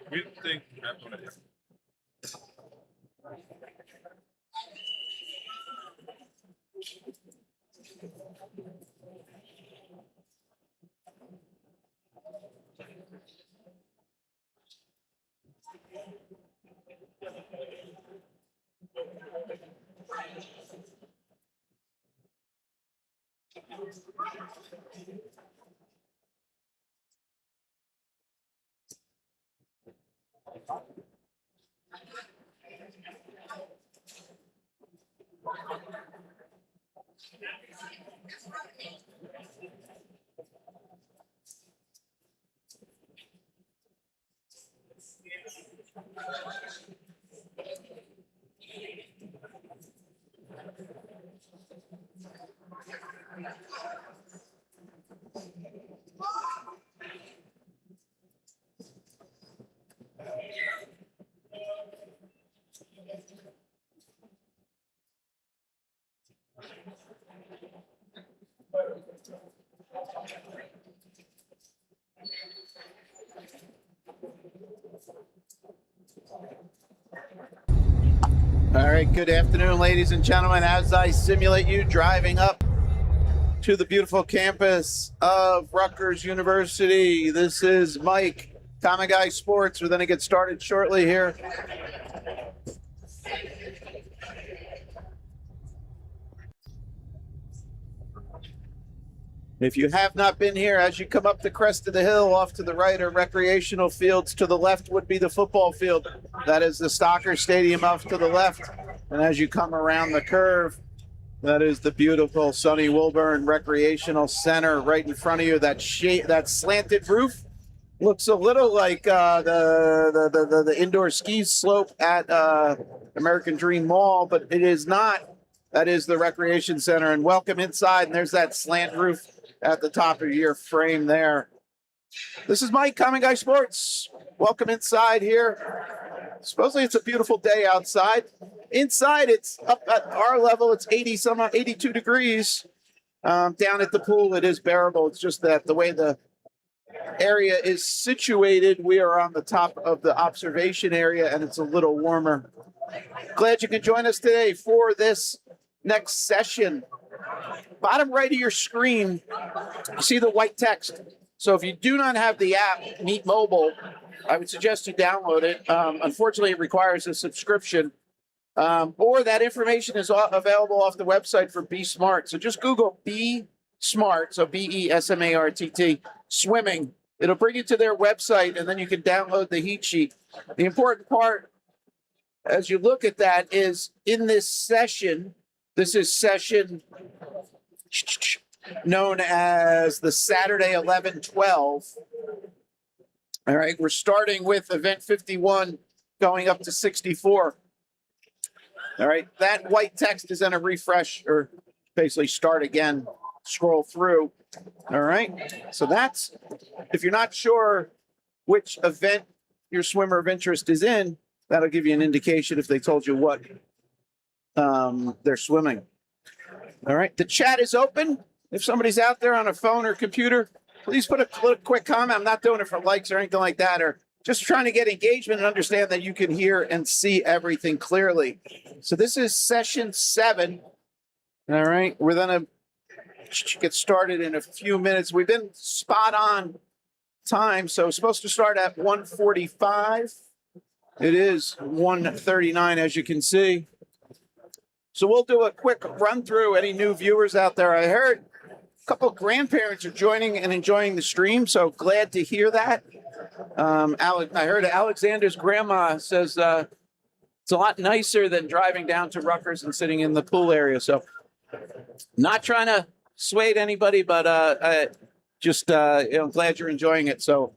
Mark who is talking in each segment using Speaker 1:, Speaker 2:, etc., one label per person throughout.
Speaker 1: We think that's what it is.
Speaker 2: All right, good afternoon, ladies and gentlemen. As I simulate you driving up to the beautiful campus of Rutgers University, this is Mike, Common Guy Sports. We're going to get started shortly here. If you have not been here, as you come up the crest of the hill, off to the right are recreational fields. To the left would be the football field. That is the Stalker Stadium off to the left. And as you come around the curve, that is the beautiful Sonny Wilburn Recreational Center right in front of you. That slanted roof looks a little like the indoor ski slope at American Dream Mall, but it is not. That is the Recreation Center. And welcome inside. And there's that slant roof at the top of your frame there. This is Mike, Common Guy Sports. Welcome inside here. Supposedly it's a beautiful day outside. Inside, it's up at our level. It's 82 degrees. Down at the pool, it is bearable. It's just that the way the area is situated, we are on the top of the observation area, and it's a little warmer. Glad you can join us today for this next session. Bottom right of your screen, you see the white text. So if you do not have the app, Meet Mobile, I would suggest you download it. Unfortunately, it requires a subscription. Or that information is available off the website for Be Smart. So just Google Be Smart, so BESMARTT, swimming. It'll bring you to their website, and then you can download the heat sheet. The important part, as you look at that, is in this session, this is session known as the Saturday 11-12. All right, we're starting with event 51, going up to 64. All right, that white text is going to refresh or basically start again, scroll through. All right, so that's, if you're not sure which event your swimmer of interest is in, that'll give you an indication if they told you what they're swimming. All right, the chat is open. If somebody's out there on a phone or computer, please put a quick comment. I'm not doing it for likes or anything like that, or just trying to get engagement and understand that you can hear and see everything clearly. So this is session 7. All right, we're going to get started in a few minutes. We've been spot on time, so it's supposed to start at 1:45. It is 1:39, as you can see. So we'll do a quick run through any new viewers out there. I heard a couple of grandparents are joining and enjoying the stream, so glad to hear that. I heard Alexander's grandma says it's a lot nicer than driving down to Rutgers and sitting in the pool area. So not trying to sway anybody, but I'm glad you're enjoying it. So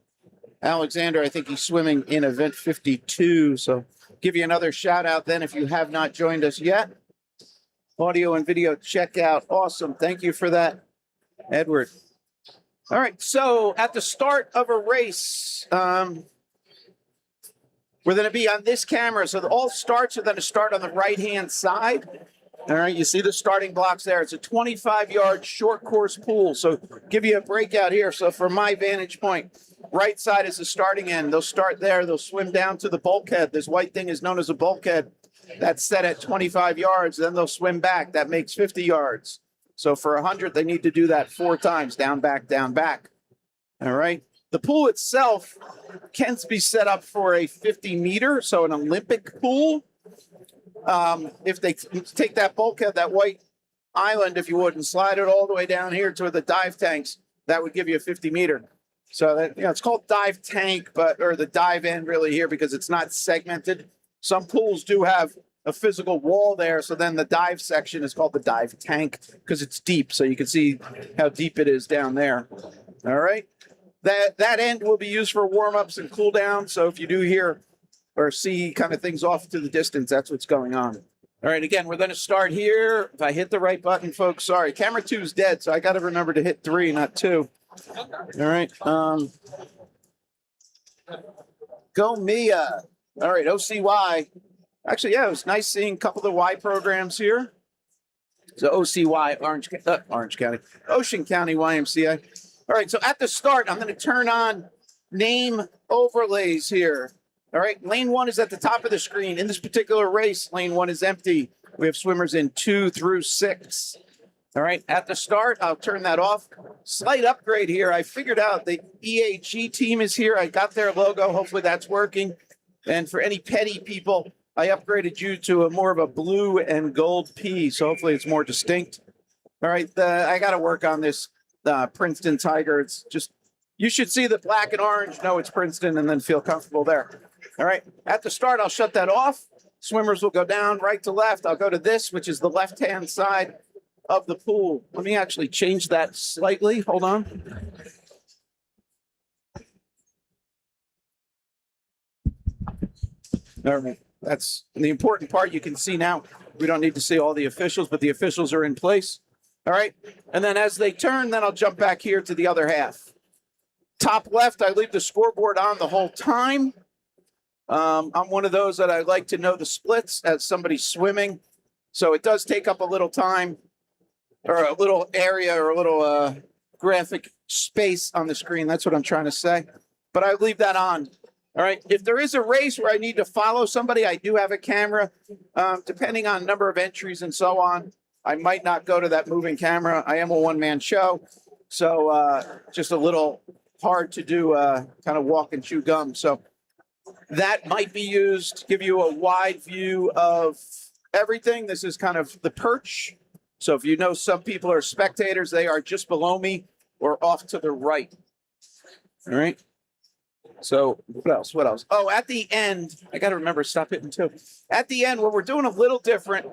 Speaker 2: Alexander, I think he's swimming in event 52. So give you another shout out then if you have not joined us yet. Audio and video checkout. Awesome. Thank you for that, Edward. All right. So at the start of a race, we're going to be on this camera. So all starts are going to start on the right-hand side. All right, you see the starting blocks there. It's a 25-yard short course pool. So give you a breakout here. So from my vantage point, right side is the starting end. They'll start there. They'll swim down to the bulkhead. This white thing is known as a bulkhead. That's set at 25 yards. Then they'll swim back. That makes 50 yards. So for 100, they need to do that 4 times, down, back, down, back. All right. The pool itself can be set up for a 50-meter, so an Olympic pool. If they take that bulkhead, that white island, if you would, and slide it all the way down here to the dive tanks, that would give you a 50-meter. So that, it's called dive tank, or the dive end really here because it's not segmented. Some pools do have a physical wall there, so then the dive section is called the dive tank because it's deep, so you can see how deep it is down there. All right. That end will be used for warm-ups and cool down. So if you do hear or see kind of things off to the distance, that's what's going on. All right, again, we're going to start here. If I hit the right button, folks, sorry. Camera 2 is dead, so I got to remember to hit 3, not 2. All right. Go Mia. All right, OCY. Actually, yeah, it was nice seeing a couple of the Y programs here. So OCY, Orange County, Ocean County YMCA. All right, so at the start, I'm going to turn on name overlays here. All right, lane 1 is at the top of the screen. In this particular race, lane 1 is empty. We have swimmers in 2 through 6. All right, at the start, I'll turn that off. Slight upgrade here. I figured out the EAG team is here. I got their logo. Hopefully that's working. And for any petty people, I upgraded you to a more of a blue and gold P. So hopefully it's more distinct. All right, I got to work on this. Princeton Tiger. It's just, you should see the black and orange, know it's Princeton, and then feel comfortable there. All right. At the start, I'll shut that off. Swimmers will go down right to left. I'll go to this, which is the left-hand side of the pool. Let me actually change that slightly. Hold on. All right. That's the important part. You can see now. We don't need to see all the officials, but the officials are in place. All right. And then as they turn, then I'll jump back here to the other half. Top left, I leave the scoreboard on the whole time. I'm one of those that I like to know the splits as somebody's swimming. So it does take up a little time or a little area or a little graphic space on the screen. That's what I'm trying to say. But I leave that on. All right. If there is a race where I need to follow somebody, I do have a camera, depending on number of entries and so on. I might not go to that moving camera. I am a one-man show, so just a little hard to do kind of walk and chew gum. So that might be used to give you a wide view of everything. This is kind of the perch. So if you know some people are spectators, they are just below me or off to the right. All right. So what else? What else? Oh, at the end, I got to remember, stop hitting 2. At the end, what we're doing a little different,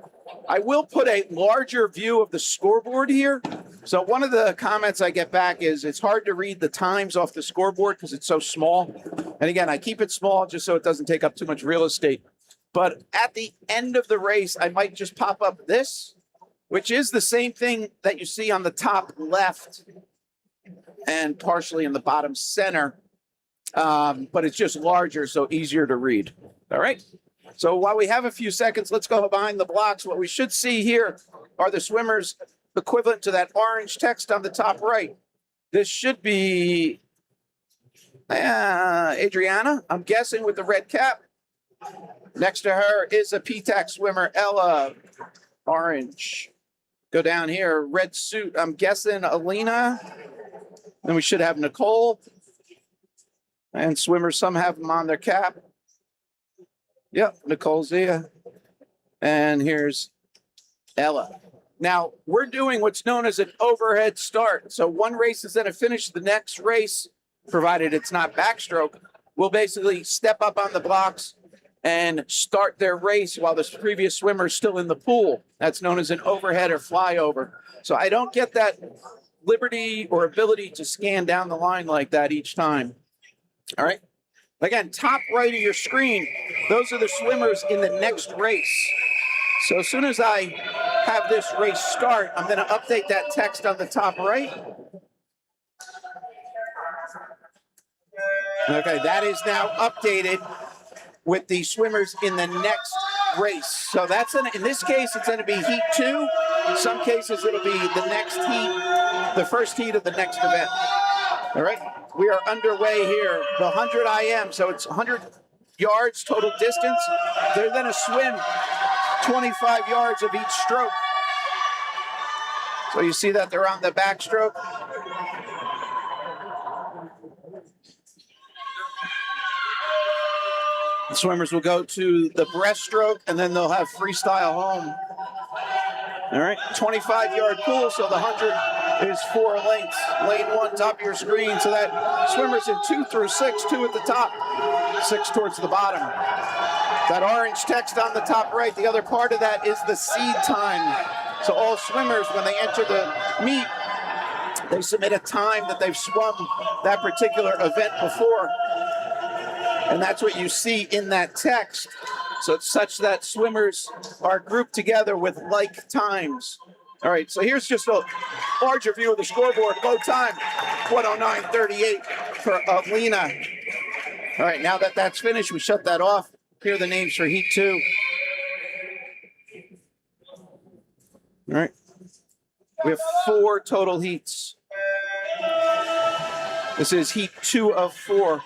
Speaker 2: I will put a larger view of the scoreboard here. So one of the comments I get back is it's hard to read the times off the scoreboard because it's so small. And again, I keep it small just so it doesn't take up too much real estate. But at the end of the race, I might just pop up this, which is the same thing that you see on the top left and partially in the bottom center. But it's just larger, so easier to read. All right. So while we have a few seconds, let's go behind the blocks. What we should see here are the swimmers equivalent to that orange text on the top right. This should be Adriana, I'm guessing, with the red cap. Next to her is a PTAC swimmer, Ella, orange. Go down here, red suit, I'm guessing Alina. Then we should have Nicole. And swimmers, some have them on their cap. Yep, Nicole Zia. And here's Ella. Now, we're doing what's known as an overhead start. So one race is going to finish. The next race, provided it's not backstroke, will basically step up on the blocks and start their race while the previous swimmer is still in the pool. That's known as an overhead or flyover. So I don't get that liberty or ability to scan down the line like that each time. All right. Again, top right of your screen, those are the swimmers in the next race. So as soon as I have this race start, I'm going to update that text on the top right. Okay, that is now updated with the swimmers in the next race. So that's in this case, it's going to be heat 2. In some cases, it'll be the next heat, the first heat of the next event. All right, we are underway here. The 100 IM, so it's 100 yards total distance. They're going to swim 25 yards of each stroke. So you see that they're on the backstroke. The swimmers will go to the breaststroke, and then they'll have freestyle home. All right, 25-yard pool, so the 100 is 4 lengths. Lane 1, top of your screen, so that swimmers in 2 through 6, 2 at the top, 6 towards the bottom. That orange text on the top right, the other part of that is the seed time. So all swimmers, when they enter the meet, they submit a time that they've swum that particular event before. And that's what you see in that text. So it's such that swimmers are grouped together with like times. All right, so here's just a larger view of the scoreboard. Low time, 109.38 for Alina. All right, now that that's finished, we shut that off. Here are the names for heat 2. All right, we have 4 total heats. This is heat 2 of 4.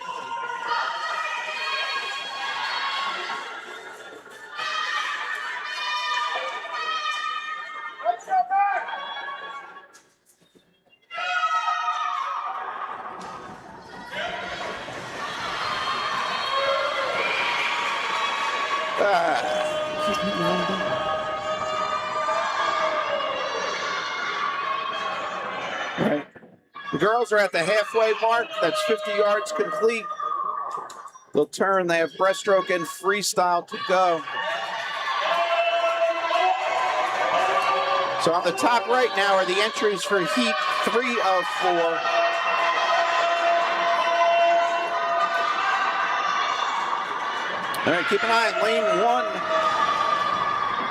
Speaker 2: Right. The girls are at the halfway mark. That's 50 yards complete. They'll turn. They have breaststroke and freestyle to go. So on the top right now are the entries for heat 3 of 4. All right, keep an eye on lane 1.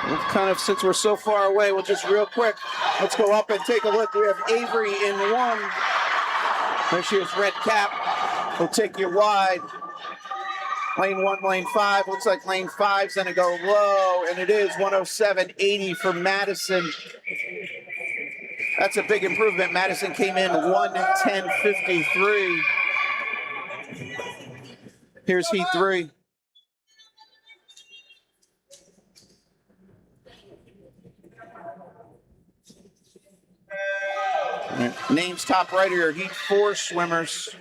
Speaker 2: We'll kind of, since we're so far away, we'll just real quick, let's go up and take a look. We have Avery in 1. There she is, red cap. We'll take you wide. Lane 1, lane 5. Looks like lane 5's going to go low, and it is 107.80 for Madison. That's a big improvement. Madison came in 110.53. Here's heat 3. Names top right here, heat 4 swimmers.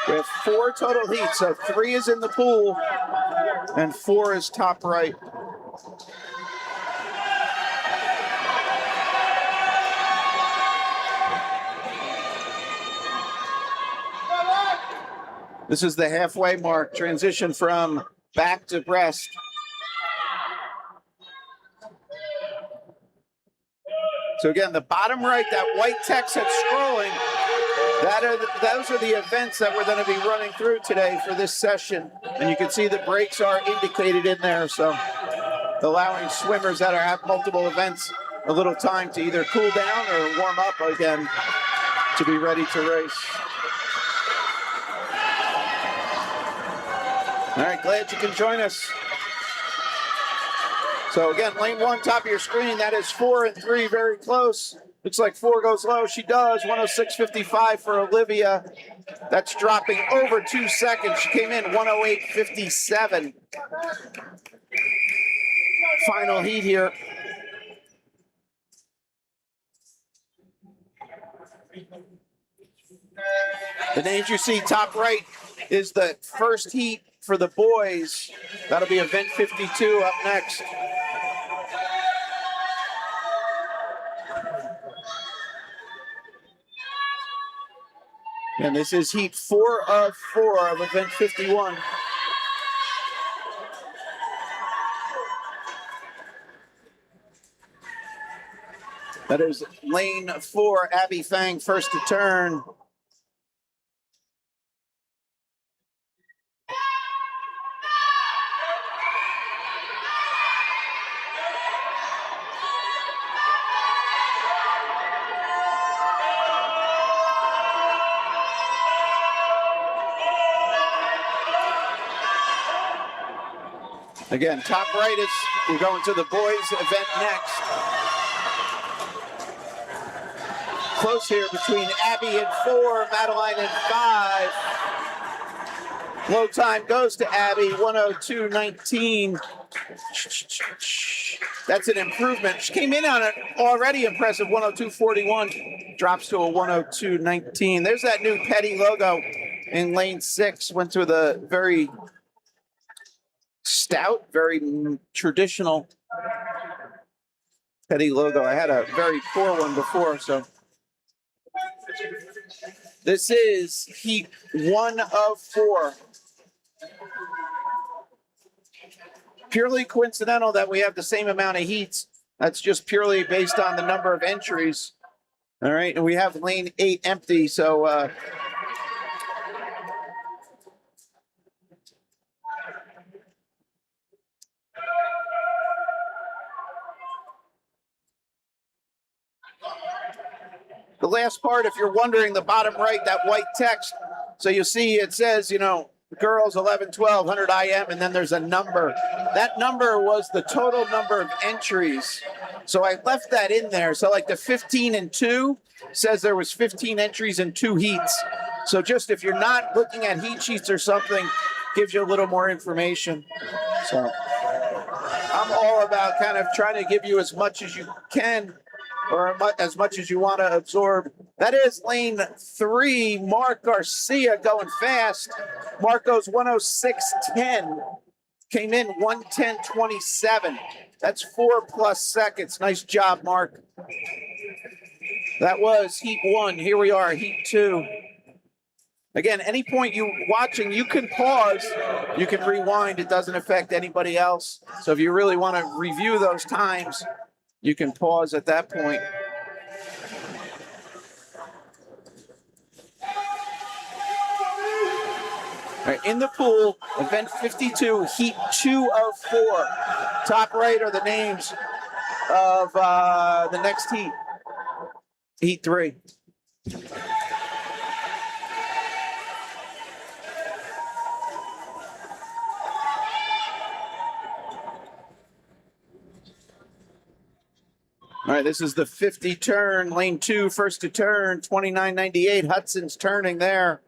Speaker 2: We have 4 total heats, so 3 is in the pool and 4 is top right. This is the halfway mark, transition from back to breast. So again, the bottom right, that white text that's scrolling, those are the events that we're going to be running through today for this session. And you can see the breaks are indicated in there, so allowing swimmers that have multiple events a little time to either cool down or warm up again to be ready to race. All right, glad you can join us. So again, lane 1, top of your screen, that is 4 and 3, very close. Looks like 4 goes low. She does. 106.55 for Olivia. That's dropping over 2 seconds. She came in 108.57. Final heat here. The names you see top right is the first heat for the boys. That'll be event 52 up next. And this is heat 4 of 4 of event 51. That is lane 4, Abby Fang, first to turn. Again, top right is, we're going to the boys event next. Close here between Abby and 4, Madeline and 5. Low time goes to Abby, 102.19. That's an improvement. She came in on an already impressive 102.41, drops to a 102.19. There's that new Petty logo in lane 6. Went to the very stout, very traditional Petty logo. I had a very poor one before, so. This is heat 1 of 4. Purely coincidental that we have the same amount of heats. That's just purely based on the number of entries. All right, and we have lane 8 empty, so the last part, if you're wondering, the bottom right, that white text. So you see it says, you know, girls 11, 12, 100 IM, and then there's a number. That number was the total number of entries. So I left that in there. So like the 15 and 2 says there was 15 entries and 2 heats. So just if you're not looking at heat sheets or something, gives you a little more information. So I'm all about kind of trying to give you as much as you can, or as much as you want to absorb. That is lane 3, Mark Garcia going fast. Mark goes 106.10, came in 110.27. That's 4+ seconds. Nice job, Mark. That was heat 1. Here we are, heat 2. Again, any point you watching, you can pause, you can rewind. It doesn't affect anybody else. So if you really want to review those times, you can pause at that point. All right, in the pool, event 52, heat 2 of 4. Top right are the names of the next heat, heat 3. All right, this is the 50 turn, lane 2, first to turn, 29.98. Hudson's turning there.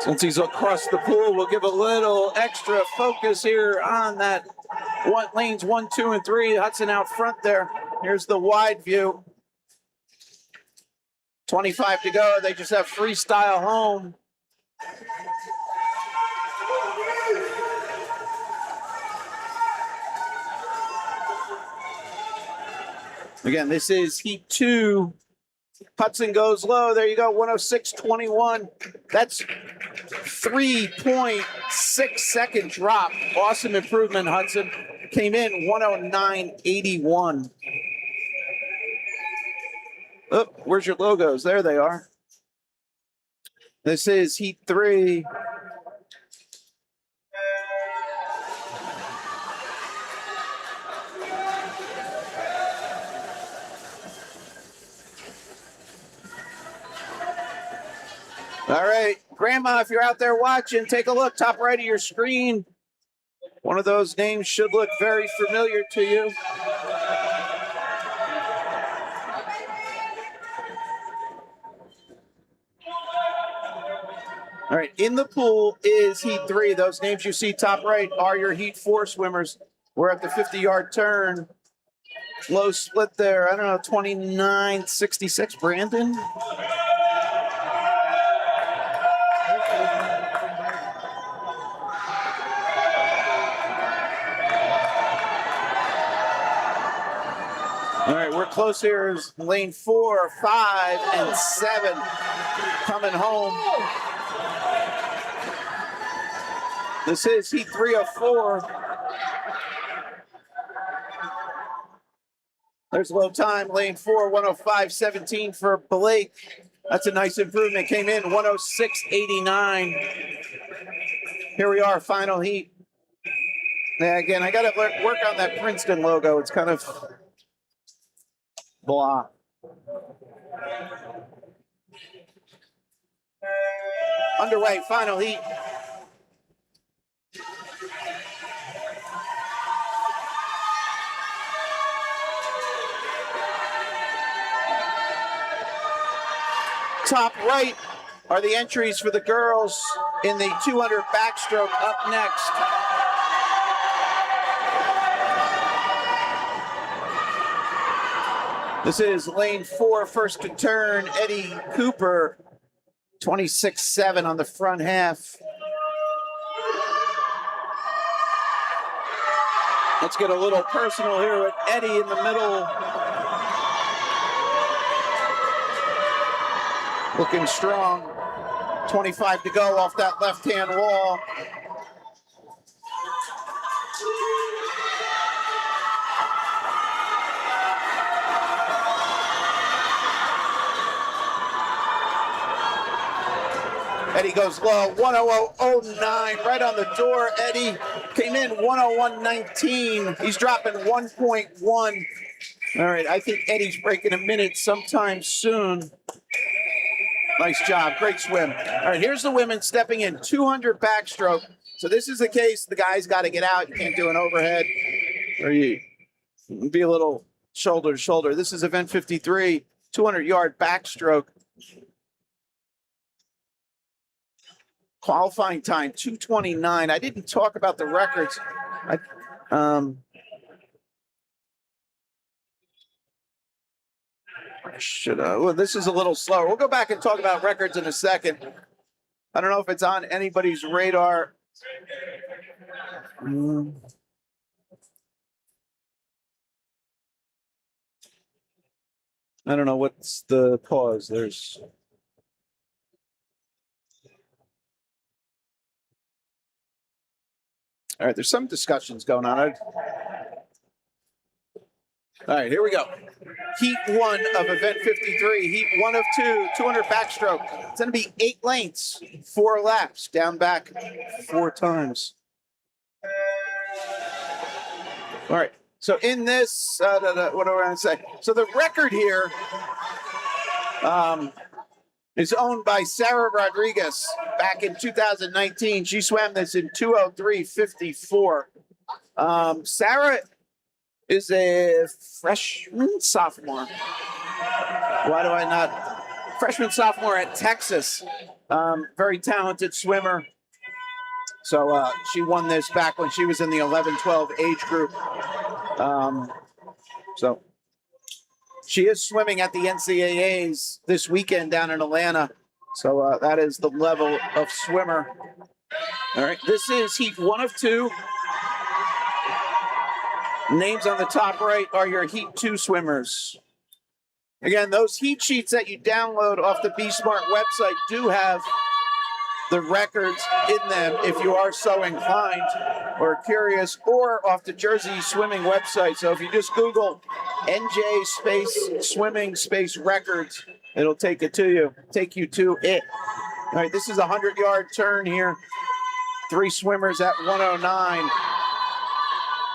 Speaker 2: Since he's across the pool, we'll give a little extra focus here on that lanes 1, 2, and 3. Hudson out front there. Here's the wide view. 25 to go. They just have freestyle home. Again, this is heat 2. Hudson goes low. There you go, 106.21. That's 3.6 second drop. Awesome improvement, Hudson. Came in 109.81. Oh, where's your logos? There they are. This is heat 3. All right, Grandma, if you're out there watching, take a look, top right of your screen. One of those names should look very familiar to you. All right, in the pool is heat 3. Those names you see top right are your heat 4 swimmers. We're at the 50-yard turn. Low split there. I don't know, 29-66, Brandon. All right, we're close here. Is lane 4, 5, and 7 coming home. This is heat 3 of 4. There's low time, lane 4, 105.17 for Blake. That's a nice improvement. Came in 106.89. Here we are, final heat. Yeah, again, I got to work on that Princeton logo. It's kind of blah. Underway, final heat. Top right are the entries for the girls in the 200 backstroke. Up next, this is lane 4, first to turn, Eddie Cooper, 26.7 on the front half. Let's get a little personal here with Eddie in the middle. Looking strong. 25 to go off that left-hand wall. Eddie goes low, 100.09, right on the door. Eddie came in 101.19. He's dropping 1.1. All right, I think Eddie's breaking a minute sometime soon. Nice job, great swim. All right, here's the women stepping in, 200 backstroke. So this is the case, the guy's got to get out. You can't do an overhead, or you be a little shoulder to shoulder. This is event 53, 200-yard backstroke. Qualifying time, 2:29. I didn't talk about the records. Well, this is a little slower. We'll go back and talk about records in a second. I don't know if it's on anybody's radar. I don't know what's the pause. There's. All right, there's some discussions going on. All right, here we go. Heat 1 of event 53. Heat 1 of 2, 200 backstroke. It's going to be 8 lengths, 4 laps, down back 4 times. All right, so in this, what do I want to say? So the record here is owned by Sarah Rodriguez back in 2019. She swam this in 2:03.54. Sarah is a freshman, sophomore. Why do I not? Freshman, sophomore at Texas. Very talented swimmer. So she won this back when she was in the 11-12 age group. So she is swimming at the NCAAs this weekend down in Atlanta. So that is the level of swimmer. All right, this is heat 1 of 2. Names on the top right are your Heat 2 swimmers. Again, those heat sheets that you download off the Be Smart website do have the records in them if you are so inclined or curious, or off the Jersey Swimming website. So if you just Google NJSwimming Records, it'll take you to it. All right, this is a 100-yard turn here. 3 swimmers at 109.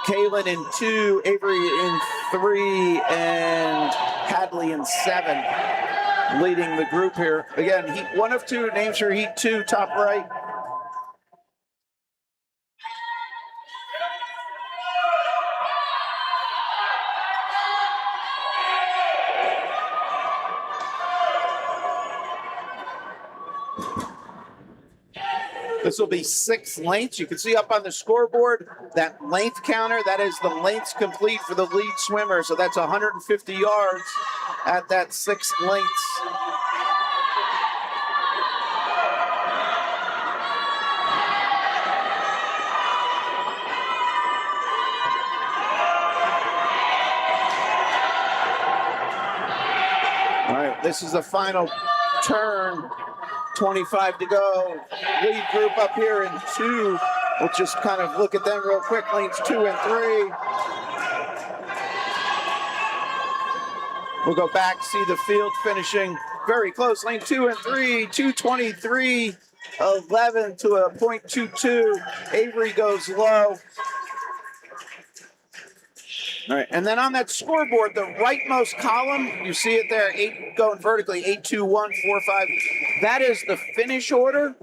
Speaker 2: Kaylin in 2, Avery in 3, and Hadley in 7, leading the group here. Again, heat 1 of 2, names for heat 2, top right. This will be 6 lengths. You can see up on the scoreboard that length counter. That is the lengths complete for the lead swimmer. So that's 150 yards at that 6 lengths. All right, this is the final turn. 25 to go. Lead group up here in 2. We'll just kind of look at them real quick. Lanes 2 and 3. We'll go back, see the field finishing very close. Lane 2 and 3, 2:23.11 to a .22. Avery goes low. All right, and then on that scoreboard, the rightmost column, you see it there, 8 going vertically, 8-2-1-4-5. That is the finish order.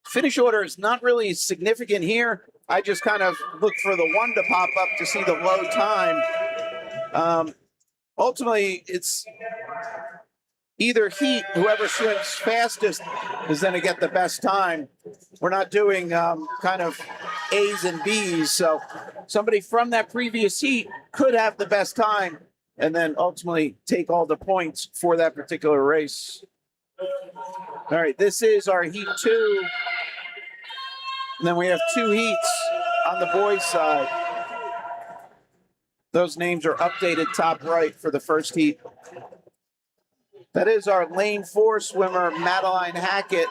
Speaker 2: Finish order is not really significant here. I just kind of look for the 1 to pop up to see the low time. Ultimately, it's either heat, whoever swims fastest is going to get the best time. We're not doing kind of A's and B's. So somebody from that previous heat could have the best time and then ultimately take all the points for that particular race. All right, this is our heat 2. And then we have 2 heats on the boys' side. Those names are updated top right for the first heat. That is our lane 4 swimmer, Madeline Hackett,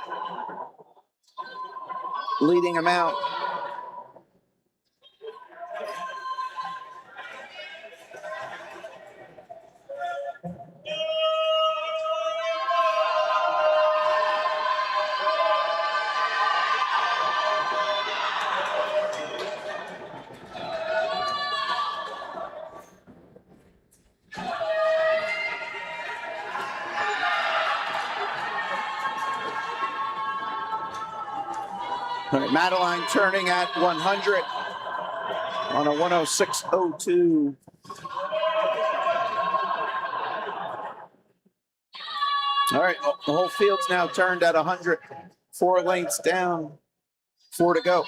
Speaker 2: leading them out. All right, Madeline turning at 100 on a 106.02. All right, the whole field's now turned at 100. 4 lengths down, 4 to go.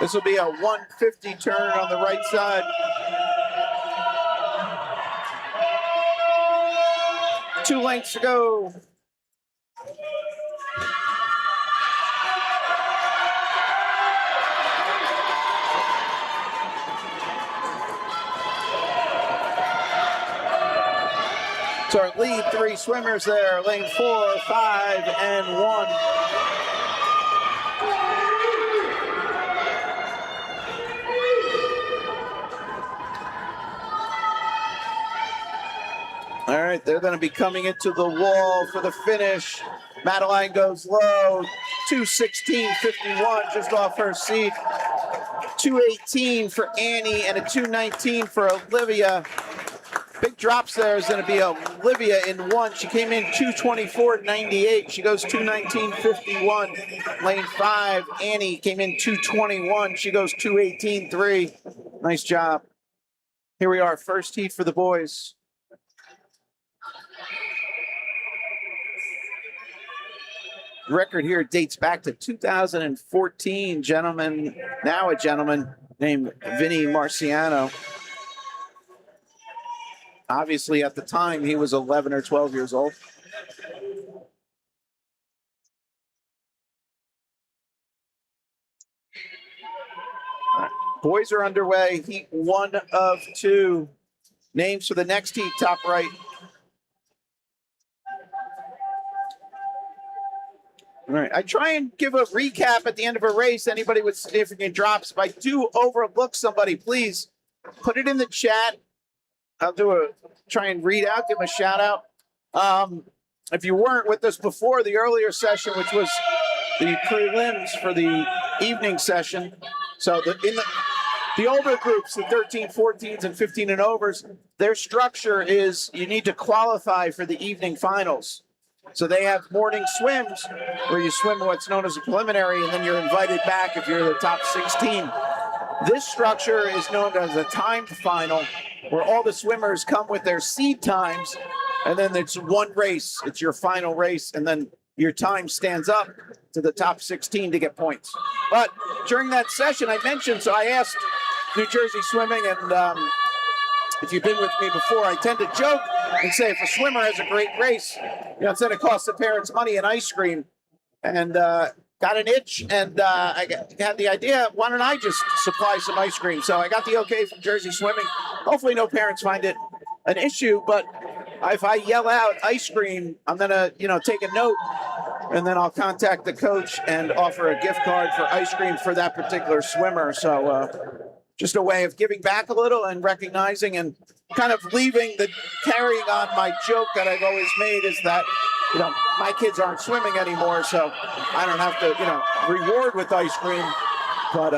Speaker 2: This will be a 150 turn on the right side. Two lengths to go. So our lead 3 swimmers there, lane 4, 5, and 1. All right, they're going to be coming into the wall for the finish. Madeline goes low, 2:16.51, just off her seat. 2:18 for Annie and a 2:19 for Olivia. Big drops there is going to be Olivia in 1. She came in 2:24.98. She goes 2:19.51. Lane 5, Annie came in 2:21. She goes 2:18.3. Nice job. Here we are, first heat for the boys. Record here dates back to 2014. Gentleman, now a gentleman named Vinny Marciano. Obviously, at the time, he was 11 or 12 years old. Right. Boys are underway. Heat 1 of 2. Names for the next heat, top right. All right, I try and give a recap at the end of a race, anybody with significant drops. If I do overlook somebody, please put it in the chat. I'll try and read out, give them a shout out. If you weren't with us before the earlier session, which was the prelims for the evening session. So the older groups, the 13, 14s, and 15 and overs, their structure is you need to qualify for the evening finals. So they have morning swims where you swim what's known as a preliminary, and then you're invited back if you're the top 16. This structure is known as a timed final, where all the swimmers come with their seed times, and then it's one race. It's your final race, and then your time stands up to the top 16 to get points. But during that session I mentioned, so I asked New Jersey Swimming, and if you've been with me before, I tend to joke and say if a swimmer has a great race, instead of cost the parents money and ice cream, and got an itch, and I had the idea, why don't I just supply some ice cream? So I got the okay from Jersey Swimming. Hopefully no parents find it an issue, but if I yell out ice cream, I'm gonna, take a note, and then I'll contact the coach and offer a gift card for ice cream for that particular swimmer. So just a way of giving back a little and recognizing and kind of carrying on my joke that I've always made is that, my kids aren't swimming anymore, so I don't have to, reward with ice cream, but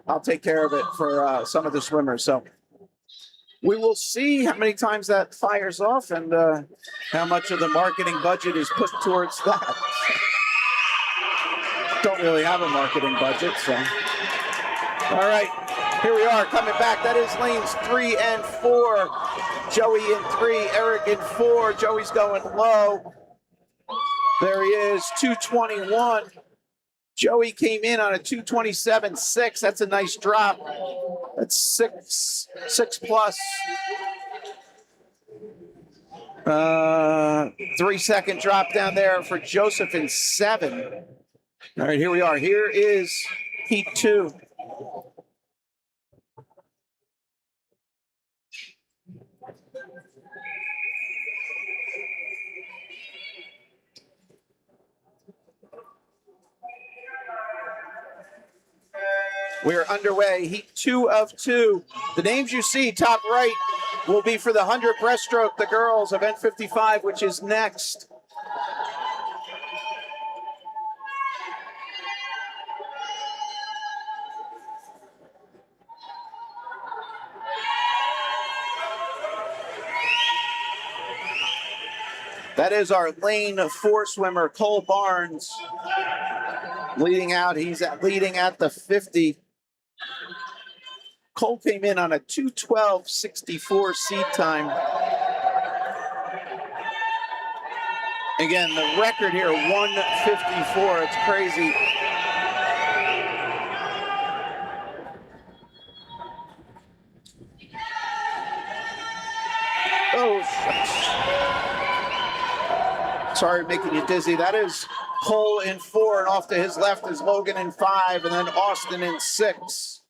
Speaker 2: I'll take care of it for some of the swimmers. So we will see how many times that fires off and how much of the marketing budget is put towards that. Don't really have a marketing budget, so. All right, here we are coming back. That is lanes 3 and 4. Joey in 3, Eric in 4. Joey's going low. There he is, 221. Joey came in on a 227.6. That's a nice drop. That's six plus. 3-second drop down there for Joseph in 7. All right, here we are. Here is heat 2. We're underway, heat 2 of 2. The names you see top right will be for the 100 breaststroke, the girls, event 55, which is next. That is our lane 4 swimmer, Cole Barnes, leading out. He's leading at the 50. Cole came in on a 2:12.64 seed time. Again, the record here, 1:54. It's crazy. Oh, sorry, making you dizzy. That is Cole in 4, and off to his left is Logan in 5, and then Austin in 6.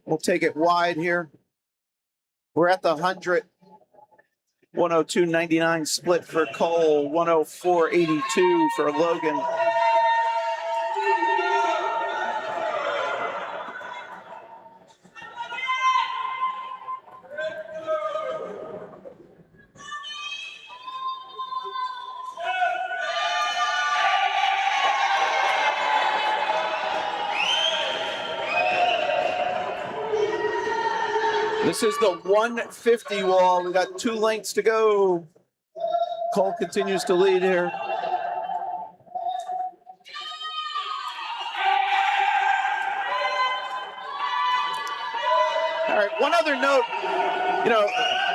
Speaker 2: We'll take it wide here. We're at the 100. 102.99 split for Cole, 104.82 for Logan. This is the 150 wall. We got 2 lengths to go. Cole continues to lead here. All right, one other note.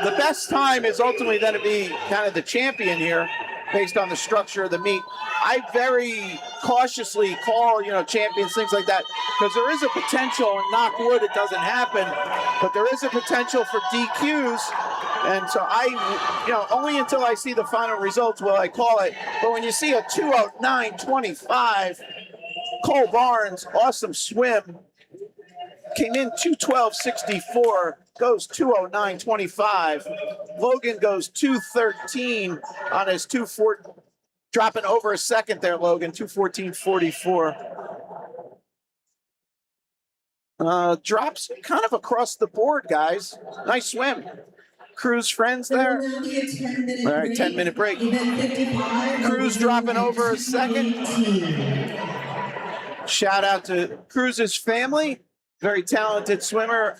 Speaker 2: The best time is ultimately going to be kind of the champion here based on the structure of the meet. I very cautiously call, champions, things like that, because there is a potential, and knock wood, it doesn't happen, but there is a potential for DQs. And so only until I see the final results will I call it. But when you see a 2:09.25, Cole Barnes, awesome swim, came in 2:12.64, goes 2:09.25. Logan goes 2:13 on his 2:4, dropping over a second there, Logan, 2:14.44. Drops kind of across the board, guys. Nice swim. Cruz friends there. All right, 10-minute break. Cruz dropping over a second. Shout out to Cruz's family. Very talented swimmer.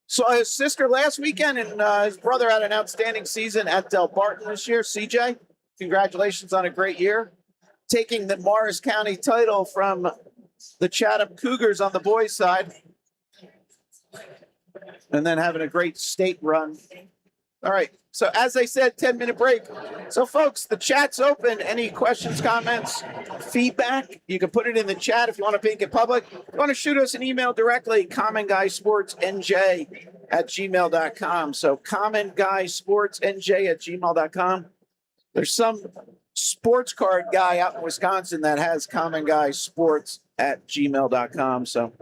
Speaker 2: Saw his sister last weekend, and his brother had an outstanding season at Del Barton this year, CJ. congratulations on a great year. Taking the Morris County title from the Chatham Cougars on the boys' side. And then having a great state run. All right. So as I said, 10-minute break. So folks, the chat's open. Any questions, comments, feedback, you can put it in the chat if you want to make it public. If you want to shoot us an email directly, commonguysportsnj@gmail.com. So commonguysportsnj@gmail.com. There's some sports card guy out in Wisconsin that has commonguysports@gmail.com. So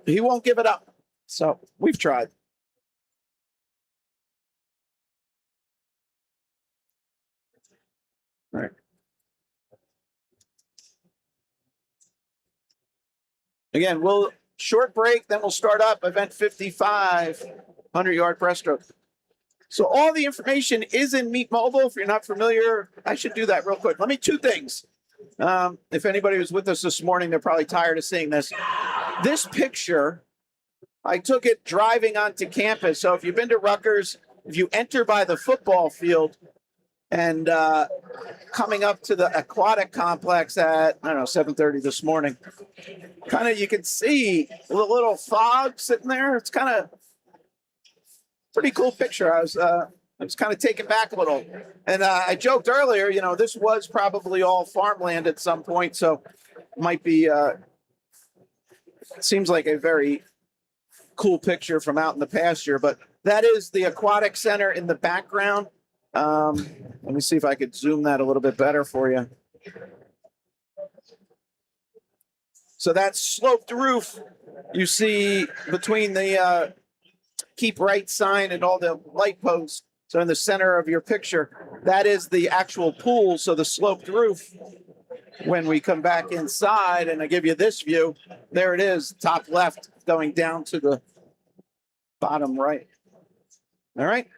Speaker 2: he won't give it up. So we've tried. All right. Again, we'll short break, then we'll start up event 55, 100-yard breaststroke. So all the information is in Meet Mobile. If you're not familiar, I should do that real quick. Let me two things. If anybody was with us this morning, they're probably tired of seeing this. This picture, I took it driving onto campus. So if you've been to Rutgers, if you enter by the football field and coming up to the aquatic complex at, I don't know, 7:30 this morning, kind of you can see a little fog sitting there. It's kind of pretty cool picture. I was kind of taken back a little. And I joked earlier, you know, this was probably all farmland at some point. So it might be, seems like a very cool picture from out in the pasture. But that is the aquatic center in the background. Let me see if I could zoom that a little bit better for you. So that sloped roof you see between the keep right sign and all the light posts. So in the center of your picture, that is the actual pool. So the sloped roof, when we come back inside and I give you this view, there it is, top left going down to the bottom right. All right.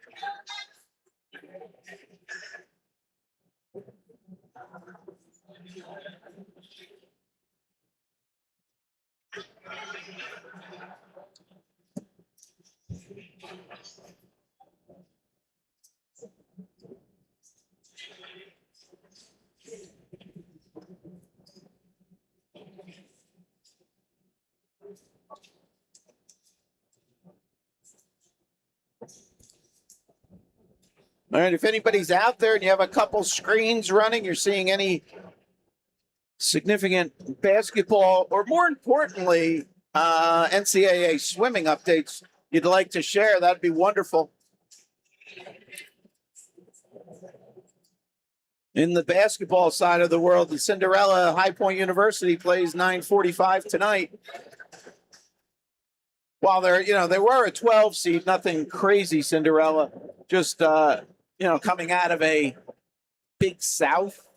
Speaker 2: All right, if anybody's out there and you have a couple screens running, you're seeing any significant basketball or more importantly, NCAA swimming updates you'd like to share, that'd be wonderful. In the basketball side of the world, the Cinderella High Point University plays 9:45 tonight. While they're, you know, they were a 12 seed, nothing crazy, Cinderella, just, you know, coming out of a Big South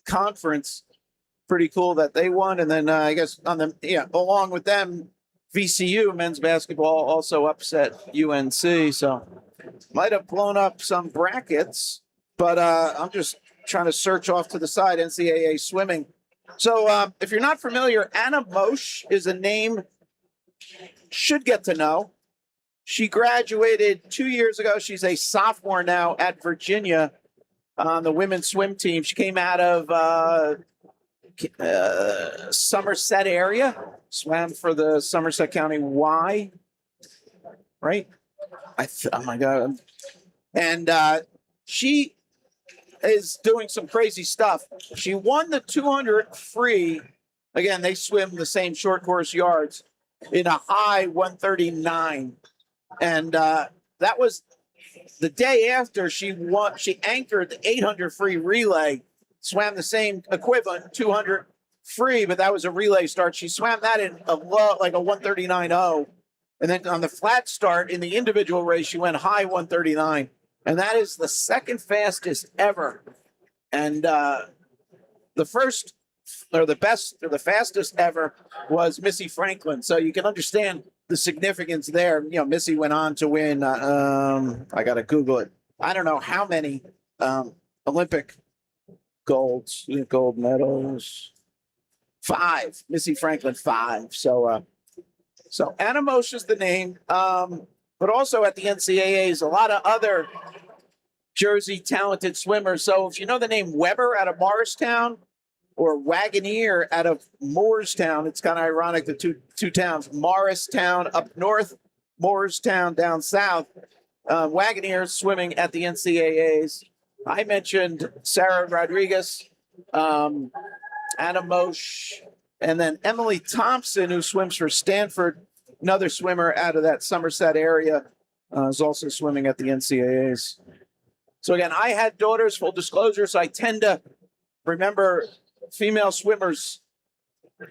Speaker 2: conference. Pretty cool that they won. And then I guess on the, yeah, along with them, VCU men's basketball also upset UNC. So might have blown up some brackets, but I'm just trying to search off to the side, NCAA swimming. So if you're not familiar, Anna Mosch is a name should get to know. She graduated 2 years ago. She's a sophomore now at Virginia on the women's swim team. She came out of Somerset area, swam for the Somerset County Y, right? Oh my God. And she is doing some crazy stuff. She won the 200 free. Again, they swim the same short course yards in a high 139. And that was the day after she won. She anchored the 800 free relay, swam the same equivalent 200 free, but that was a relay start. She swam that in a low, like a 139.0. And then on the flat start in the individual race, she went high 139. And that is the second fastest ever. And the first or the best or the fastest ever was Missy Franklin. So you can understand the significance there. You know, Missy went on to win, I got to Google it. I don't know how many Olympic gold medals. 5. Missy Franklin, 5. So Anna Mosch is the name. But also at the NCAAs, a lot of other Jersey talented swimmers. So if you know the name Weber out of Morristown or Wagoneer out of Moorestown, it's kind of ironic, the two towns, Morristown up north, Moorestown down south. Wagoneer swimming at the NCAAs. I mentioned Sarah Rodriguez, Anna Moshe, and then Emily Thompson, who swims for Stanford, another swimmer out of that Somerset area, is also swimming at the NCAAs. So again, I had daughters, full disclosure, so I tend to remember female swimmers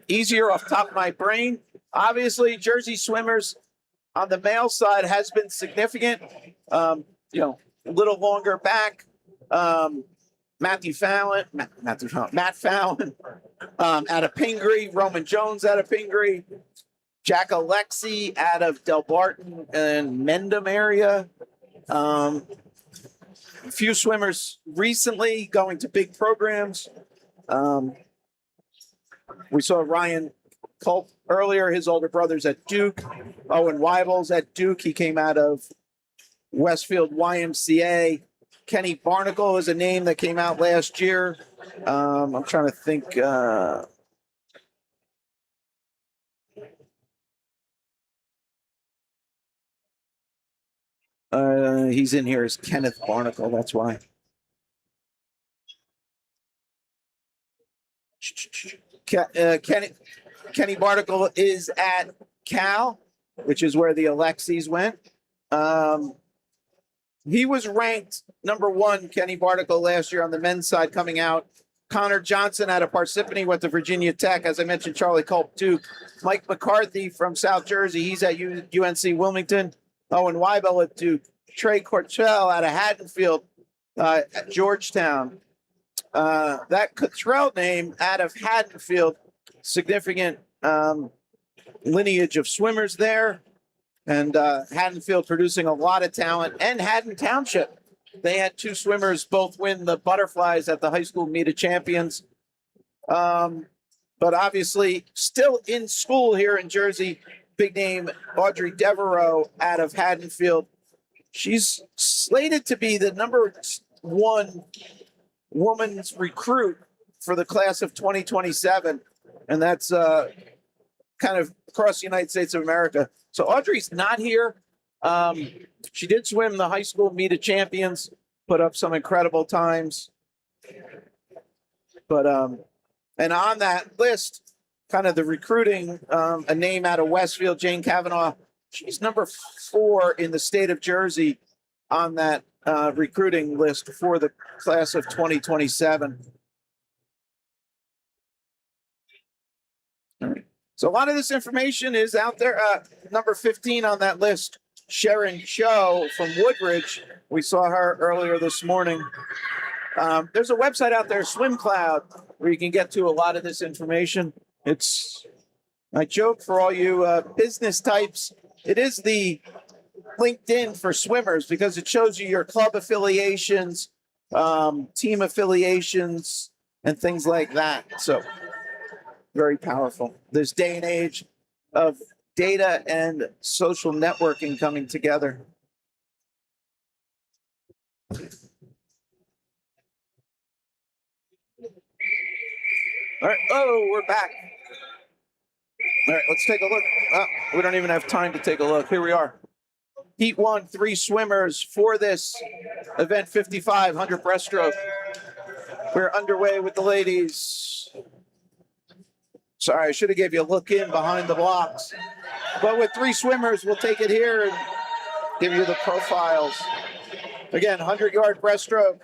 Speaker 2: easier off the top of my brain. Obviously, Jersey swimmers on the male side has been significant. A little longer back. Matt Fallon out of Pingree, Roman Jones out of Pingree, Jack Alexi out of Del Barton and Mendham area. A few swimmers recently going to big programs. We saw Ryan Culp earlier, his older brother's at Duke. Owen Weibel's at Duke. He came out of Westfield YMCA. Kenny Barnacle is a name that came out last year. I'm trying to think. He's in here as Kenneth Barnacle. That's why. Kenny Barnacle is at Cal, which is where the Alexis went. He was ranked number 1, Kenny Barnacle, last year on the men's side coming out. Connor Johnson out of Parsippany went to Virginia Tech. As I mentioned, Charlie Culp, Duke. Mike McCarthy from South Jersey. He's at UNC Wilmington. Owen Weibel at Duke. Trey Cortell out of Haddonfield at Georgetown. That Cottrell name out of Haddonfield, significant lineage of swimmers there. And Haddonfield producing a lot of talent. And Haddon Township. They had 2 swimmers both win the butterflies at the high school meet of champions. But obviously still in school here in Jersey, big name Audrey Devereaux out of Haddonfield. She's slated to be the number 1 woman's recruit for the class of 2027. And that's kind of across the United States of America. So Audrey's not here. She did swim the high school meet of champions, put up some incredible times. But and on that list, kind of the recruiting, a name out of Westfield, Jane Kavanaugh. She's number 4 in the state of Jersey on that recruiting list for the class of 2027. All right. So a lot of this information is out there. Number 15 on that list, Sharon Cho from Woodridge. We saw her earlier this morning. There's a website out there, SwimCloud, where you can get to a lot of this information. It's, I joke for all you business types, it is the LinkedIn for swimmers because it shows you your club affiliations, team affiliations, and things like that. So very powerful. This day and age of data and social networking coming together. All right. Oh, we're back. All right, let's take a look. Oh, we don't even have time to take a look. Here we are. Heat 1, 3 swimmers for this event 55, 100 breaststroke. We're underway with the ladies. Sorry, I should have gave you a look in behind the blocks. But with 3 swimmers, we'll take it here and give you the profiles. Again, 100-yard breaststroke,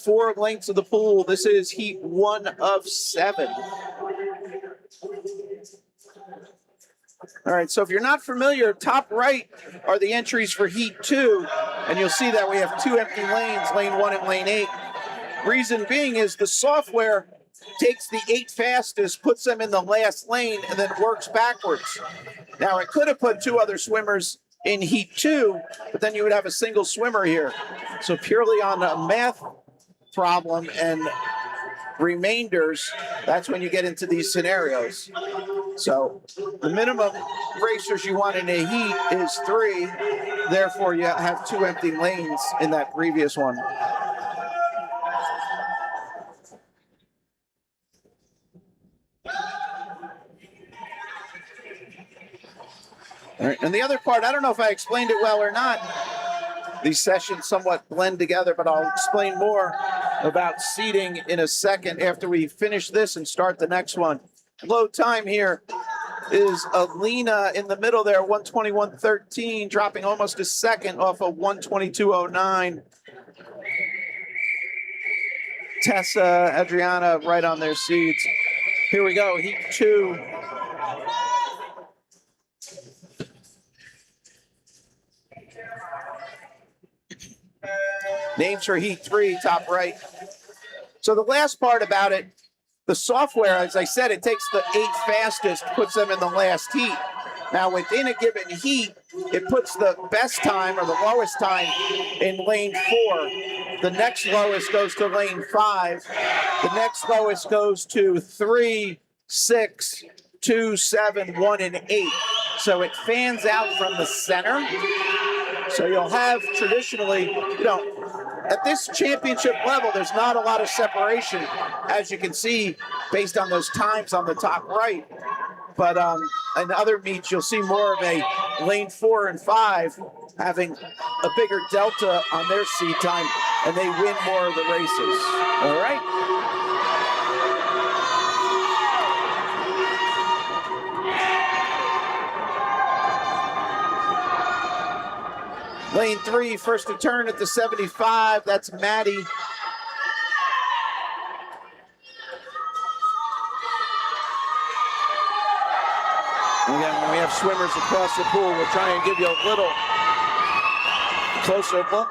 Speaker 2: 4 lengths of the pool. This is heat 1 of 7. All right, so if you're not familiar, top right are the entries for heat 2, and you'll see that we have 2 empty lanes, lane 1 and lane 8. Reason being is the software takes the 8 fastest, puts them in the last lane, and then works backwards. Now, it could have put 2 other swimmers in heat 2, but then you would have a single swimmer here. So purely on a math problem and remainders, that's when you get into these scenarios. So the minimum racers you want in a heat is 3. Therefore, you have 2 empty lanes in that previous one. All right. And the other part, I don't know if I explained it well or not. These sessions somewhat blend together, but I'll explain more about seating in a second after we finish this and start the next one. Low time here is Alina in the middle there, 121.13, dropping almost a second off of 122.09. Tessa, Adriana right on their seats. Here we go, heat 2. Names for heat 3, top right. So the last part about it, the software, as I said, it takes the 8 fastest, puts them in the last heat. Now within a given heat, it puts the best time or the lowest time in lane 4. The next lowest goes to lane 5. The next lowest goes to 3, 6, 2, 7, 1, and 8. So it fans out from the center. So you'll have traditionally, at this championship level, there's not a lot of separation, as you can see, based on those times on the top right. But in other meets, you'll see more of a lane 4 and 5 having a bigger delta on their seat time, and they win more of the races. All right. Lane 3, first to turn at the 75. That's Maddie. Again, when we have swimmers across the pool, we'll try and give you a little closer look.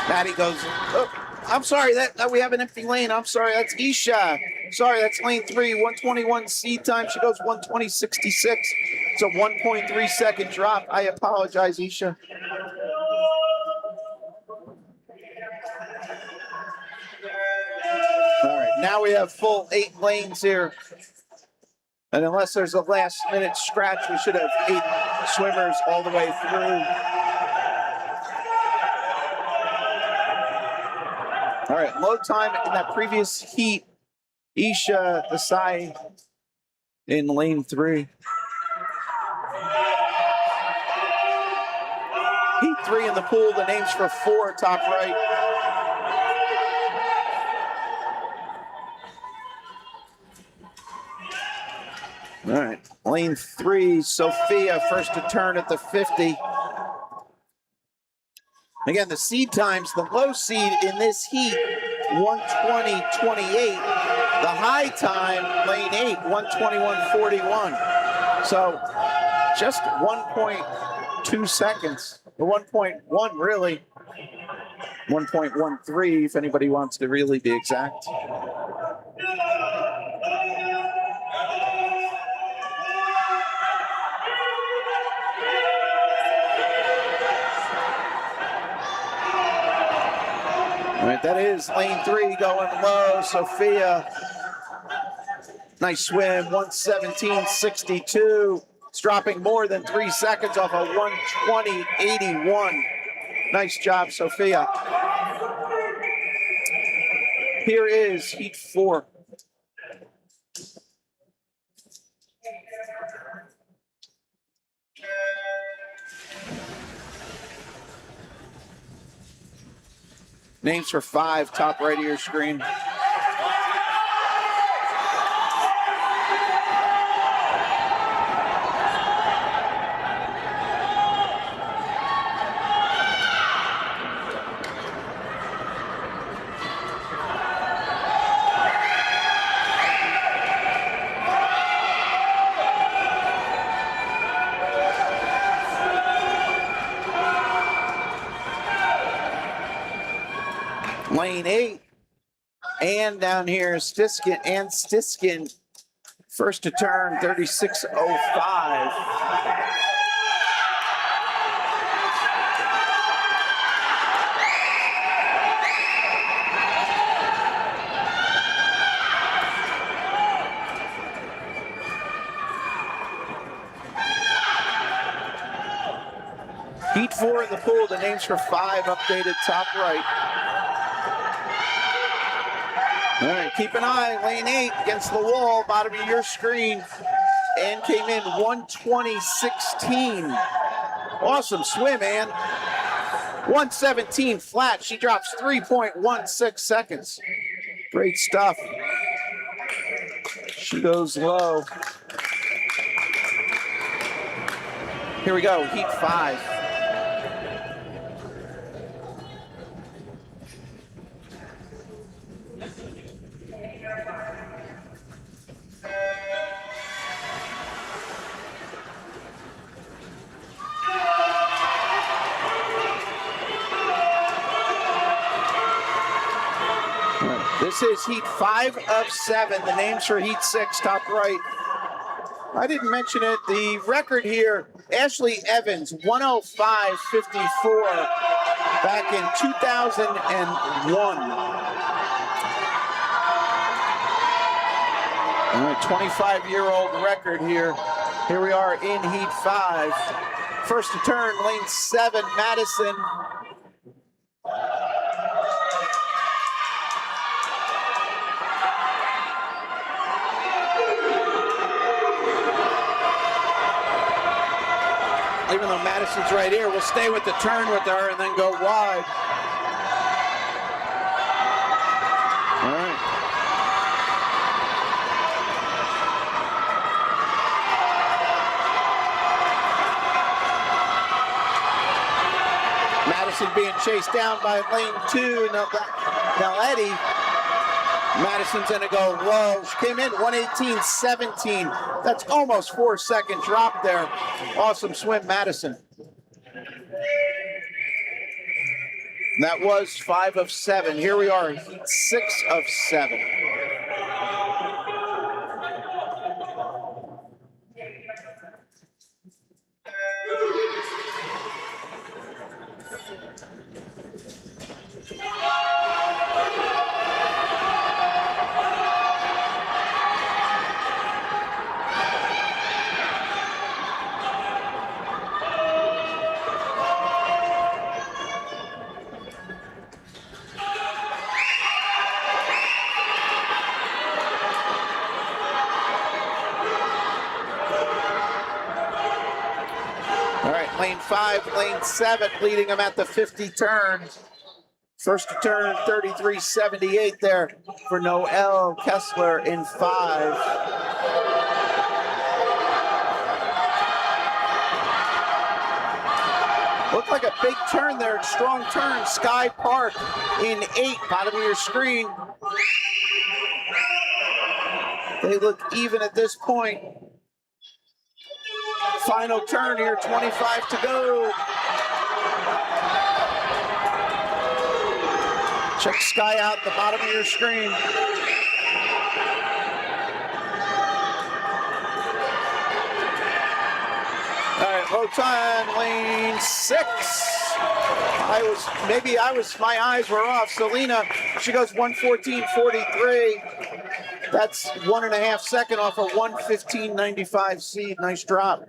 Speaker 2: Maddie goes, oh, I'm sorry, that we have an empty lane. I'm sorry, that's Isha. Sorry, that's lane 3, 121 seat time. She goes 120.66. It's a 1.3 second drop. I apologize, Isha. All right, now we have full 8 lanes here. And unless there's a last minute scratch, we should have 8 swimmers all the way through. All right, low time in that previous heat. Isha Desai in lane 3. Heat 3 in the pool, the names for 4, top right. All right, lane 3, Sophia, first to turn at the 50. Again, the seed times, the low seed in this heat, 120.28. The high time, lane 8, 121.41. So just 1.2 seconds, or 1.1 really, 1.13 if anybody wants to really be exact. All right, that is lane 3 going low. Sophia, nice swim, 117.62. It's dropping more than 3 seconds off a 120.81. Nice job, Sophia. Here is heat 4. Names for 5, top right of your screen. Lane 8, and down here, Stiskin, first to turn, 36.05. Heat 4 in the pool, the names for 5 updated top right. All right, keep an eye, lane 8 against the wall, bottom of your screen. And came in 120.16. Awesome swim, Ann. 117 flat. She drops 3.16 seconds. Great stuff. She goes low. Here we go, heat 5. This is heat 5 of 7. The names for heat 6, top right. I didn't mention it. The record here, Ashley Evans, 105.54 back in 2001. All right, 25-year-old record here. Here we are in heat 5. First to turn, lane 7, Madison. Even though Madison's right here, we'll stay with the turn with her and then go wide. All right. Madison being chased down by lane 2. Now Eddie. Madison's gonna go low. She came in 118.17. That's almost 4-second drop there. Awesome swim, Madison. That was 5 of 7. Here we are, heat 6 of 7. Lane 5, lane 7, leading them at the 50 turn. First to turn, 33.78 there for Noelle Kessler in 5. Looked like a big turn there, strong turn. Sky Park in 8, bottom of your screen. They look even at this point. Final turn here, 25 to go. Check Sky out at the bottom of your screen. All right, low time, lane 6. My eyes were off. Selena, she goes 114.43. That's 1.5 seconds off a 115.95 seed. Nice drop.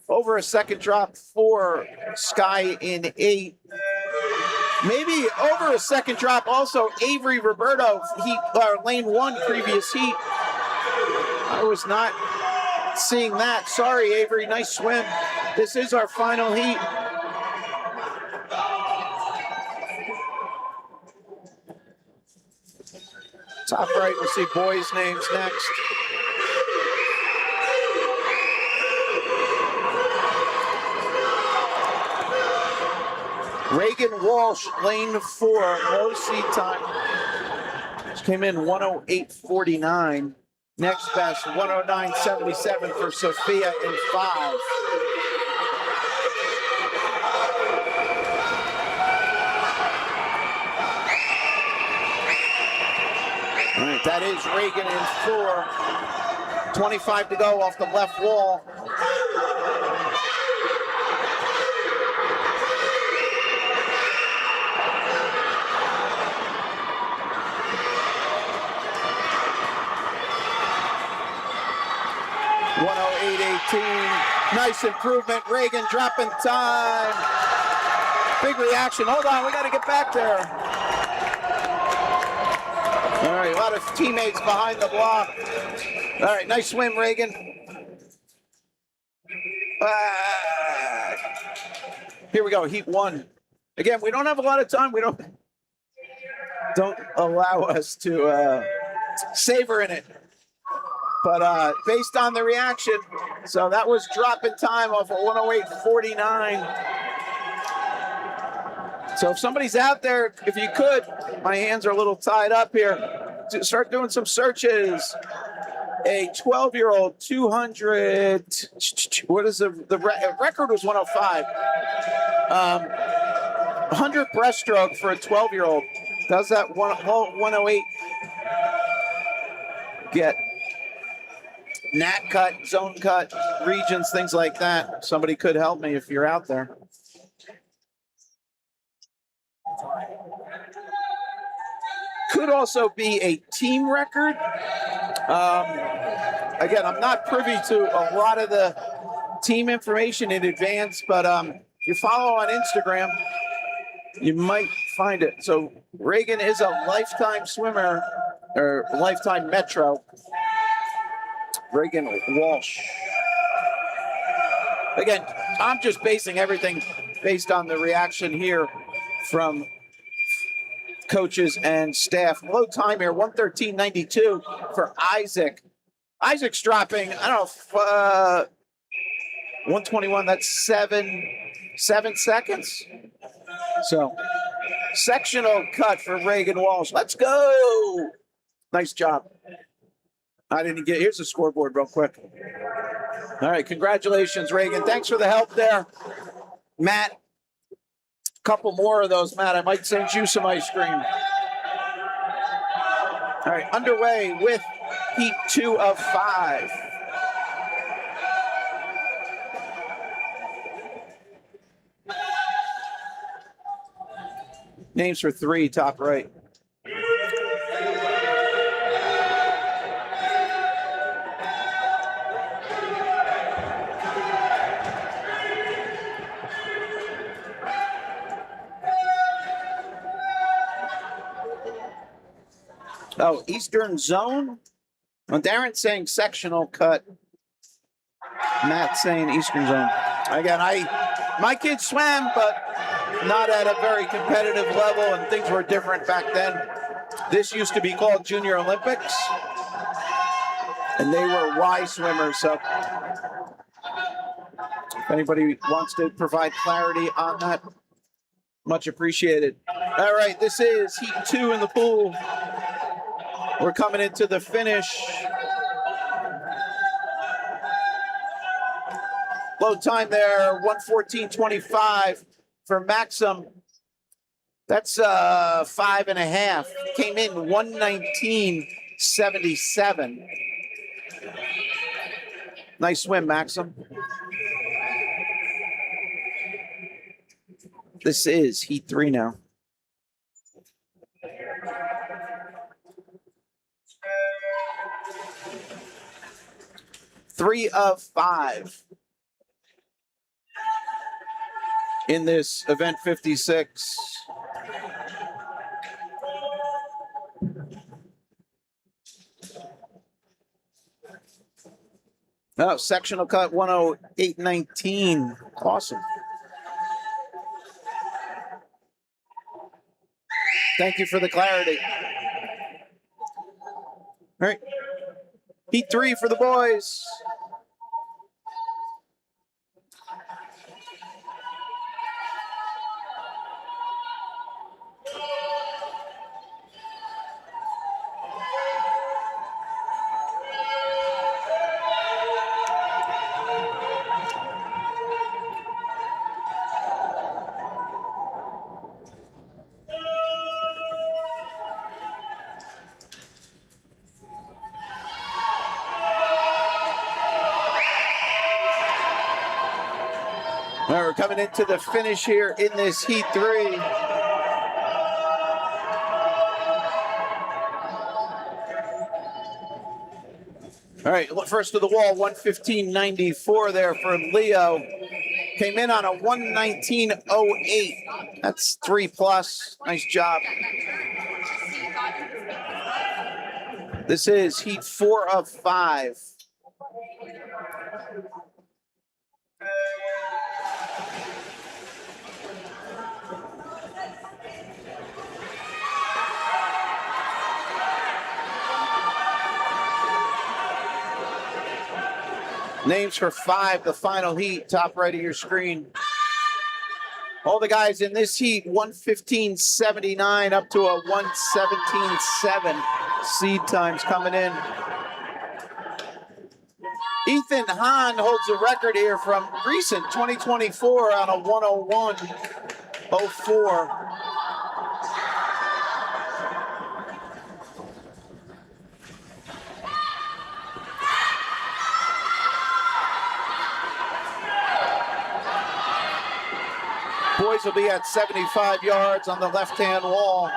Speaker 2: Over a second drop for Sky in 8. Maybe over a second drop also Avery Roberto, lane 1 previous heat. I was not seeing that. Sorry, Avery, nice swim. This is our final heat. Top right, we'll see boys' names next. Reagan Walsh, lane 4, low seat time. She came in 108.49. Next best, 109.77 for Sophia in 5. All right, that is Reagan in 4. 25 to go off the left wall. .108.18. Nice improvement. Reagan dropping time. Big reaction. Hold on, we got to get back there. All right, a lot of teammates behind the block. All right, nice swim, Reagan. Here we go, heat 1. Again, we don't have a lot of time. We don't allow us to savor in it. But based on the reaction, so that was drop in time off of 108.49. So if somebody's out there, if you could, my hands are a little tied up here, start doing some searches. A 12-year-old, 200, what is the record was 105. 100 breaststroke for a 12-year-old. Does that 108 get nat cut, zone cut, regions, things like that? Somebody could help me if you're out there. Could also be a team record. Again, I'm not privy to a lot of the team information in advance, but if you follow on Instagram, you might find it. So Reagan is a lifetime swimmer, or lifetime Metro. Reagan Walsh. Again, I'm just basing everything based on the reaction here from coaches and staff. Low time here, 113.92 for Isaac. Isaac's dropping, I don't know, 121, that's seven seconds. So, sectional cut for Reagan Walsh. Let's go. Nice job. I didn't get, here's the scoreboard real quick. All right, congratulations, Reagan. Thanks for the help there. Matt, a couple more of those, Matt. I might send you some ice cream. All right, underway with heat 2 of 5. Names for 3, top right. Oh, Eastern Zone? Well, Darren's saying sectional cut. Matt's saying Eastern Zone. Again, my kids swam, but not at a very competitive level, and things were different back then. This used to be called Junior Olympics, and they were Y swimmers. So if anybody wants to provide clarity on that, much appreciated. All right, this is heat 2 in the pool. We're coming into the finish. Low time there, 114.25 for Maxim. That's 5.5. Came in 119.77. Nice swim, Maxim. This is heat 3 now. Three of 5 in this event 56. Oh, sectional cut 108.19. Awesome. Thank you for the clarity. All right. Heat 3 for the boys. All right, we're coming into the finish here in this heat 3. All right, first to the wall, 115.94 there for Leo. Came in on a 119.08. That's 3+. Nice job. This is heat 4 of 5. Names for 5, the final heat, top right of your screen. All the guys in this heat, 115.79 up to a 117.7. Seed times coming in. Ethan Hahn holds the record here from recent 2024 on a 101.04. Boys will be at 75 yards on the left-hand wall.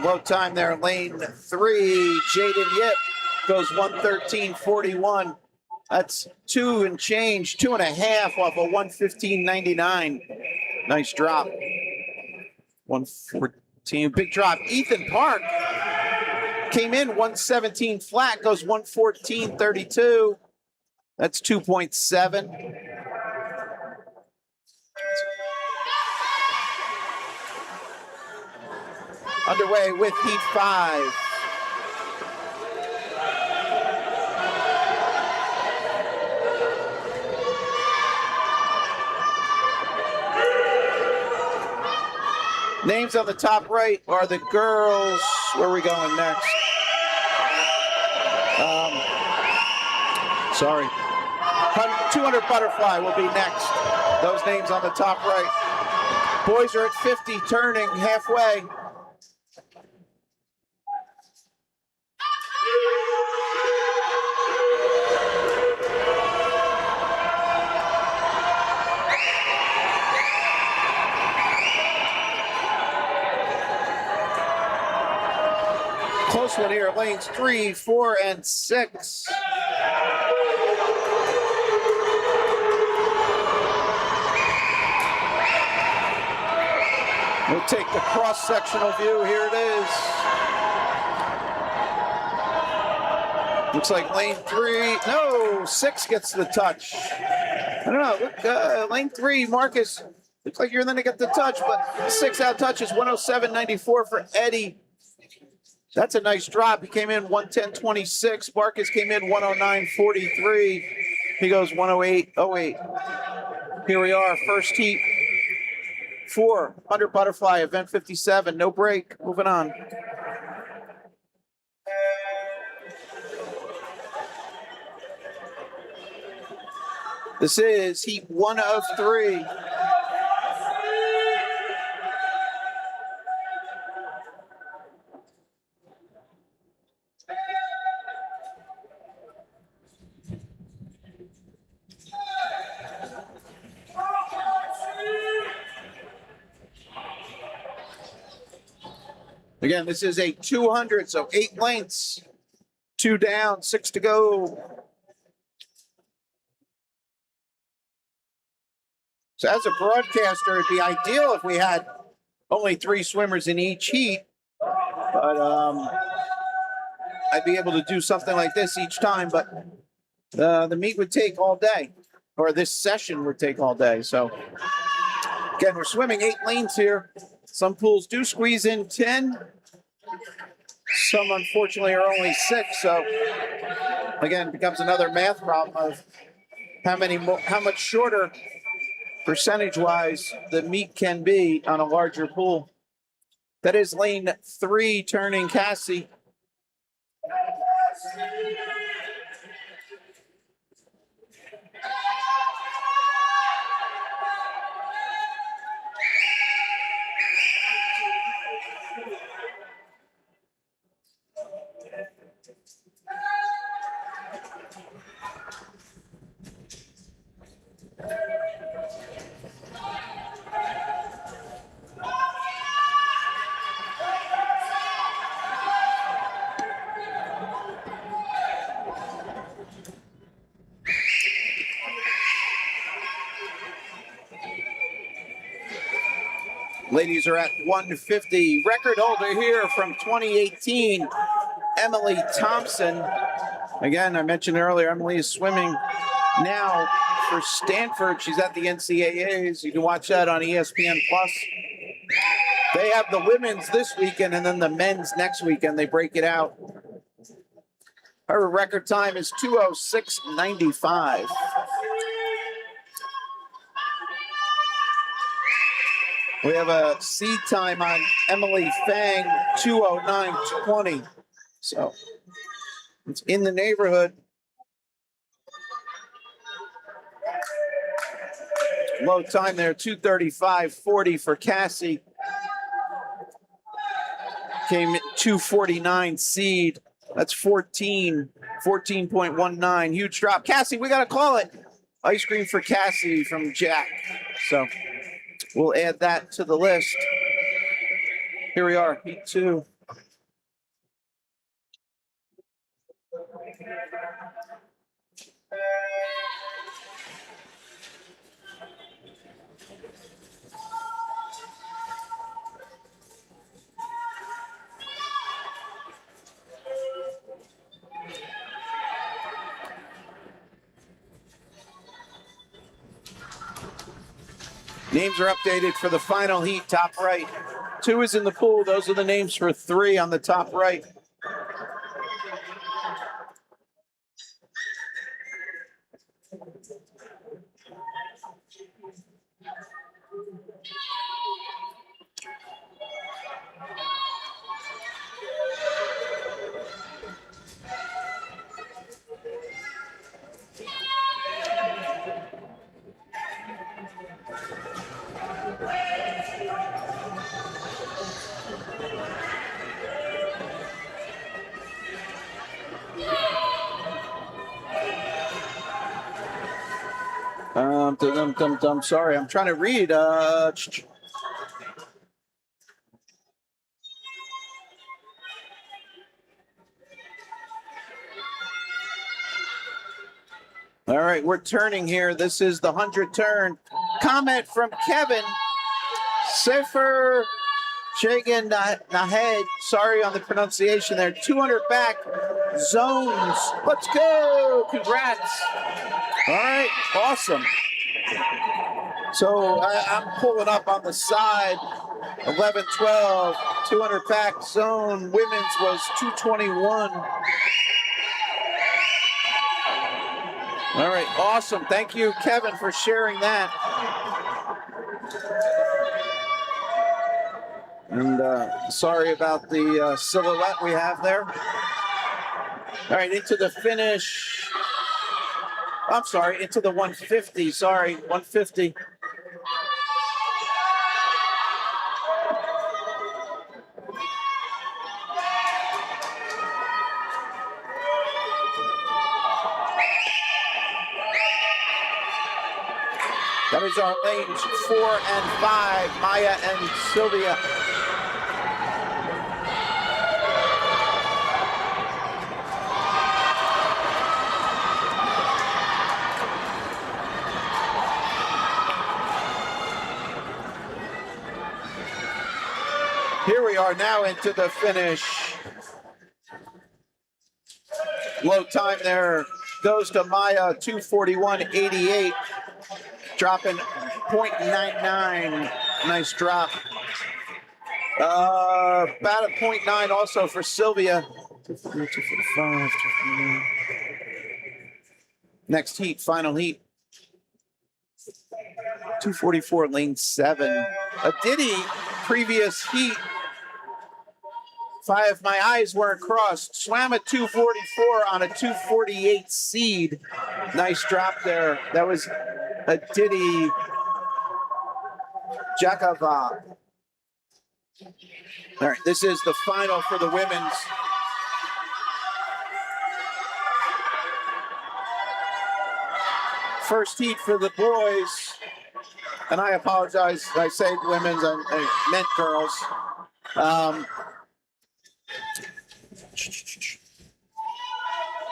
Speaker 2: Low time there, lane 3, Jaden Yip goes 113.41. That's 2 and change, 2.5 off a 115.99. Nice drop. 114, big drop. Ethan Park came in 117 flat, goes 114.32. That's 2.7. Underway with heat 5. Names on the top right are the girls. Where are we going next? Sorry. 200 butterfly will be next. Those names on the top right. Boys are at 50, turning halfway. Close one here, lanes 3, 4, and 6. We'll take the cross-sectional view. Here it is. Looks like lane 3, no, 6 gets the touch. I don't know, look, lane 3, Marcus, looks like you're going to get the touch, but 6 out touches, 107.94 for Eddie. That's a nice drop. He came in 110.26. Marcus came in 109.43. He goes 108.08. Here we are, first heat. 400 butterfly, event 57. No break. Moving on. This is heat 1 of 3. Again, this is a 200, so 8 lengths. 2 down, 6 to go. So as a broadcaster, it'd be ideal if we had only 3 swimmers in each heat. But I'd be able to do something like this each time, but the meet would take all day, or this session would take all day. So again, we're swimming 8 lanes here. Some pools do squeeze in 10. Some, unfortunately, are only 6. So again, it becomes another math problem of how much shorter percentage-wise the meet can be on a larger pool. That is lane 3, turning Cassie. Ladies are at 150. Record holder here from 2018, Emily Thompson. Again, I mentioned earlier, Emily is swimming now for Stanford. She's at the NCAAs. You can watch that on ESPN+. They have the women's this weekend and then the men's next weekend. They break it out. Her record time is 2:06.95. We have a seed time on Emily Fang, 2:09.20. So it's in the neighborhood. Low time there, 2:35.40 for Cassie. Came at 2:49 seed. That's 14.19. Huge drop. Cassie, we got to call it. Ice cream for Cassie from Jack. So we'll add that to the list. Here we are, heat 2. Names are updated for the final heat, top right. 2 is in the pool. Those are the names for 3 on the top right. Sorry, I'm trying to read. All right, we're turning here. This is the 100 turn. Comment from Kevin. Sefer Shagan Nahed. Sorry on the pronunciation there. 200 back zones. Let's go. Congrats. All right, awesome. So I'm pulling up on the side, 11-12, 200 back zone. Women's was 221. All right, awesome. Thank you, Kevin, for sharing that. And sorry about the silhouette we have there. All right, into the finish. I'm sorry, into the 150. Sorry, 150. That is our lanes 4 and 5, Maya and Sylvia. Here we are now into the finish. Low time there goes to Maya, 2:41.88. Dropping 0.99. Nice drop. About a 0.9 also for Sylvia. 245. Next heat, final heat. 244, lane 7. A Diddy previous heat. If my eyes weren't crossed, swam at 244 on a 248 seed. Nice drop there. That was a Diddy Jakava. All right, this is the final for the women's. First heat for the boys. And I apologize, I said women's, I meant girls.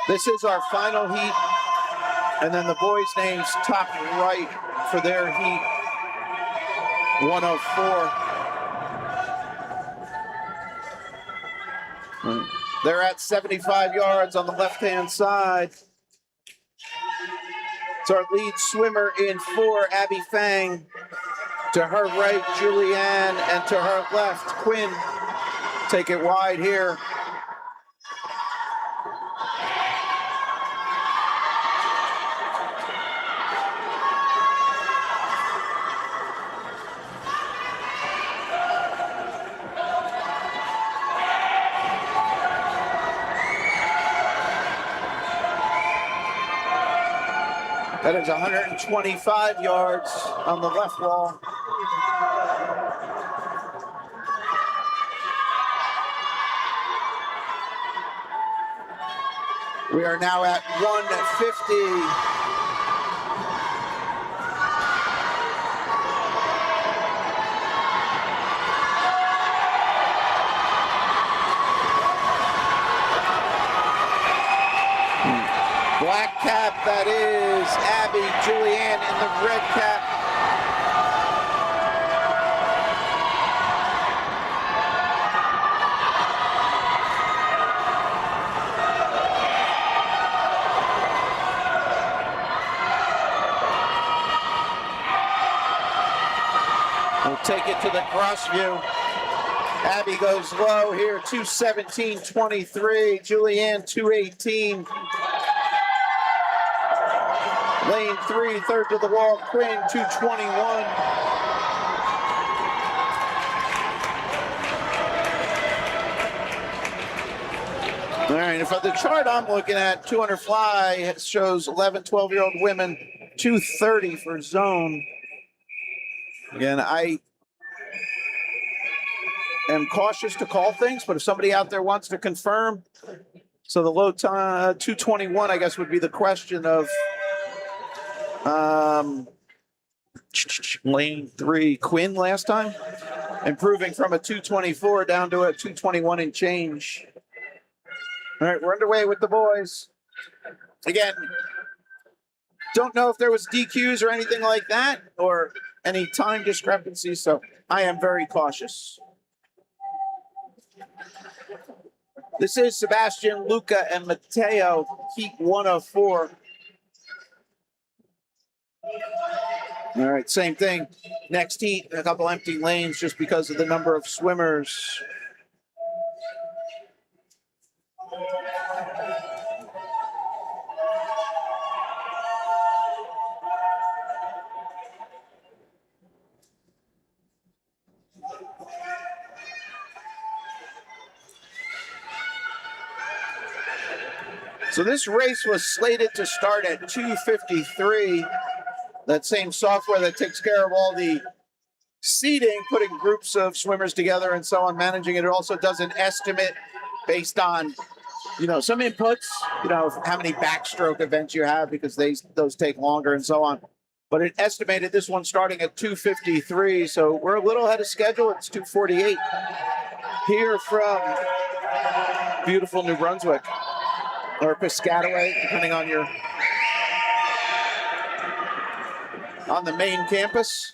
Speaker 2: This is our final heat. And then the boys' names top right for their heat. 104. They're at 75 yards on the left-hand side. It's our lead swimmer in 4, Abby Fang. To her right, Julianne, and to her left, Quinn. Take it wide here. That is 125 yards on the left wall. We are now at 150. Black cap, that is Abby, Julianne in the red cap. We'll take it to the cross view. Abby goes low here, 2:17.23. Julianne, 2:18. Lane 3, third to the wall, Quinn, 2:21. All right, if the chart I'm looking at, 200 fly shows 11, 12-year-old women, 2:30 for zone. Again, I am cautious to call things, but if somebody out there wants to confirm, so the low time, 2:21, I guess, would be the question of lane 3, Quinn last time, improving from a 2:24 down to a 2:21 and change. All right, we're underway with the boys. Again, don't know if there was DQs or anything like that or any time discrepancies, so I am very cautious. This is Sebastian, Luca, and Matteo, heat 1 of 4. All right, same thing. Next heat, a couple empty lanes just because of the number of swimmers. So this race was slated to start at 2:53. That same software that takes care of all the seating, putting groups of swimmers together and so on, managing it. It also does an estimate based on, some inputs, how many backstroke events you have because those take longer and so on. But it estimated this one starting at 2:53, so we're a little ahead of schedule. It's 2:48 here from beautiful New Brunswick, or Piscataway, depending on on the main campus.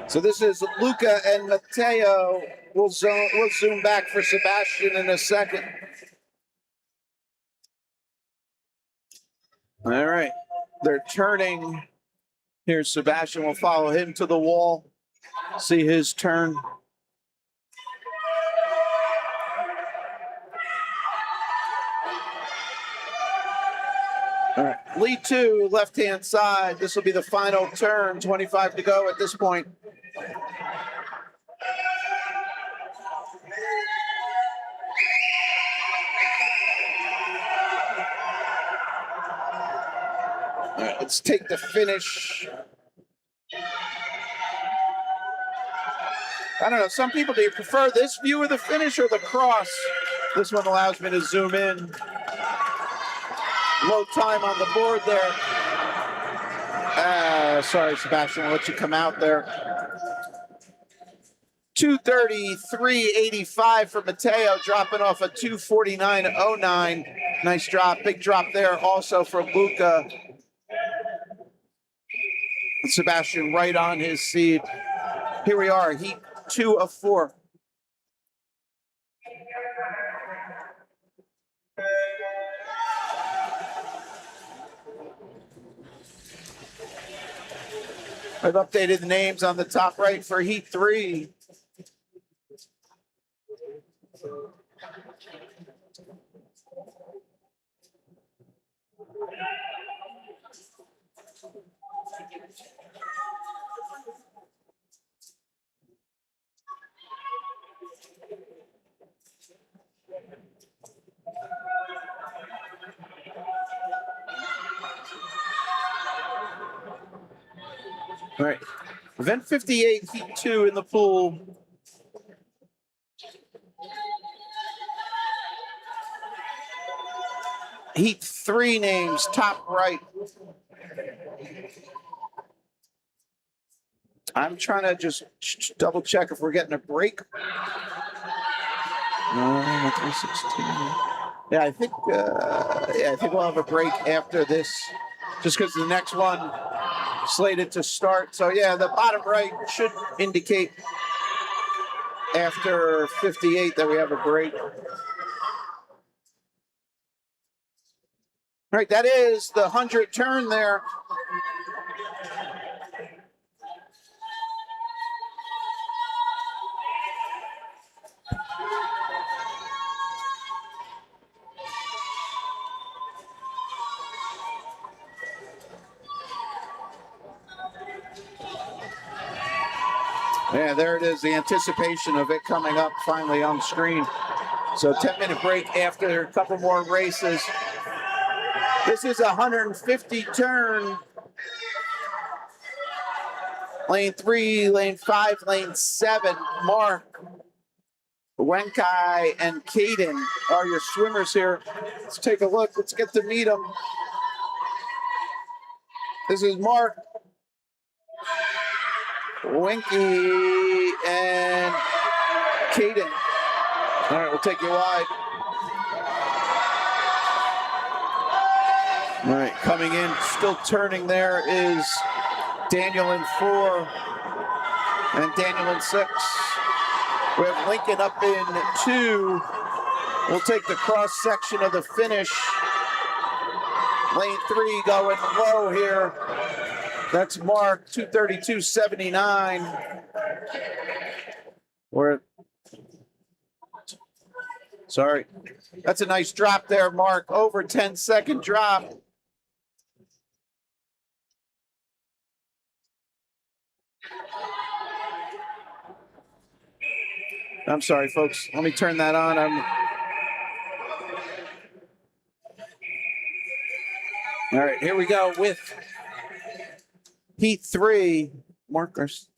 Speaker 2: So this is Luca and Matteo. We'll zoom back for Sebastian in a second. All right, they're turning. Here's Sebastian. We'll follow him to the wall, see his turn. All right, lead 2, left-hand side. This will be the final turn, 25 to go at this point. All right, let's take the finish. I don't know, some people, do you prefer this view of the finish or the cross? This one allows me to zoom in. Low time on the board there. Sorry, Sebastian, I'll let you come out there. 2:33.85 for Mateo, dropping off a 2:49.09. Nice drop, big drop there also from Luca. Sebastian right on his seat. Here we are, heat 2 of 4. I've updated the names on the top right for heat 3. All right, event 58, heat 2 in the pool. Heat 3 names, top right. I'm trying to just double check if we're getting a break. No, 316. Yeah, I think we'll have a break after this, just because the next one slated to start. So yeah, the bottom right should indicate after 58 that we have a break. All right, that is the 100 turn there. Yeah, there it is, the anticipation of it coming up finally on screen. So 10-minute break after a couple more races. This is a 150 turn. Lane 3, lane 5, lane 7. Mark, Wenkai, and Caden are your swimmers here. Let's take a look. Let's get to meet them. This is Mark, Winky, and Caden. All right, we'll take you wide. All right, coming in, still turning there is Daniel in 4 and Daniel in 6. We have Lincoln up in 2. We'll take the cross section of the finish. Lane 3 going low here. That's Mark, 2:32.79. Sorry. That's a nice drop there, Mark. Over 10-second drop. I'm sorry, folks. Let me turn that on. All right, here we go with heat 3. Markers.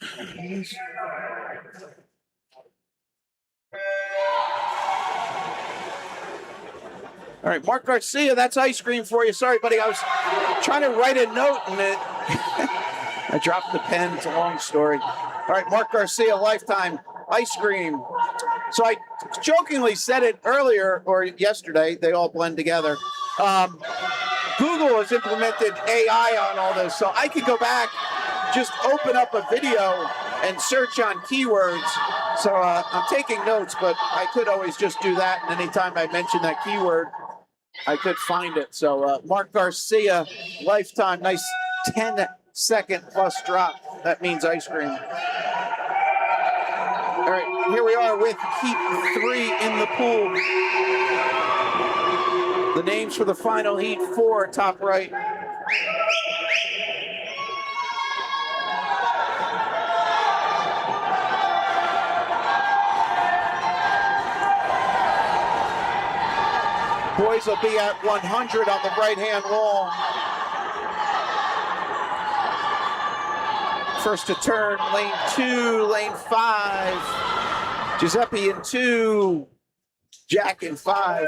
Speaker 2: All right, Mark Garcia, that's ice cream for you. Sorry, buddy, I was trying to write a note and I dropped the pen. It's a long story. All right, Mark Garcia, lifetime ice cream. So I jokingly said it earlier or yesterday. They all blend together. Google has implemented AI on all this, so I could go back, just open up a video and search on keywords. So I'm taking notes, but I could always just do that. And anytime I mention that keyword, I could find it. So Mark Garcia, lifetime, nice 10-second plus drop. That means ice cream. All right, here we are with heat 3 in the pool. The names for the final heat 4, top right. Boys will be at 100 on the right-hand wall. First to turn, lane 2, lane 5. Giuseppe in 2, Jack in 5.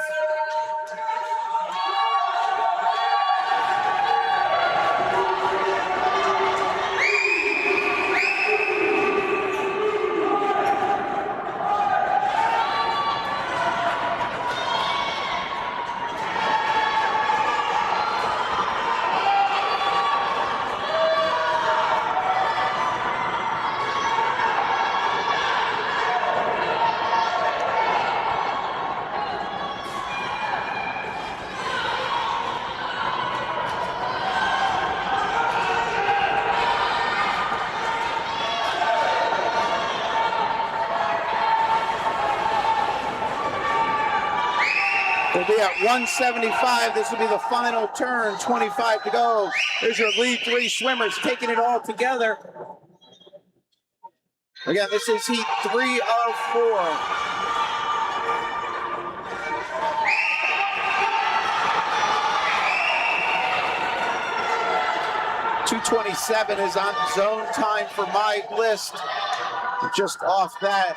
Speaker 2: We'll be at 175. This will be the final turn, 25 to go. There's your lead three swimmers taking it all together. Again, this is heat 3 of 4. .227 is on zone time for my list. Just off that.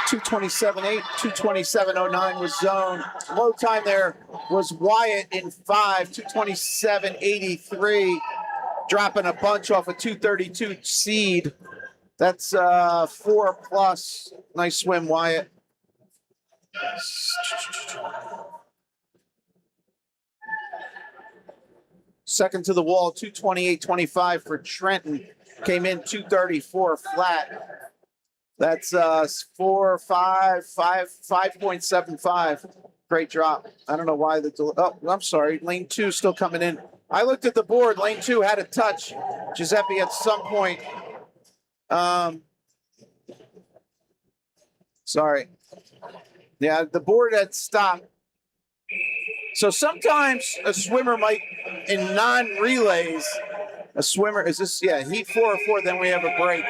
Speaker 2: 227.8, 227.09 was zone. Low time there was Wyatt in 5, 227.83. Dropping a bunch off a 232 seed. That's 4 plus. Nice swim, Wyatt. Second to the wall, 228.25 for Trenton. Came in 234 flat. That's 5.75. Great drop. I don't know why oh, I'm sorry. Lane 2 still coming in. I looked at the board. Lane 2 had a touch. Giuseppe at some point. Sorry. Yeah, the board had stopped. So sometimes a swimmer might, in non-relays, a swimmer, is this, yeah, heat 4 or 4, then we have a break.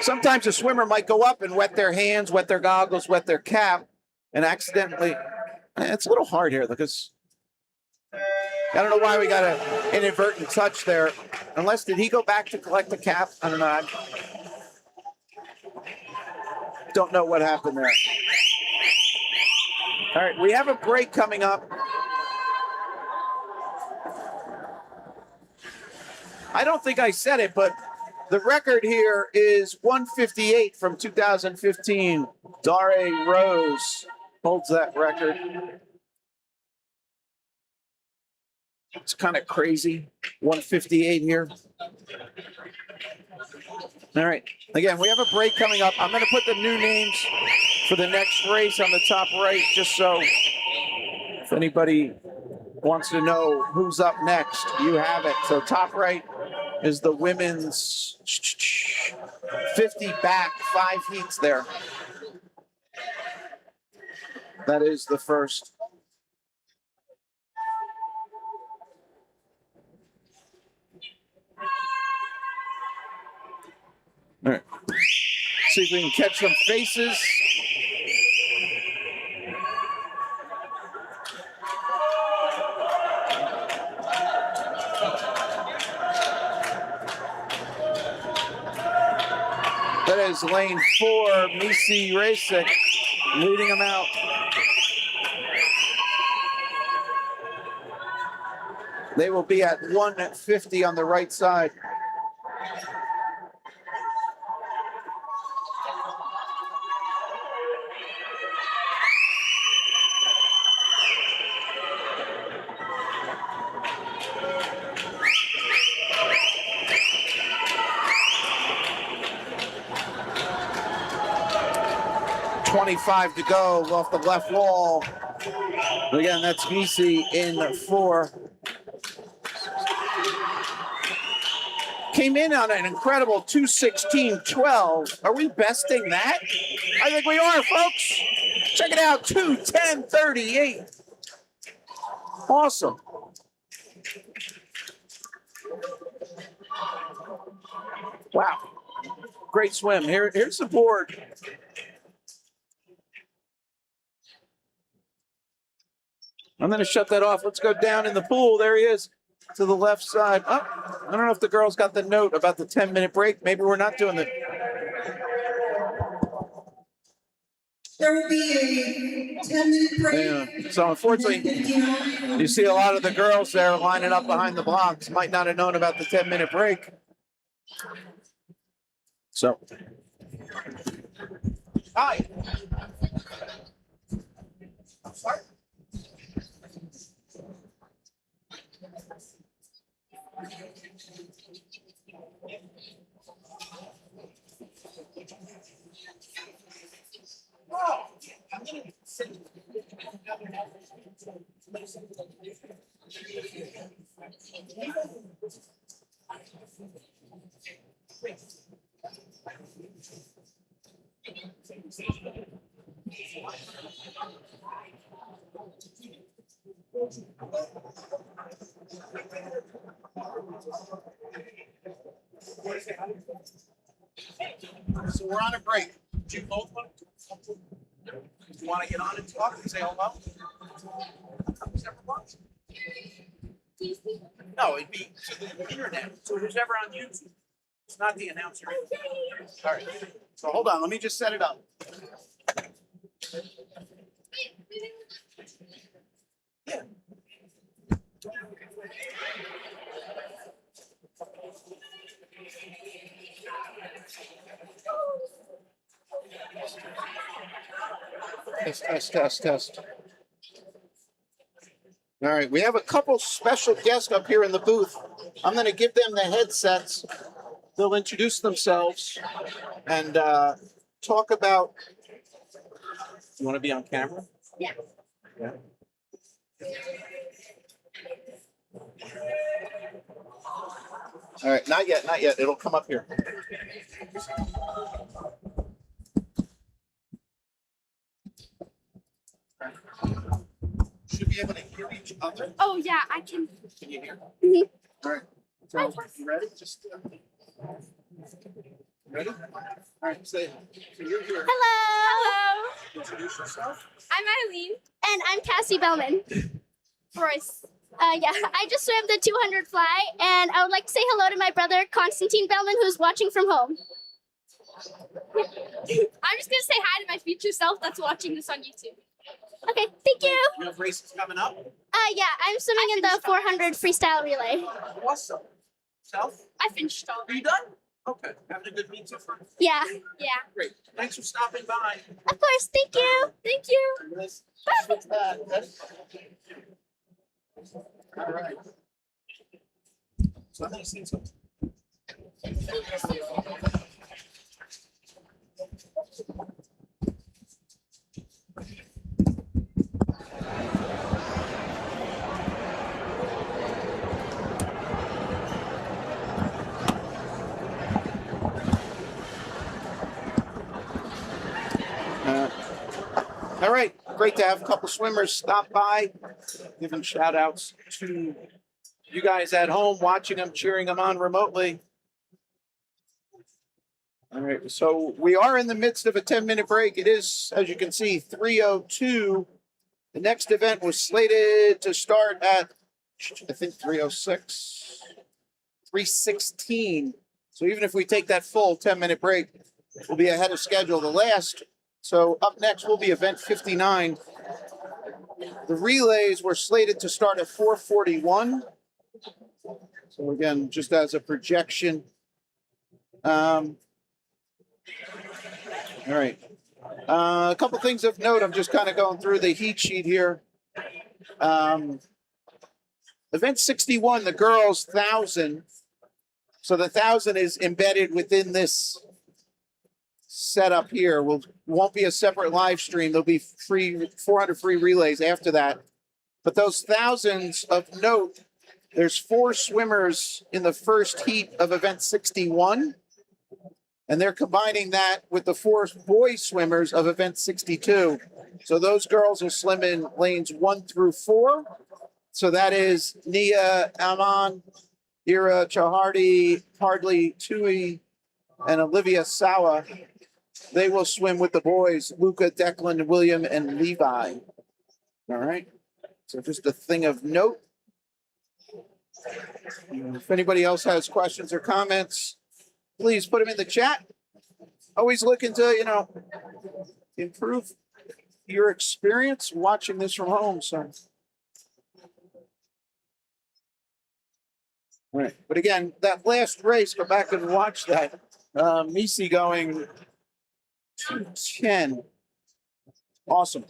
Speaker 2: Sometimes a swimmer might go up and wet their hands, wet their goggles, wet their cap, and accidentally, it's a little hard here because I don't know why we got an inadvertent touch there. Unless, did he go back to collect the cap? I don't know. I don't know what happened there. All right, we have a break coming up. I don't think I said it, but the record here is 158 from 2015. Dare Rose holds that record. It's kind of crazy. 158 here. All right. Again, we have a break coming up. I'm going to put the new names for the next race on the top right, just so if anybody wants to know who's up next, you have it. So top right is the women's 50 back, 5 heats there. That is the first. All right. See if we can catch some faces. That is lane 4, Misi Rasik, leading them out. They will be at 150 on the right side. .25 to go off the left wall. Again, that's Misi in 4. Came in on an incredible 2:16.12. Are we besting that? I think we are, folks. Check it out, 2:10.38. Awesome. Wow. Great swim. Here's the board. I'm going to shut that off. Let's go down in the pool. There he is to the left side. Oh, I don't know if the girls got the note about the 10-minute break. Maybe we're not doing it.
Speaker 3: There will be a 10-minute break.
Speaker 2: Yeah. So unfortunately, you see a lot of the girls there lining up behind the blocks. Might not have known about the 10-minute break. So, hi. Sorry. Oh, I'm gonna sit. 20 So we're on a break. Do you both want to get on and talk and say hello? No, it'd be to the internet. So who's ever on YouTube. It's not the announcer. All right. So hold on. Let me just set it up. Yeah. Test. All right, we have a couple special guests up here in the booth. I'm going to give them the headsets. They'll introduce themselves and talk about. You want to be on camera?
Speaker 4: Yeah.
Speaker 2: Yeah. All right, not yet. It'll come up here. Should be able to hear each other.
Speaker 4: Oh yeah, I can.
Speaker 2: Can you hear?
Speaker 4: Mhm.
Speaker 2: All right. So, you ready? Just ready? All right. Say. So you're here.
Speaker 4: Hello.
Speaker 2: Introduce yourself.
Speaker 4: I'm Eileen. And I'm Cassie Bellman. Royce. Yeah, I just swam the 200 fly, and I would like to say hello to my brother, Constantine Bellman, who's watching from home. I'm just going to say hi to my future self that's watching this on YouTube. Okay, thank you.
Speaker 2: You have races coming up?
Speaker 4: Yeah, I'm swimming in the 400 freestyle relay.
Speaker 2: Awesome. Self?
Speaker 4: I finished all.
Speaker 2: Are you done? Okay. Having a good meet so far?
Speaker 4: Yeah.
Speaker 2: Great. Thanks for stopping by.
Speaker 4: Of course, thank you. Thank you.
Speaker 2: All right. So I'm going to see something. All right, great to have a couple swimmers stop by, giving shout outs to you guys at home, watching them, cheering them on remotely. All right, so we are in the midst of a 10-minute break. It is, as you can see, 3:02. The next event was slated to start at, I think, 3:06, 3:16. So even if we take that full 10-minute break, we'll be ahead of schedule. So up next will be event 59. The relays were slated to start at 4:41. So again, just as a projection. All right. A couple things of note. I'm just kind of going through the heat sheet here. Event 61, the girls 1,000. So the 1,000 is embedded within this setup here. Won't be a separate live stream. There'll be 400 free relays after that. But those thousands of note, there's 4 swimmers in the first heat of event 61. And they're combining that with the 4 boy swimmers of event 62. So those girls will swim in lanes 1 through 4. So that is Nia Aman, Ira Chahardi, Hardly Tui, and Olivia Sawa. They will swim with the boys, Luca, Declan, William, and Levi. All right. So just a thing of note. If anybody else has questions or comments, please put them in the chat. Always looking to, improve your experience watching this from home. So, all right. But again, that last race, go back and watch that. Misi going 2:10. Awesome.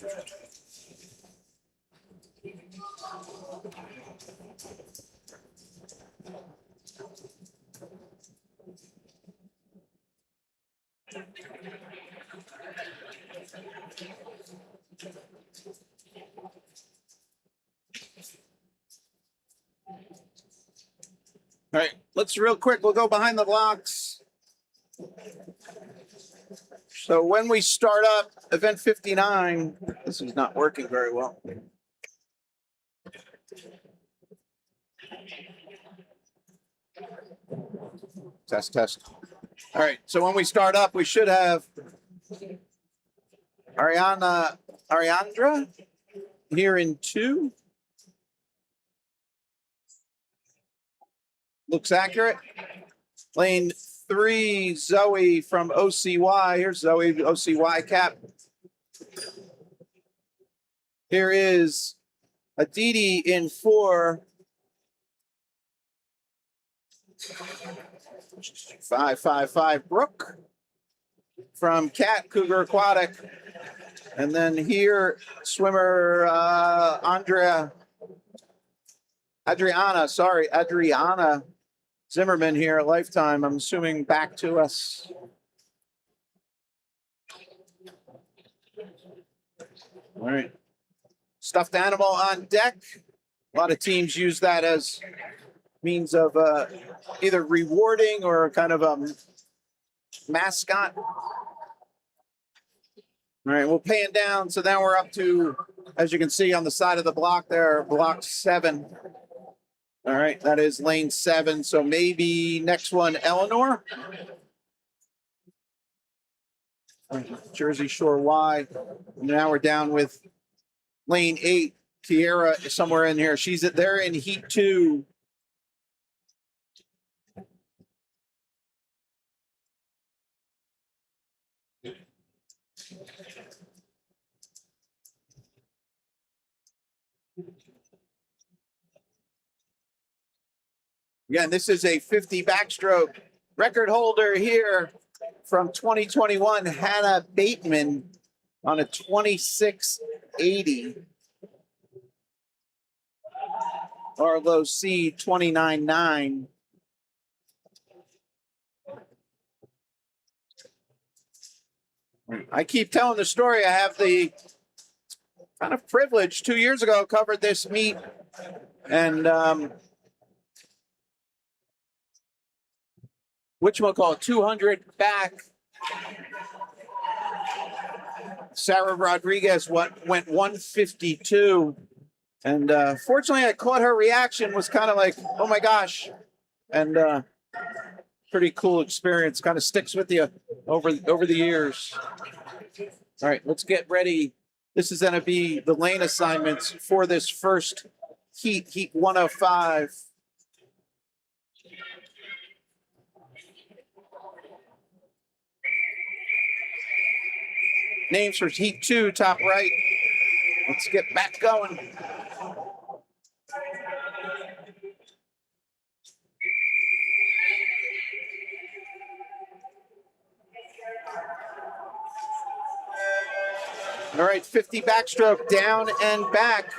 Speaker 2: All right, let's real quick. We'll go behind the blocks. So when we start up event 59, this is not working very well. Test, test. All right, so when we start up, we should have Ariandra here in 2. Looks accurate. Lane 3, Zoe from OCY. Here's Zoe, OCY cap. Here is Aditi in 4. 555 Brooke from Cat Cougar Aquatic. And then here, swimmer Adriana Zimmerman here at Lifetime. I'm assuming back to us. All right. Stuffed animal on deck. A lot of teams use that as means of either rewarding or kind of a mascot. All right, we'll pan down. So now we're up to, as you can see on the side of the block there, block 7. All right, that is lane 7. So maybe next one, Eleanor. Jersey Shore Y. Now we're down with lane 8. Kiera somewhere in here. They're in heat 2. Again, this is a 50 backstroke record holder here from 2021, Hannah Bateman on a 2680. Arlo C 29.9. I keep telling the story. I have the kind of privilege 2 years ago, covered this meet, and whatchamacallit, 200 back. Sarah Rodriguez went 152. And fortunately, I caught her reaction, was kind of like, oh my gosh. And pretty cool experience, kind of sticks with you over the years. All right, let's get ready. This is going to be the lane assignments for this first heat 105. Names for heat 2, top right. Let's get back going. All right, 50 backstroke, down and back.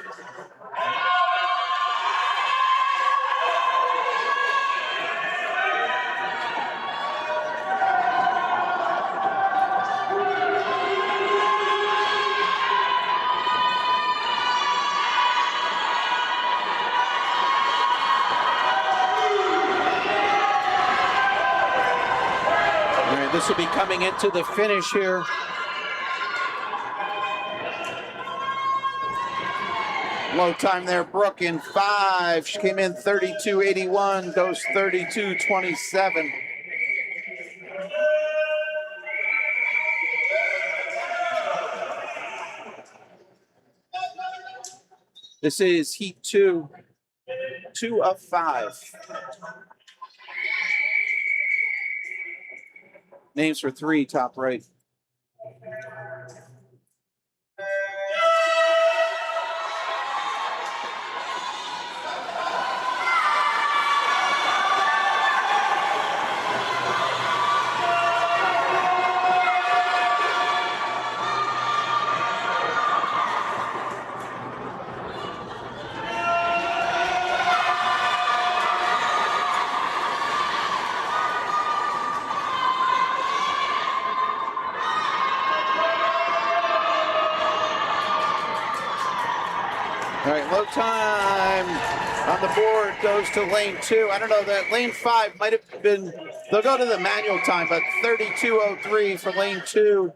Speaker 2: All right, this will be coming into the finish here. Low time there, Brooke in 5. She came in 32.81, goes 32.27. This is heat 2, 2 of 5. Names for 3, top right. All right, low time on the board goes to lane 2. I don't know, that lane 5 might have been, they'll go to the manual time, but 32:03 for lane 2.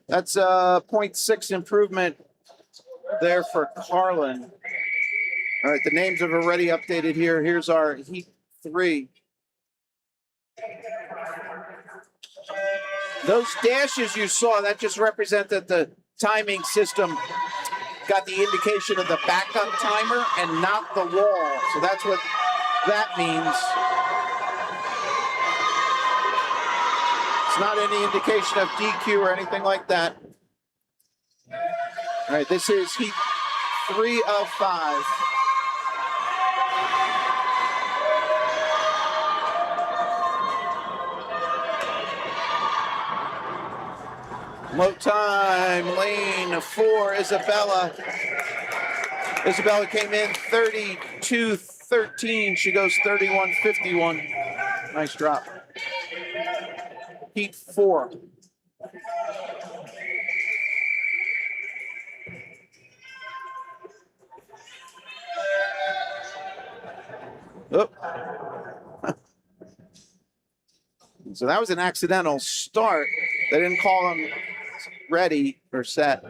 Speaker 2: That's a 0.6 improvement there for Carlin. All right, the names have already updated here. Here's our heat 3. Those dashes you saw, that just represent that the timing system got the indication of the backup timer and not the wall. So that's what that means. It's not any indication of DQ or anything like that. All right, this is heat 3 of 5. Low time, lane 4, Isabella. Isabella came in 32:13. She goes 31:51. Nice drop. Heat 4. Oh. So that was an accidental start. They didn't call him ready or set.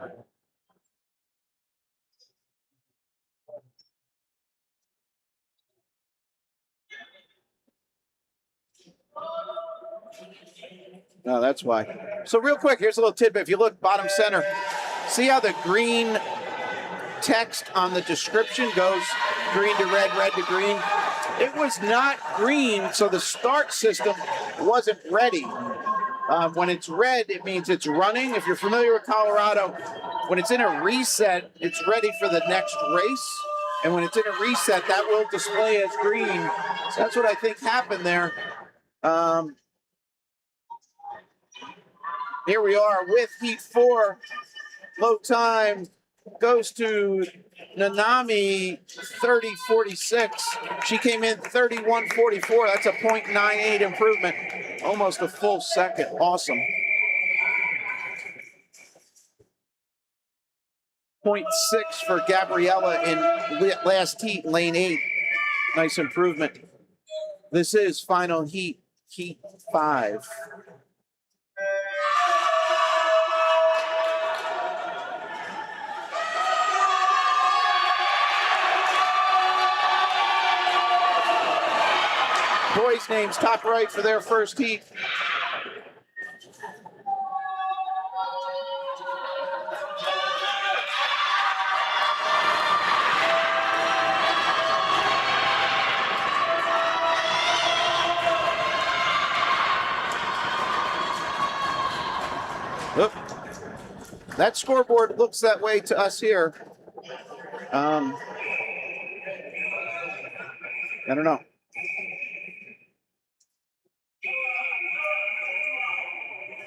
Speaker 2: No, that's why. So real quick, here's a little tidbit. If you look bottom center, see how the green text on the description goes green to red, red to green? It was not green, so the start system wasn't ready. When it's red, it means it's running. If you're familiar with Colorado, when it's in a reset, it's ready for the next race. And when it's in a reset, that will display as green. So that's what I think happened there. Here we are with heat 4. Low time goes to Nanami, 30:46. She came in 31:44. That's a 0.98 improvement. Almost a full second. Awesome. 0.6 for Gabriella in last heat, lane 8. Nice improvement. This is final heat, heat 5. Boys' names top right for their first heat. Oop. That scoreboard looks that way to us here. I don't know.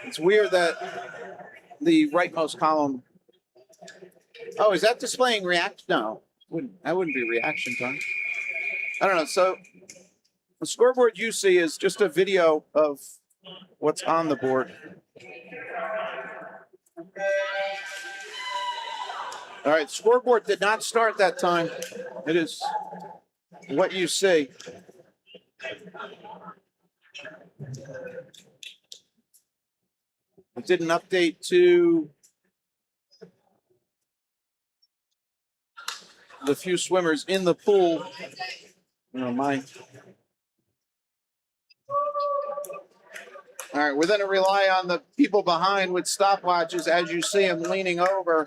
Speaker 2: It's weird that the rightmost column. Oh, is that displaying react? No, that wouldn't be reaction time. I don't know. So the scoreboard you see is just a video of what's on the board. All right, scoreboard did not start that time. It is what you see. It did an update to the few swimmers in the pool. Oh, my. All right, we're going to rely on the people behind with stopwatches as you see them leaning over.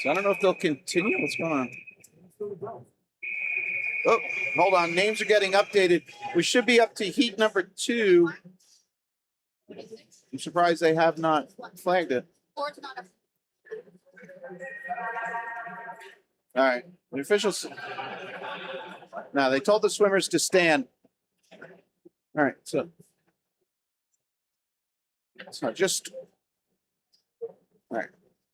Speaker 2: So I don't know if they'll continue. What's going on? Oh, hold on. Names are getting updated. We should be up to heat number 2. I'm surprised they have not flagged it. All right. The officials. Now, they told the swimmers to stand. All right. So just. All right.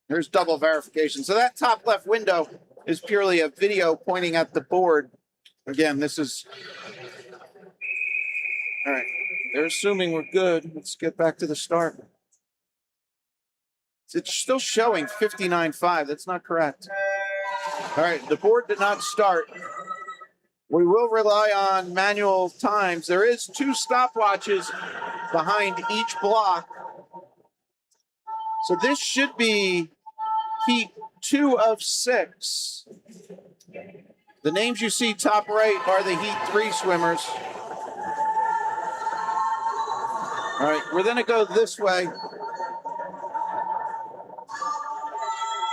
Speaker 2: Here's double verification. So that top left window is purely a video pointing at the board. Again, this is. All right. They're assuming we're good. Let's get back to the start. It's still showing 59.5. That's not correct. All right, the board did not start. We will rely on manual times. There is 2 stopwatches behind each block. So this should be heat 2 of 6. The names you see top right are the heat 3 swimmers. All right, we're going to go this way.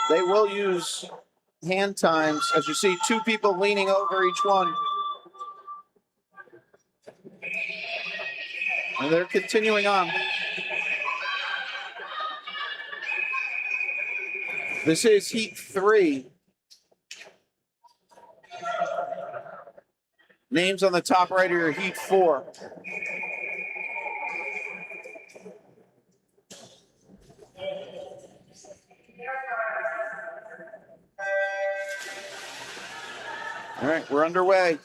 Speaker 2: They will use hand times. As you see, 2 people leaning over each one. And they're continuing on. This is heat 3. Names on the top right are heat 4. All right, we're underway.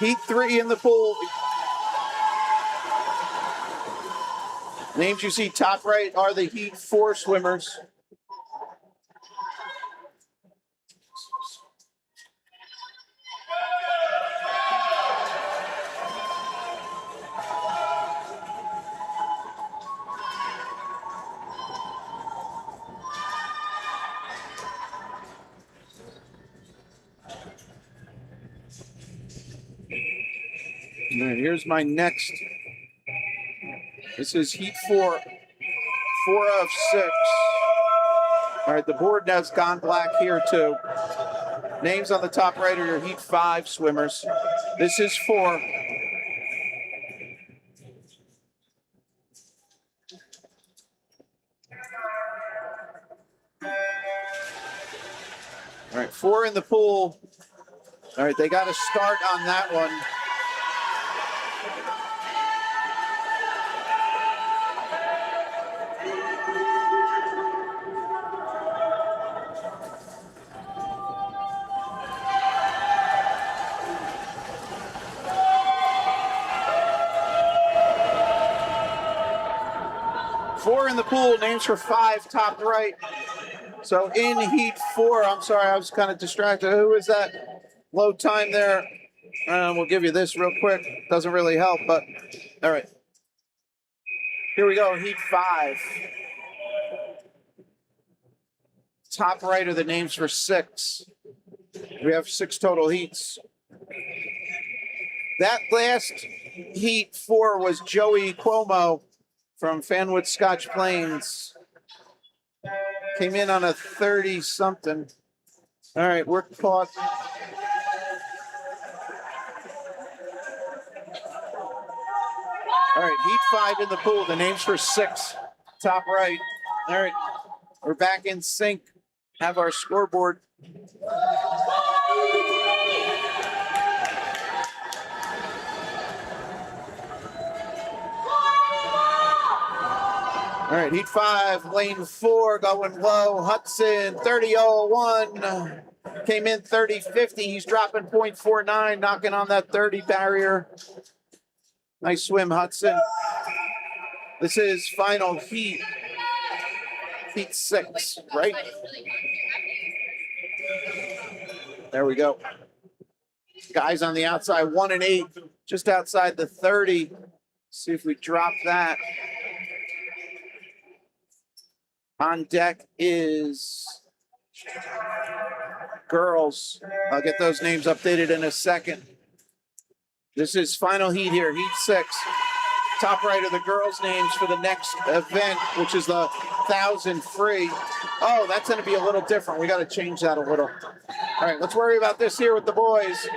Speaker 2: Heat 3 in the pool. Names you see top right are the heat 4 swimmers. All right, here's my next. This is heat 4, 4 of 6. All right, the board has gone black here too. Names on the top right are your heat 5 swimmers. This is 4. All right, 4 in the pool. All right, they got to start on that one. Four in the pool, names for 5, top right. So in heat 4, I'm sorry, I was kind of distracted. Who is that? Low time there. We'll give you this real quick. Doesn't really help, but all right. Here we go, heat 5. Top right are the names for 6. We have 6 total heats. That last heat 4 was Joey Cuomo from Fanwood Scotch Plains. Came in on a 30-something. All right, we're caught. All right, heat 5 in the pool. The names for 6, top right. All right, we're back in sync. Have our scoreboard. All right, heat 5, lane 4, going low. Hudson, 30.01. Came in 30.50. He's dropping 0.49, knocking on that 30 barrier. Nice swim, Hudson. This is final heat. Heat 6, right? There we go. Guys on the outside, 1 and 8, just outside the 30. See if we drop that. On deck is girls. I'll get those names updated in a second. This is final heat here, heat 6. Top right are the girls' names for the next event, which is the 1,000 free. Oh, that's going to be a little different. We got to change that a little. All right, let's worry about this here with the boys.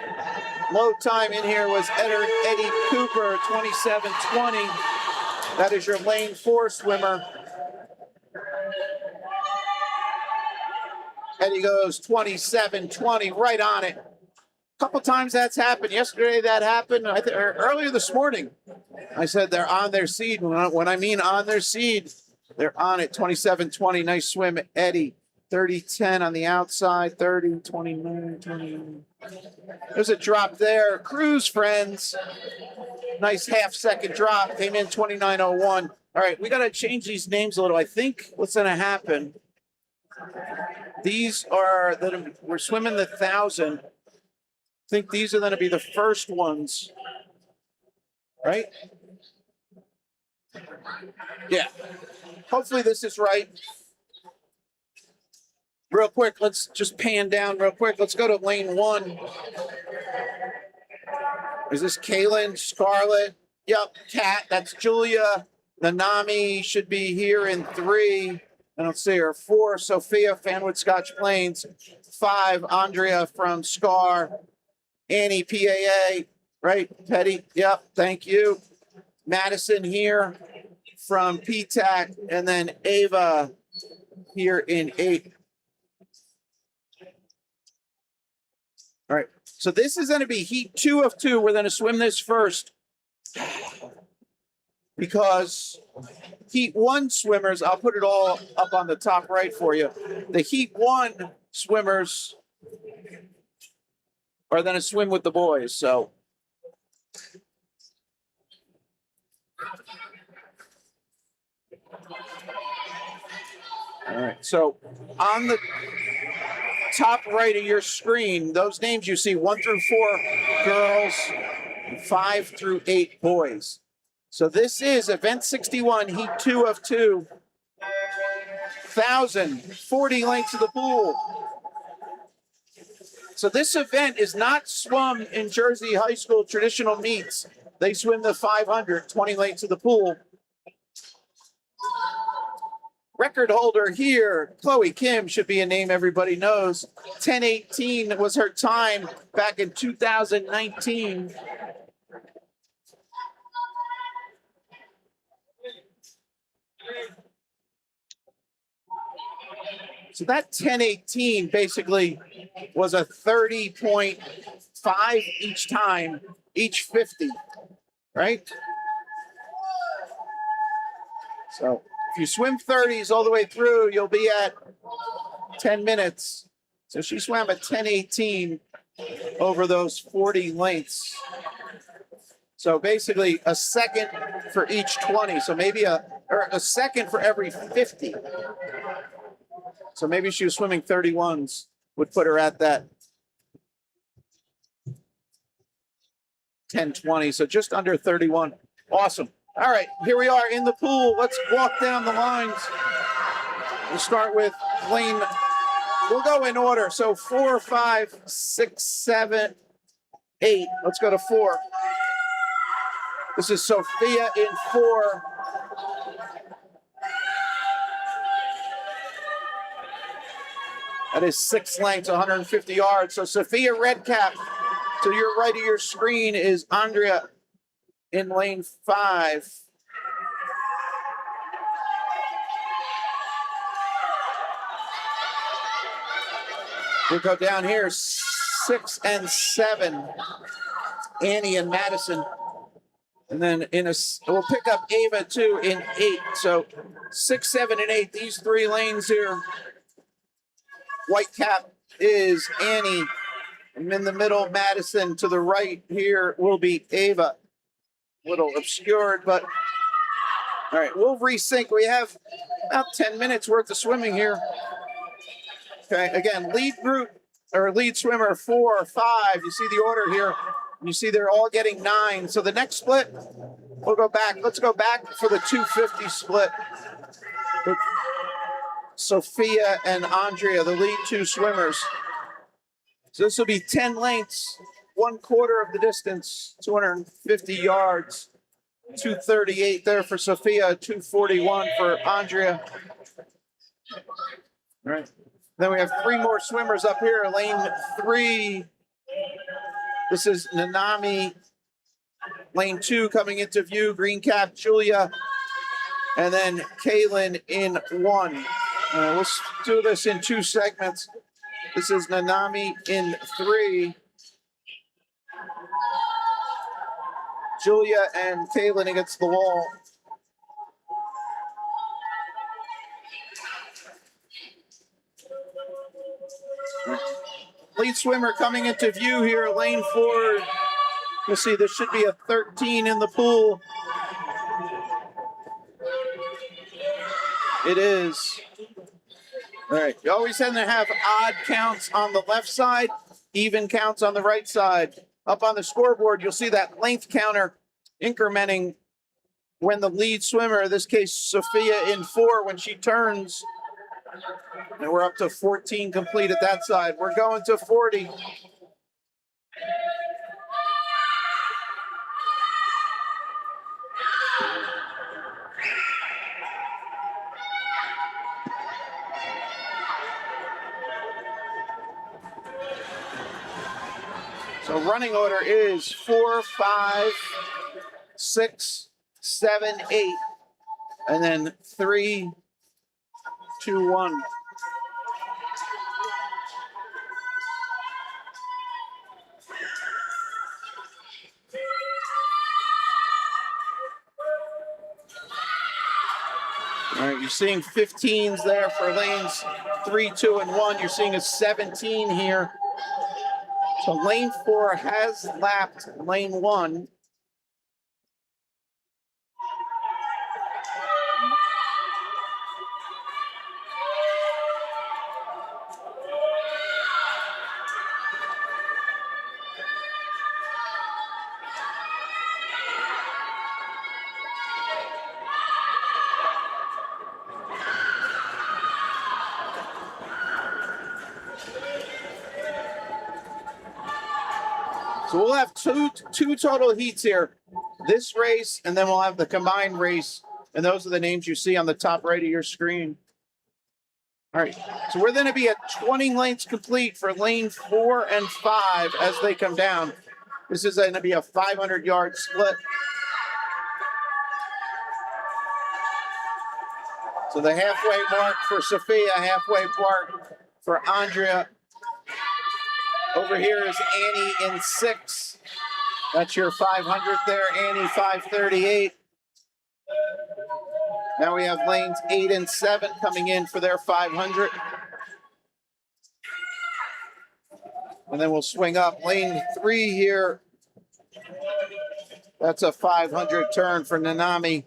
Speaker 2: Low time in here was Eddie Cooper, 27.20. That is your lane 4 swimmer. Eddie goes 27.20, right on it. A couple times that's happened. Yesterday that happened. Earlier this morning, I said they're on their seed. When I mean on their seed, they're on it. 27.20, nice swim, Eddie. 30.10 on the outside, 30.29, 29. There's a drop there. Cruise, friends. Nice half-second drop. Came in 29.01. All right, we got to change these names a little. I think what's going to happen, these are that we're swimming the 1,000. I think these are going to be the first ones, right? Yeah. Hopefully this is right. Real quick, let's just pan down real quick. Let's go to lane 1. Is this Kaylin, Scarlet? Yep, Kat, that's Julia. Nanami should be here in 3. I don't see her. 4, Sophia, Fanwood Scotch Plains. 5, Andrea from Scar. Annie, PAA, right? Petty, yep, thank you. Madison here from PTAC. And then Ava here in 8. All right, so this is going to be heat 2 of 2. We're going to swim this first because heat 1 swimmers, I'll put it all up on the top right for you. The heat 1 swimmers are going to swim with the boys, so. All right, so on the top right of your screen, those names you see 1 through 4 girls, 5 through 8 boys. So this is event 61, heat 2 of 2, 1,040 lengths of the pool. So this event is not swum in Jersey High School traditional meets. They swim the 500, 20 lengths of the pool. Record holder here, Chloe Kim, should be a name everybody knows. 10:18 was her time back in 2019. So that 10:18 basically was a 30.5 each time, each 50, right? So if you swim 30s all the way through, you'll be at 10 minutes. So she swam at 10:18 over those 40 lengths. So basically a second for each 20. So maybe a second for every 50. So maybe she was swimming 31s, would put her at that 10:20. So just under 31. Awesome. All right, here we are in the pool. Let's walk down the lines. We'll start with lane. We'll go in order. So 4, 5, 6, 7, 8. Let's go to 4. This is Sophia in 4. That is 6 lengths, 150 yards. So Sophia Redcap, to your right of your screen is Andrea in lane 5. We'll go down here, 6 and 7. Annie and Madison. And then we'll pick up Ava too in 8. So 6, 7, and 8, these 3 lanes here. White cap is Annie. And in the middle, Madison. To the right here will be Ava. A little obscured, but all right, we'll resync. We have about 10 minutes worth of swimming here. Okay, again, lead group or lead swimmer 4, 5. You see the order here. You see they're all getting 9. So the next split, we'll go back. Let's go back for the 250 split. With Sophia and Andrea, the lead 2 swimmers. So this will be 10 lengths, 1/4 of the distance, 250 yards, 238 there for Sophia, 241 for Andrea. All right. Then we have 3 more swimmers up here. Lane 3. This is Nanami. Lane 2 coming into view. Green cap, Julia. And then Kaylin in 1. We'll do this in 2 segments. This is Nanami in 3. Julia and Kaylin against the wall. Lead swimmer coming into view here, lane 4. You'll see there should be a 13 in the pool. It is. All right, you always tend to have odd counts on the left side, even counts on the right side. Up on the scoreboard, you'll see that length counter incrementing when the lead swimmer, in this case, Sophia in 4, when she turns. And we're up to 14 complete at that side. We're going to 40. So running order is 4, 5, 6, 7, 8, and then 3, 2, 1. All right, you're seeing 15s there for lanes 3, 2, and 1. You're seeing a 17 here. So lane 4 has lapped lane 1. So we'll have two total heats here. This race, and then we'll have the combined race. And those are the names you see on the top right of your screen. All right, so we're going to be at 20 lengths complete for lane 4 and 5 as they come down. This is going to be a 500-yard split. So the halfway mark for Sophia, halfway mark for Andrea. Over here is Annie in 6. That's your 500 there, Annie 538. Now we have lanes 8 and 7 coming in for their 500. And then we'll swing up lane 3 here. That's a 500 turn for Nanami.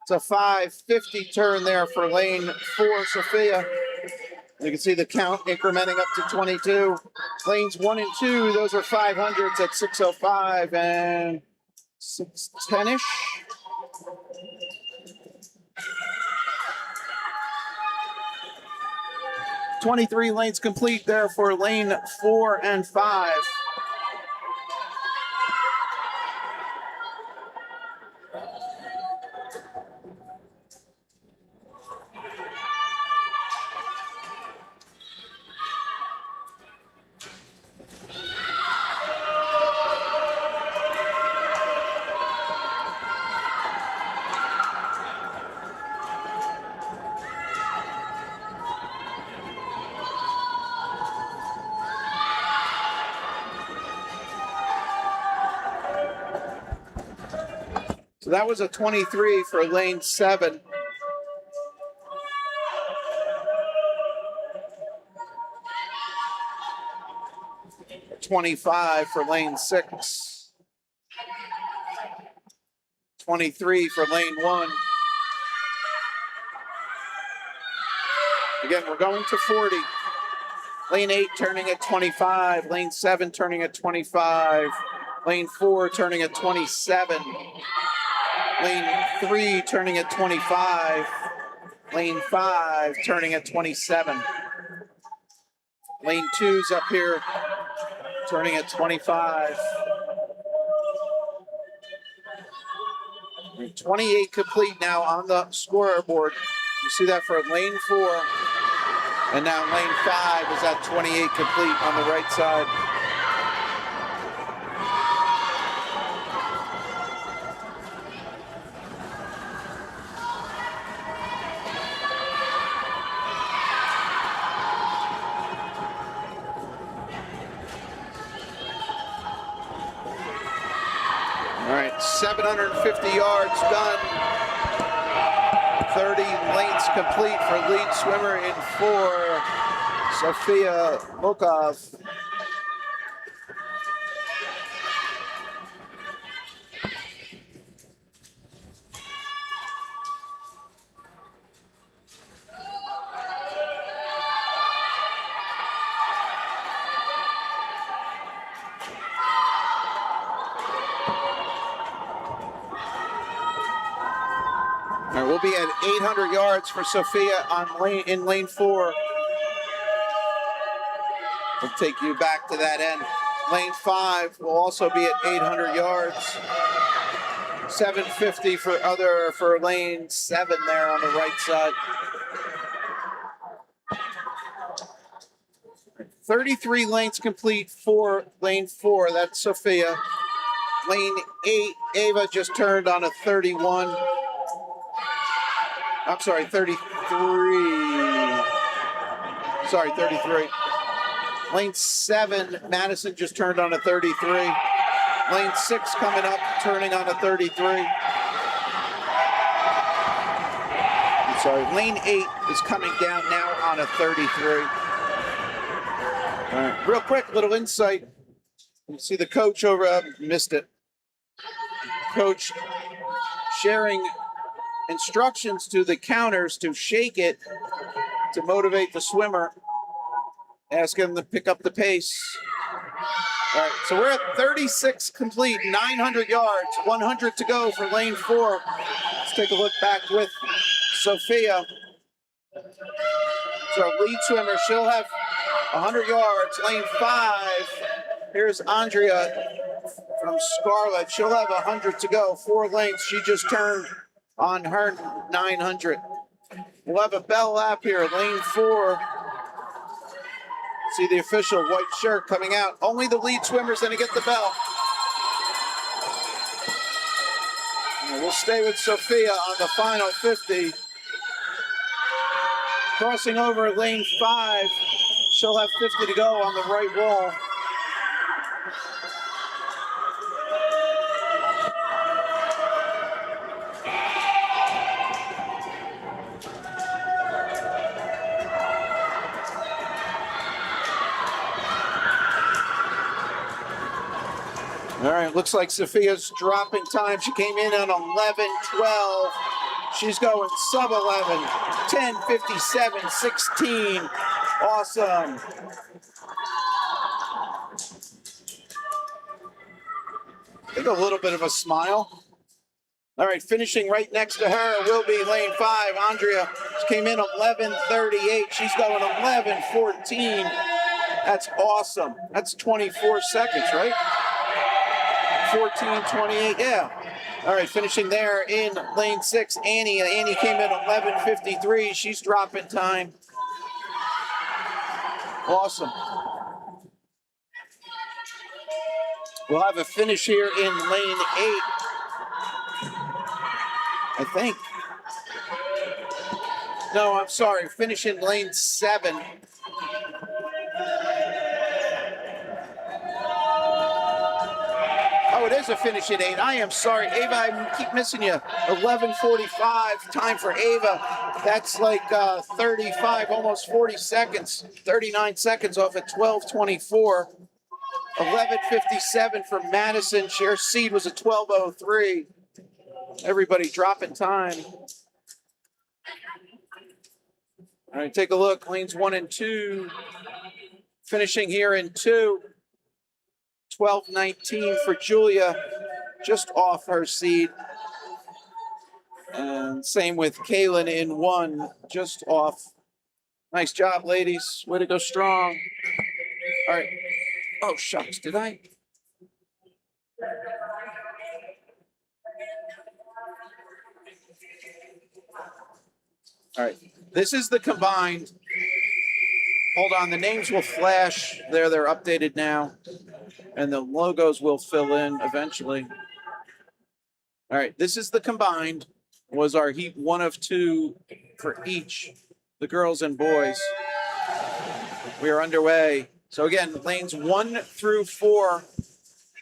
Speaker 2: It's a 550 turn there for lane 4, Sophia. You can see the count incrementing up to 22. Lanes 1 and 2, those are 500s at 6:05 and 6:10-ish. "23 lanes complete there for lane 4 and 5. So that was a 23 for lane 7. $25 for lane 6. 23 for lane 1. Again, we're going to 40. Lane 8 turning at 25. Lane 7 turning at 25. Lane 4 turning at 27. Lane 3 turning at 25. Lane 5 turning at 27. Lane 2's up here turning at 25. 28 complete now on the scoreboard. You see that for lane 4. And now lane 5 is at 28 complete on the right side. All right, 750 yards done. 30 lanes complete for lead swimmer in 4, Sophia Mokov. All right, we'll be at 800 yards for Sophia in lane 4. We'll take you back to that end. Lane 5 will also be at 800 yards. 750 for lane 7 there on the right side. 33 lanes complete for lane 4. That's Sophia. Lane 8, Ava just turned on a 31. I'm sorry, 33. Sorry, 33. Lane 7, Madison just turned on a 33. Lane 6 coming up, turning on a 33. I'm sorry, lane 8 is coming down now on a 33. All right, real quick, little insight. You see the coach over, missed it. Coach sharing instructions to the counters to shake it to motivate the swimmer. Ask him to pick up the pace. All right, so we're at 36 complete, 900 yards, 100 to go for lane 4. Let's take a look back with Sophia. So lead swimmer, she'll have 100 yards. Lane 5, here's Andrea from Scarlet. She'll have 100 to go, 4 lengths. She just turned on her 900. We'll have a bell lap here, lane 4. See the official white shirt coming out. Only the lead swimmers going to get the bell. And we'll stay with Sophia on the final 50. Crossing over lane 5. She'll have 50 to go on the right wall. All right, looks like Sophia's dropping time. She came in on 11:12. She's going sub 11, 10:57, 16. Awesome. I think a little bit of a smile. All right, finishing right next to her will be lane 5, Andrea. She came in 11:38. She's going 11:14. That's awesome. That's 24 seconds, right? 14:28, yeah. All right, finishing there in lane 6, Annie. Annie came in 11:53. She's dropping time. Awesome. We'll have a finish here in lane 8, I think. No, I'm sorry. Finish in lane 7. Oh, it is a finish at 8. I am sorry, Ava. I keep missing you. 11:45 time for Ava. That's like 35, almost 40 seconds. 39 seconds off at 12:24. 11:57 for Madison. Her seed was a 12:03. Everybody dropping time. All right, take a look. Lanes 1 and 2. Finishing here in 2. 12:19 for Julia, just off her seed. And same with Kaylin in 1, just off. Nice job, ladies. Way to go strong. All right. Oh, shucks, did I? All right, this is the combined. Hold on, the names will flash. They're updated now. And the logos will fill in eventually. All right, this is the combined. Was our heat 1 of 2 for each, the girls and boys. We are underway. So again, lanes 1 through 4,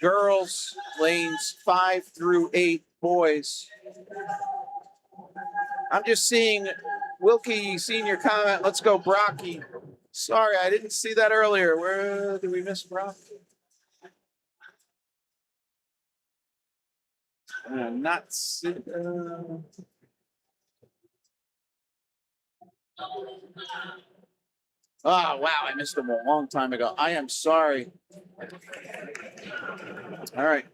Speaker 2: girls, lanes 5 through 8, boys. I'm just seeing Wilkie, seeing your comment. Let's go, Brocky. Sorry, I didn't see that earlier. Where did we miss Brock? Not see. Oh, wow, I missed him a long time ago. I am sorry. All right.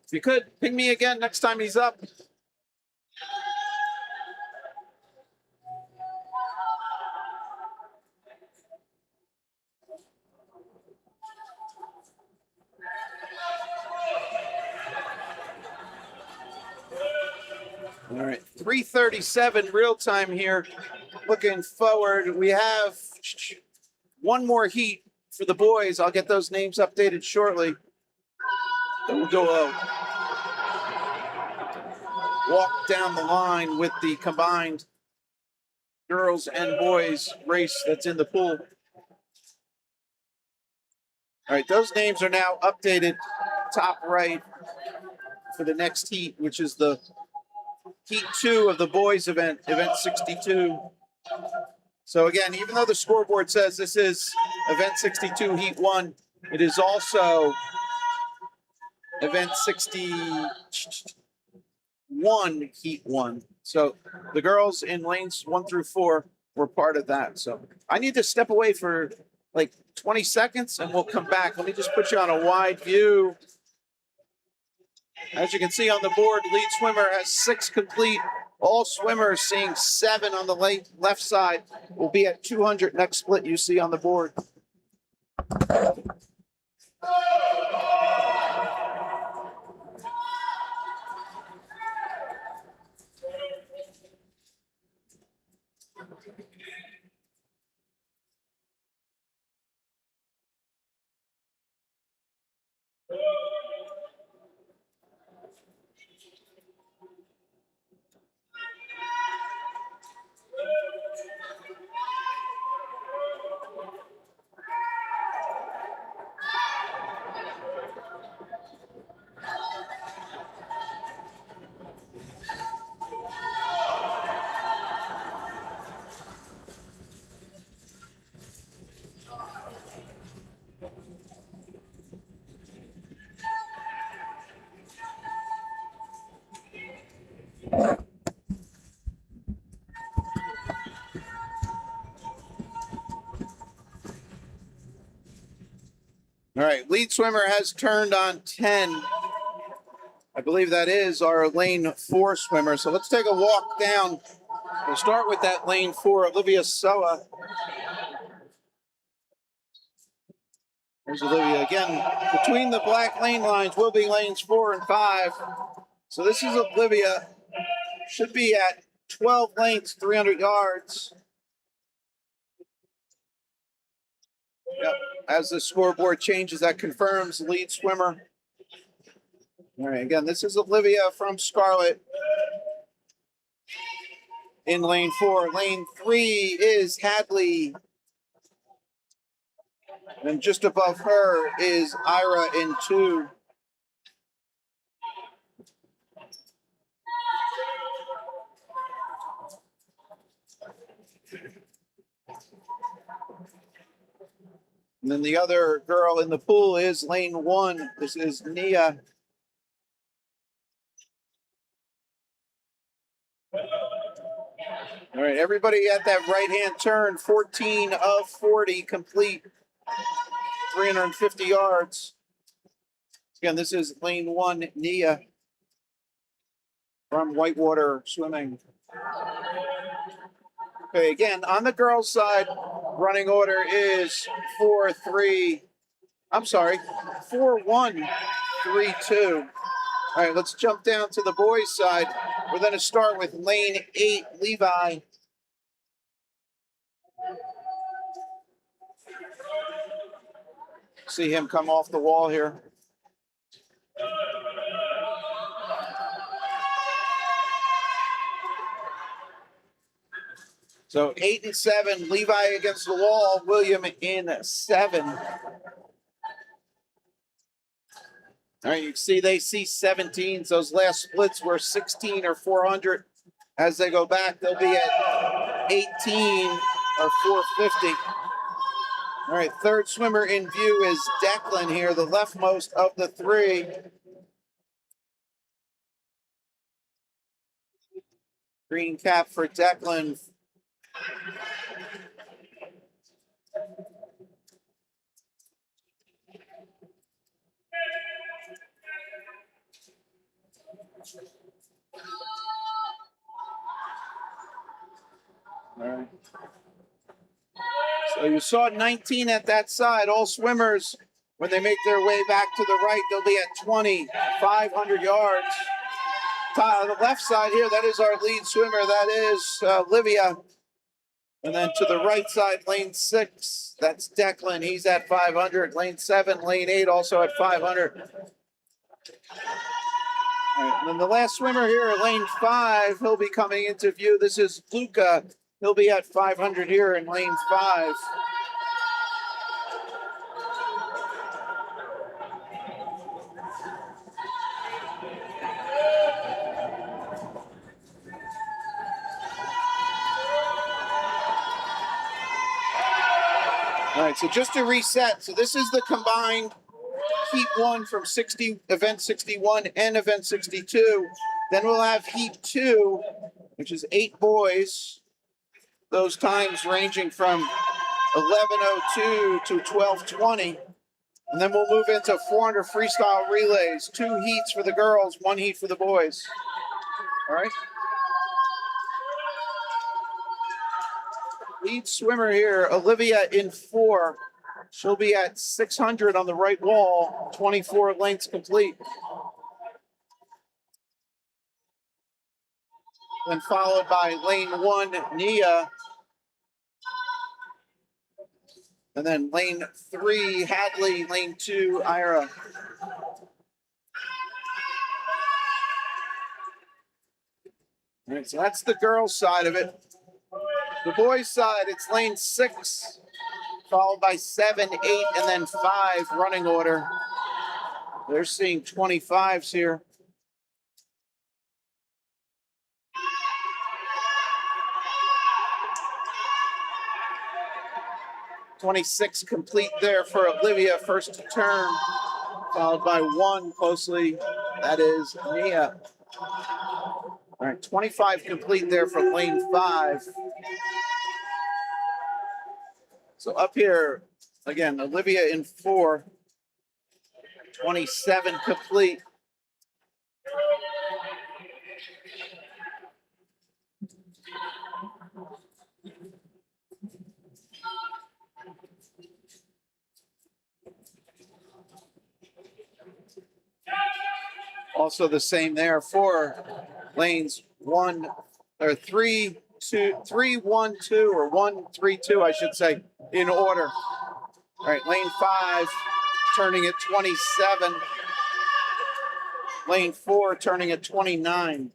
Speaker 2: If you could, ping me again next time he's up. All right, 3:37 real time here. Looking forward, we have one more heat for the boys. I'll get those names updated shortly. Then we'll go walk down the line with the combined girls and boys race that's in the pool. All right, those names are now updated top right for the next heat, which is the heat 2 of the boys event, event 62. So again, even though the scoreboard says this is event 62 heat 1, it is also event 61 heat 1. So the girls in lanes 1 through 4 were part of that. So I need to step away for like 20 seconds and we'll come back. Let me just put you on a wide view. As you can see on the board, lead swimmer has 6 complete. All swimmers seeing 7 on the left side will be at 200 next split you see on the board. All right, lead swimmer has turned on 10. I believe that is our lane 4 swimmer. So let's take a walk down. We'll start with that lane 4, Olivia Soa. There's Olivia again. Between the black lane lines will be lanes 4 and 5. So this is Olivia. Should be at 12 lanes, 300 yards. Yep. As the scoreboard changes, that confirms lead swimmer. All right, again, this is Olivia from Scarlet in lane 4. Lane 3 is Hadley. And just above her is Ira in 2. And then the other girl in the pool is lane 1. This is Nia. All right, everybody at that right-hand turn, 14 of 40 complete, 350 yards. Again, this is lane 1, Nia from Whitewater Swimming. Okay, again, on the girls' side, running order is 4-1-3-2. All right, let's jump down to the boys' side. We're going to start with lane 8, Levi. See him come off the wall here. So 8 and 7, Levi against the wall, William in 7. All right, you can see they see 17s. Those last splits were 16 or 400. As they go back, they'll be at 18 or 450. All right, third swimmer in view is Declan here, the leftmost of the 3. Green cap for Declan. All right. So you saw 19 at that side. All swimmers, when they make their way back to the right, they'll be at 20, 500 yards. the left side here, that is our lead swimmer. That is Olivia. And then to the right side, lane 6, that's Declan. He's at 500. Lane 7, lane 8, also at 500. All right, and then the last swimmer here, lane 5, he'll be coming into view. This is Luca. He'll be at 500 here in lane 5. All right, so just to reset, so this is the combined Heat 1 from event 61 and event 62. Then we'll have Heat 2, which is 8 boys. Those times ranging from 11:02 to 12:20. And then we'll move into 400 freestyle relays, 2 heats for the girls, 1 heat for the boys. All right. Lead swimmer here, Olivia in 4. She'll be at 600 on the right wall, 24 lengths complete. Then followed by lane 1, Nia. And then lane 3, Hadley. Lane 2, Ira. All right, so that's the girls' side of it. The boys' side, it's lane 6, followed by 7, 8, and then 5 running order. They're seeing 25s here. .26 complete there for Olivia, first to turn, followed by 1 closely. That is Nia. All right, 25 complete there for lane 5. So up here, again, Olivia in 4, 27 complete. Also the same there for lanes 1 or 3, 2, 3, 1, 2, or 1, 3, 2, I should say, in order. All right, lane 5 turning at 27. Lane 4 turning at 29.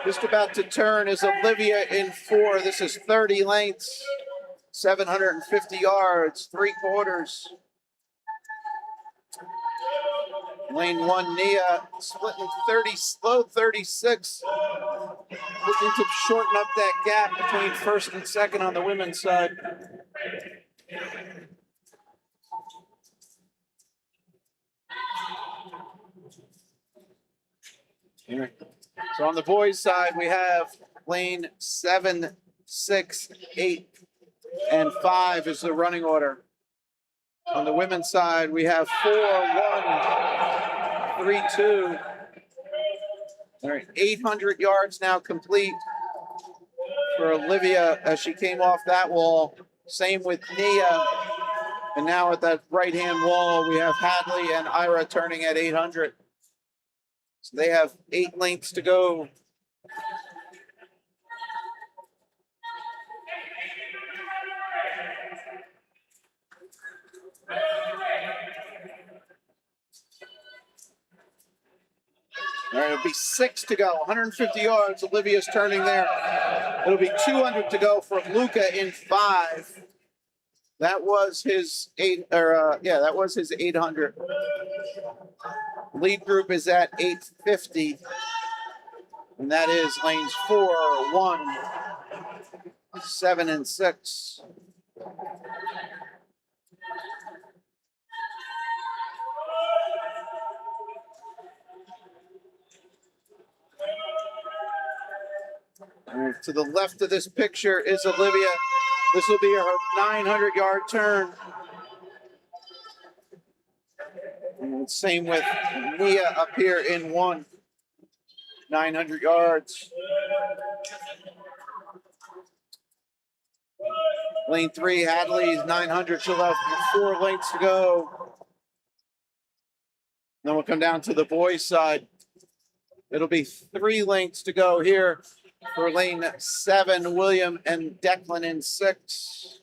Speaker 2: Just about to turn is Olivia in 4. This is 30 lengths, 750 yards, 3/4. Lane 1, Nia, splitting 30, slow 36. Looking to shorten up that gap between first and second on the women's side. Here. So on the boys' side, we have lane 7, 6, 8, and 5 is the running order. On the women's side, we have 4, 1, 3, 2. All right, 800 yards now complete for Olivia as she came off that wall. Same with Nia. And now at that right-hand wall, we have Hadley and Ira turning at 800. So they have 8 lengths to go. All right, it'll be 6 to go, 150 yards. Olivia's turning there. It'll be 200 to go for Luca in 5. That was his 800. Lead group is at 850. And that is lanes 4, 1, 7, and 6. To the left of this picture is Olivia. This will be her 900-yard turn. And same with Nia up here in 1. 900 yards. Lane 3, Hadley's 900 to left, 4 lengths to go. Then we'll come down to the boys' side. It'll be 3 lengths to go here for lane 7, William and Declan in 6.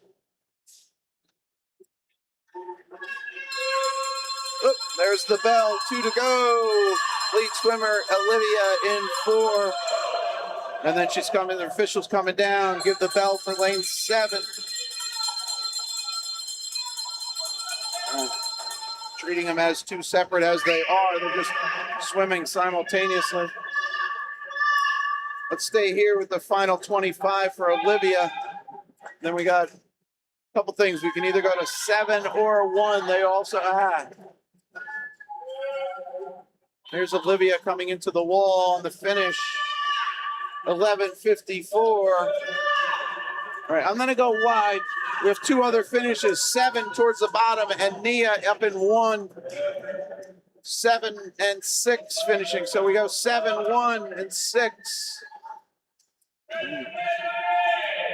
Speaker 2: Oop, there's the bell, 2 to go. Lead swimmer Olivia in 4. And then she's coming, the official's coming down, give the bell for lane 7. Treating them as 2 separate as they are. They're just swimming simultaneously. Let's stay here with the final 25 for Olivia. Then we got a couple things. We can either go to 7 or 1. They also Here's Olivia coming into the wall on the finish. 11:54. All right, I'm going to go wide. We have 2 other finishes, 7 towards the bottom and Nia up in 1. 7 and 6 finishing. So we go 7, 1, and 6.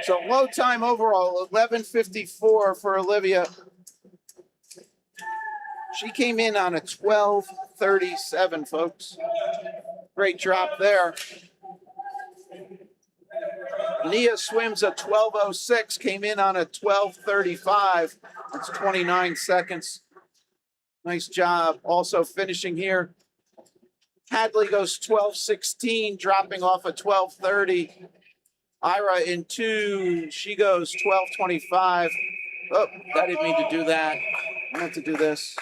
Speaker 2: So low time overall, 11:54 for Olivia. She came in on a 12:37, folks. Great drop there. Nia swims a 12:06, came in on a 12:35. That's 29 seconds. Nice job. Also finishing here. Hadley goes 12:16, dropping off a 12:30. Ira in 2, she goes 12:25. Oh, I didn't mean to do that. I meant to do this.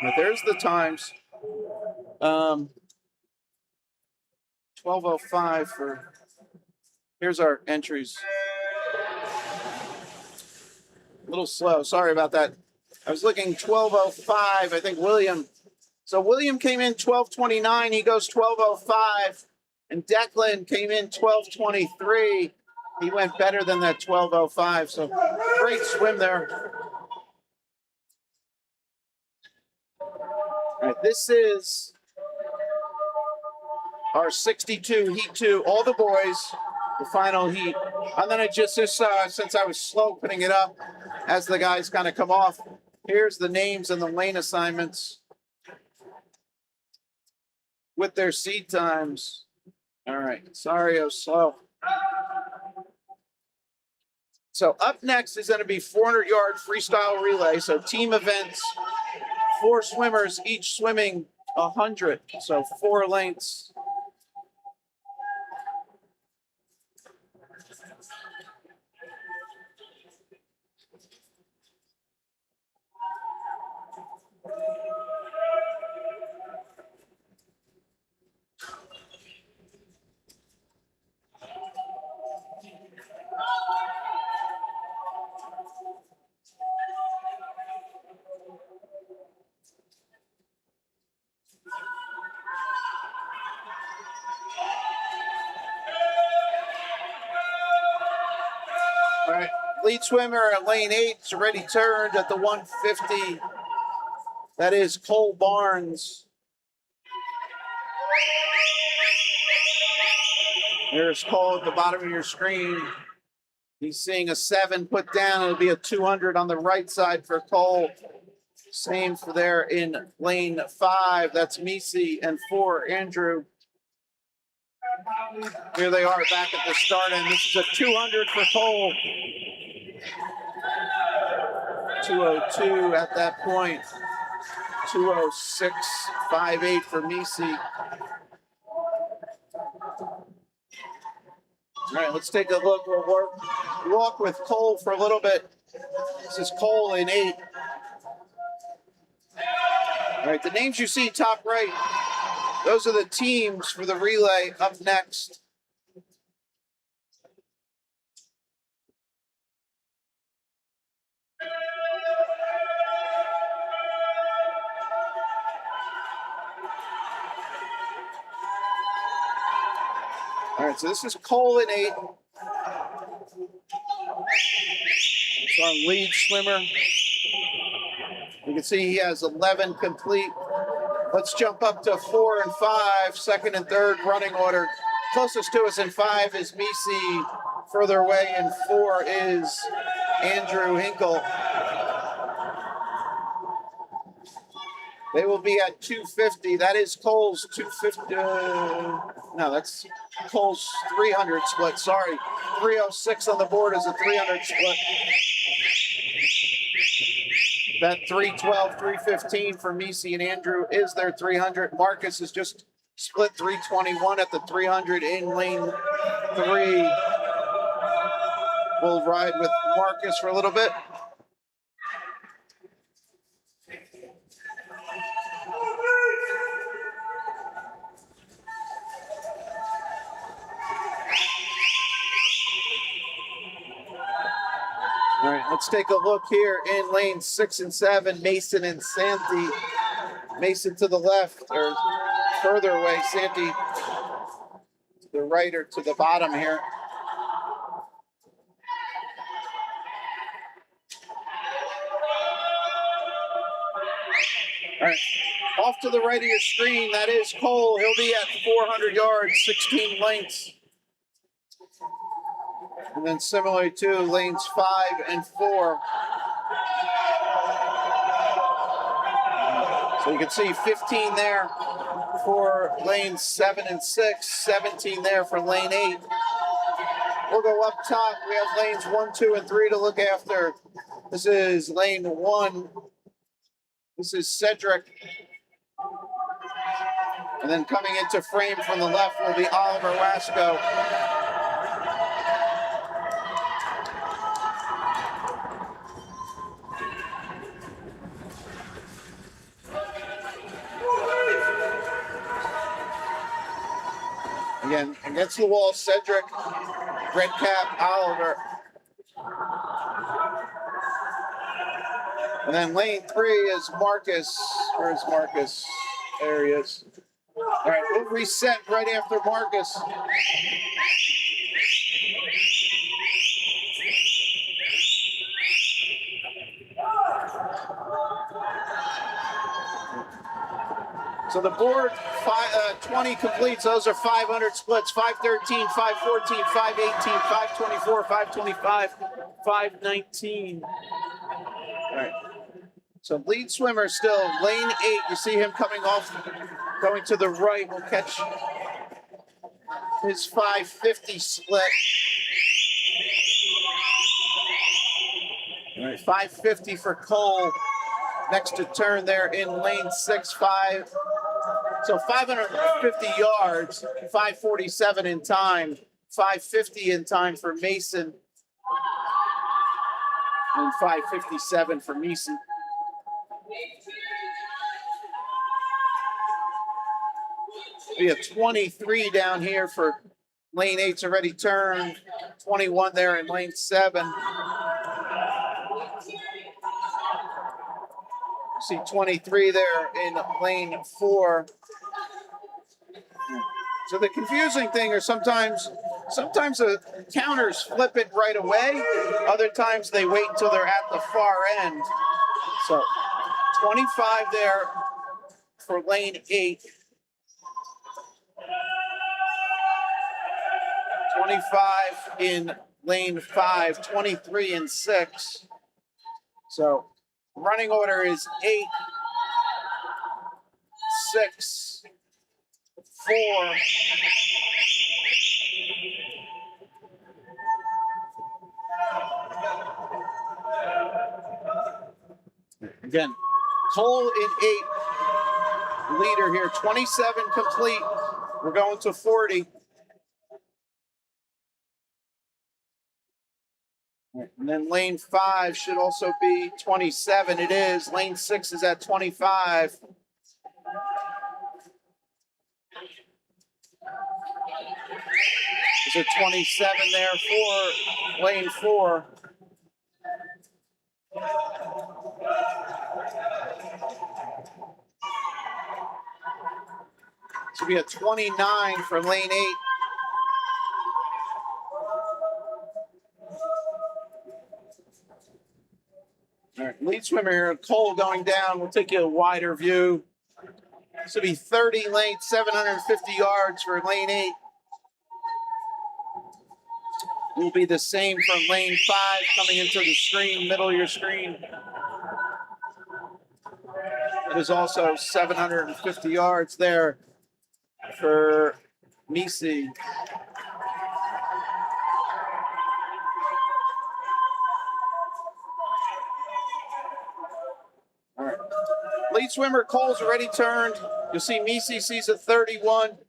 Speaker 2: But there's the times. 12:05 for, here's our entries. A little slow, sorry about that. I was looking 12:05, I think William. So William came in 12:29, he goes 12:05. And Declan came in 12:23. He went better than that 12:05, so great swim there. All right, this is our 62 heat 2, all the boys, the final heat. I'm gonna just since I was slow putting it up as the guys kind of come off, here's the names and the lane assignments with their seat times. All right, sorry I was slow. So up next is going to be 400-yard freestyle relay. So team events, 4 swimmers, each swimming 100. So 4 lengths. All right, lead swimmer at lane 8 is already turned at the 150. That is Cole Barnes. There's Cole at the bottom of your screen. He's seeing a 7 put down. It'll be a 200 on the right side for Cole. Same for there in lane 5. That's Misi, and 4, Andrew. Here they are back at the start, and this is a 200 for Cole. 2:02 at that point. 2:06.58 for Misi. All right, let's take a look. We'll walk with Cole for a little bit. This is Cole in 8. All right, the names you see top right, those are the teams for the relay up next. All right, so this is Cole in 8. It's our lead swimmer. You can see he has 11 complete. Let's jump up to 4 and 5, second and third running order. Closest to us in 5 is Misi. Further away in 4 is Andrew Hinkle. They will be at 250. That is Cole's 250. No, that's Cole's 300 split. Sorry. 306 on the board is a 300 split. That 312, 315 for Misi and Andrew is their 300. Marcus is just split 321 at the 300 in lane 3. We'll ride with Marcus for a little bit. All right, let's take a look here in lane 6 and 7, Mason and Santi. Mason to the left, or further away, Santi to the right or to the bottom here. All right, off to the right of your screen, that is Cole. He'll be at 400 yards, 16 lengths. And then similarly to lanes 5 and 4. So you can see 15 there for lanes 7 and 6, 17 there for lane 8. We'll go up top. We have lanes 1, 2, and 3 to look after. This is lane 1. This is Cedric. And then coming into frame from the left will be Oliver Wasco. Again, against the wall, Cedric, red cap, Oliver. And then lane 3 is Marcus. Where's Marcus? There he is. All right, we'll reset right after Marcus. So the board 20 completes. Those are 500 splits. 513, 514, 518, 524, 525, 519. All right. So lead swimmer still lane 8. You see him coming off, going to the right. We'll catch his 550 split. All right, 550 for Cole. Next to turn there in lane 6, 5. So 550 yards, 547 in time, 550 in time for Mason, and 557 for Mason. We have 23 down here for lane 8's already turned, 21 there in lane 7. See 23 there in lane 4. So the confusing thing is sometimes the counters flip it right away. Other times they wait until they're at the far end. So 25 there for lane 8. 25 in lane 5, 23 in 6. So running order is 8, 6, 4. Again, Cole in 8, leader here, 27 complete. We're going to 40. And then lane 5 should also be 27. It is. Lane 6 is at 25. There's a 27 there for lane 4. This will be a 29 for lane 8. All right, lead swimmer here, Cole going down. We'll take you a wider view. This will be 30 lengths, 750 yards for lane 8. Will be the same from lane 5 coming into the screen, middle of your screen. It is also 750 yards there for Misi. All right. Lead swimmer Cole's already turned. You'll see Misi sees a 31.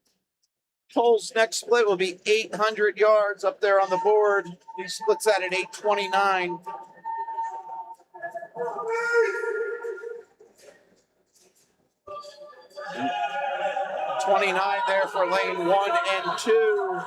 Speaker 2: Cole's next split will be 800 yards up there on the board. He splits that at 829. And 29 there for lane 1 and 2.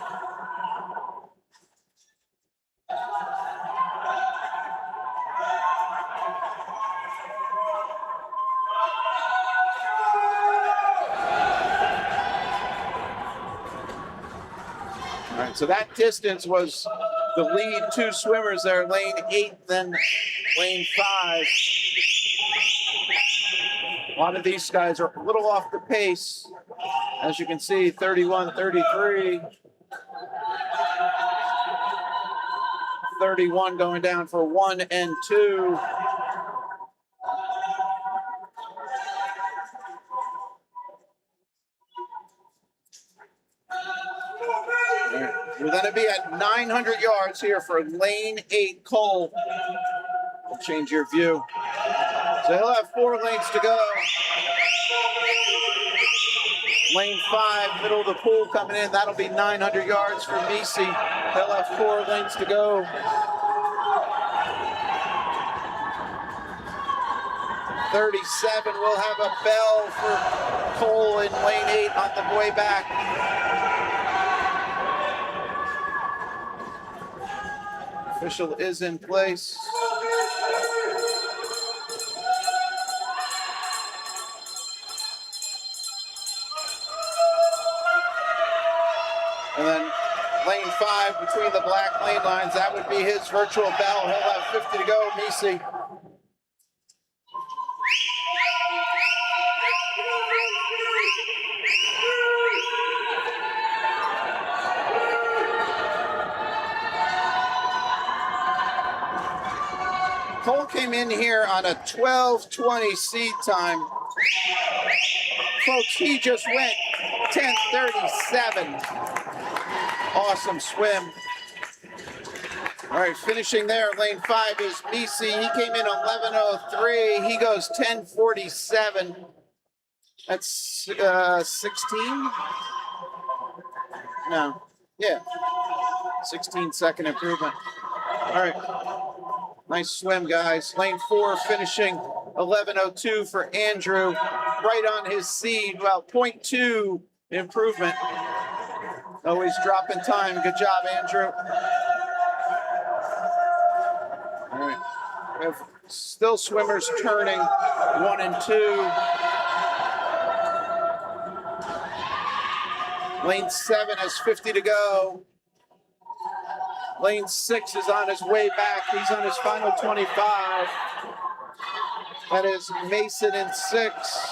Speaker 2: All right, so that distance was the lead 2 swimmers there, lane 8, then lane 5. A lot of these guys are a little off the pace. As you can see, 31, 33. 31 going down for 1 and 2. We're going to be at 900 yards here for lane 8, Cole. We'll change your view. So he'll have 4 lanes to go. Lane 5, middle of the pool coming in. That'll be 900 yards for Misi. He'll have 4 lanes to go. .37 will have a bell for Cole in lane 8 on the way back. Official is in place. And then lane 5 between the black lane lines, that would be his virtual bell. He'll have 50 to go, Misi. Cole came in here on a 12:20 seed time. Folks, he just went 10:37. Awesome swim. All right, finishing there, lane 5 is Misi. He came in 11:03. He goes 10:47. That's 16? No. Yeah. 16-second improvement. All right. Nice swim, guys. Lane 4 finishing 11:02 for Andrew. Right on his seed. Well, 0.2 improvement. Always dropping time. Good job, Andrew. All right. We have still swimmers turning 1 and 2. Lane 7 has 50 to go. Lane 6 is on his way back. He's on his final 25. That is Mason in 6.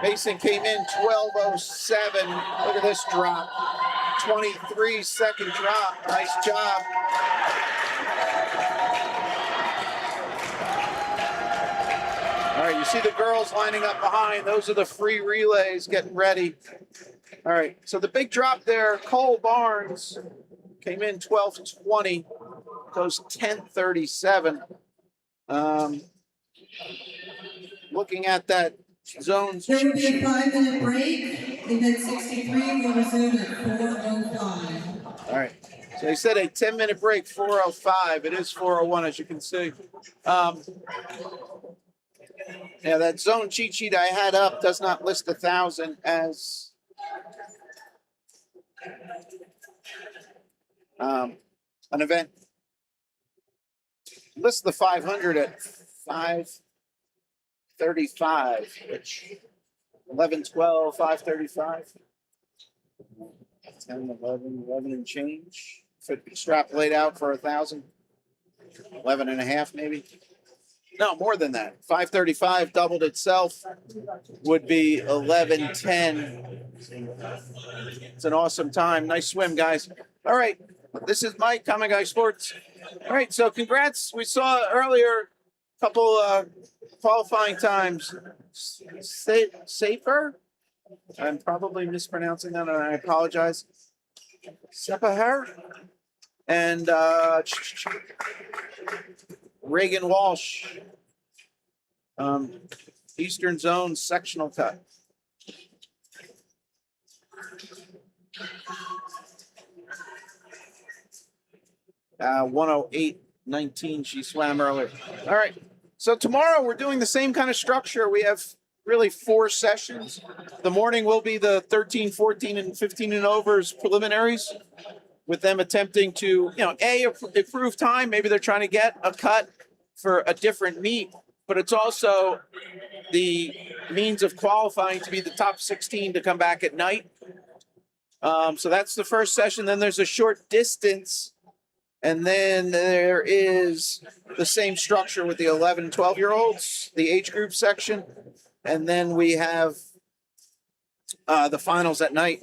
Speaker 2: Mason came in 12:07. Look at this drop. 23-second drop. Nice job. All right, you see the girls lining up behind. Those are the free relays getting ready. All right, so the big drop there, Cole Barnes came in 12:20, goes 10:37. Looking at that zone.
Speaker 3: There will be a 5-minute break. Event 63 will resume at 4:05.
Speaker 2: All right, so they said a 10-minute break, 4:05. It is 4:01, as you can see. Yeah, that zone cheat sheet I had up does not list 1,000 as an event. List the 500 at 5:35, which 11, 12, 5:35, 10, 11 and change. If it extrapolate out for 1,000, 11 and a half maybe. No, more than that. 5:35 doubled itself, would be 11:10. It's an awesome time. Nice swim, guys. All right, this is Mike, Common Guy Sports. All right, so congrats. We saw earlier a couple qualifying times. Safer? I'm probably mispronouncing that, and I apologize. Sepahar and Reagan Walsh, Eastern Zone sectional cut. Uh, 108.19 she swam earlier. All right, so tomorrow we're doing the same kind of structure. We have really 4 sessions. The morning will be the 13, 14, and 15 and overs preliminaries, with them attempting to, improve time. Maybe they're trying to get a cut for a different meet, but it's also the means of qualifying to be the top 16 to come back at night. So that's the first session. Then there's a short distance, and then there is the same structure with the 11 and 12-year-olds, the age group section. And then we have the finals at night.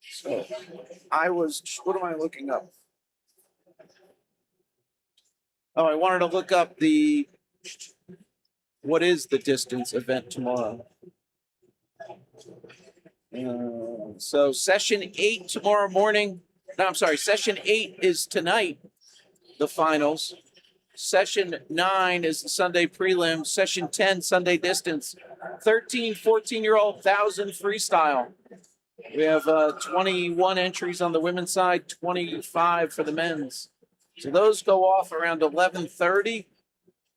Speaker 2: So what am I looking up? Oh, I wanted to look up what is the distance event tomorrow? So session 8 tomorrow morning. No, I'm sorry. Session 8 is tonight, the finals. Session 9 is the Sunday prelim. Session 10, Sunday distance. 13, 14-year-old 1,000 freestyle. We have 21 entries on the women's side, 25 for the men's. So those go off around 11:30.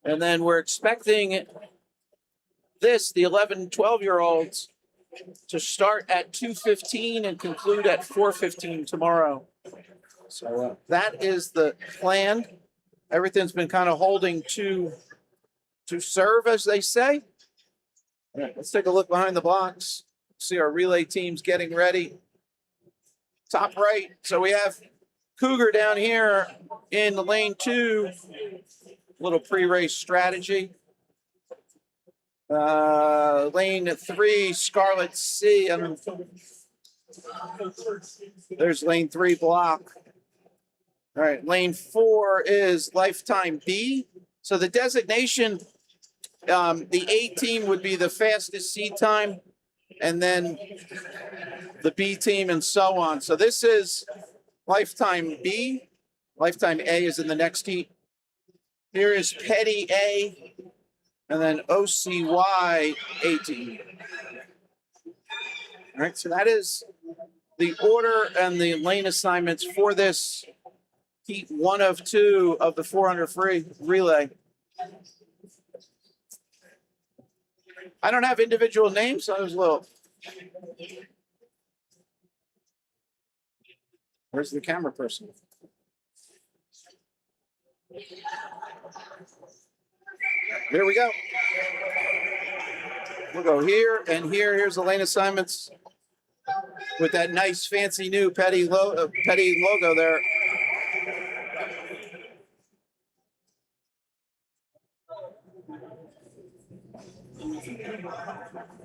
Speaker 2: And then we're expecting the 11, 12-year-olds to start at 2:15 and conclude at 4:15 tomorrow. So that is the plan. Everything's been kind of holding to serve, as they say. All right, let's take a look behind the blocks. See our relay teams getting ready. Top right. So we have Cougar down here in lane 2. Little pre-race strategy. Lane 3, Scarlet C. There's lane 3 block. All right, lane 4 is Lifetime B. So the designation, the A team would be the fastest seed time, and then the B team and so on. So this is Lifetime B. Lifetime A is in the next heat. Here is Petty A, and then OCY A team. All right, so that is the order and the lane assignments for this heat 1 of 2 of the 400 free relay. I don't have individual names, so I was a little. Where's the camera person? Here we go. We'll go here and here. Here's the lane assignments with that nice fancy new Petty logo there.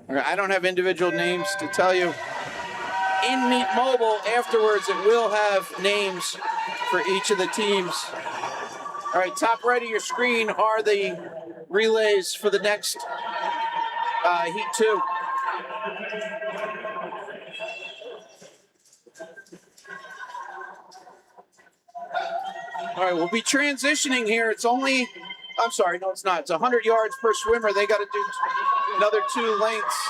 Speaker 2: All right, I don't have individual names to tell you. In Meet Mobile, afterwards, it will have names for each of the teams. All right, top right of your screen are the relays for the next Heat 2. All right, we'll be transitioning here. It's only, I'm sorry, no, it's not. It's 100 yards per swimmer. They got to do another 2 lengths.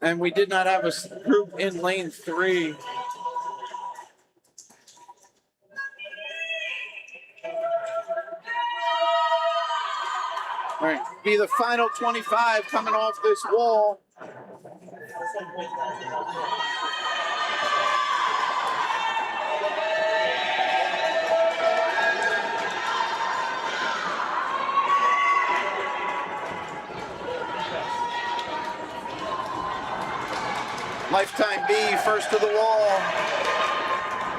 Speaker 2: And we did not have a group in lane 3. All right, be the final 25 coming off this wall. Lifetime B, first to the wall.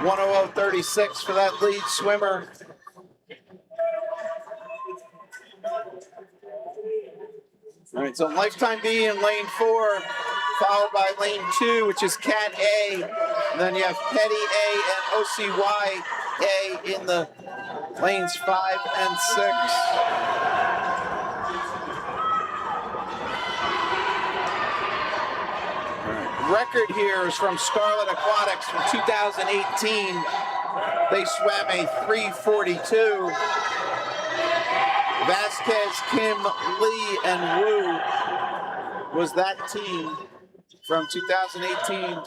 Speaker 2: 1:00.36 for that lead swimmer. right, so lifetime B in lane 4, followed by lane 2, which is Cat A. And then you have Petty A and OCY A in the lanes 5 and 6. Record here is from Scarlet Aquatics from 2018. They swam a 3:42. Vasquez, Kim, Lee, and Wu was that team from 2018.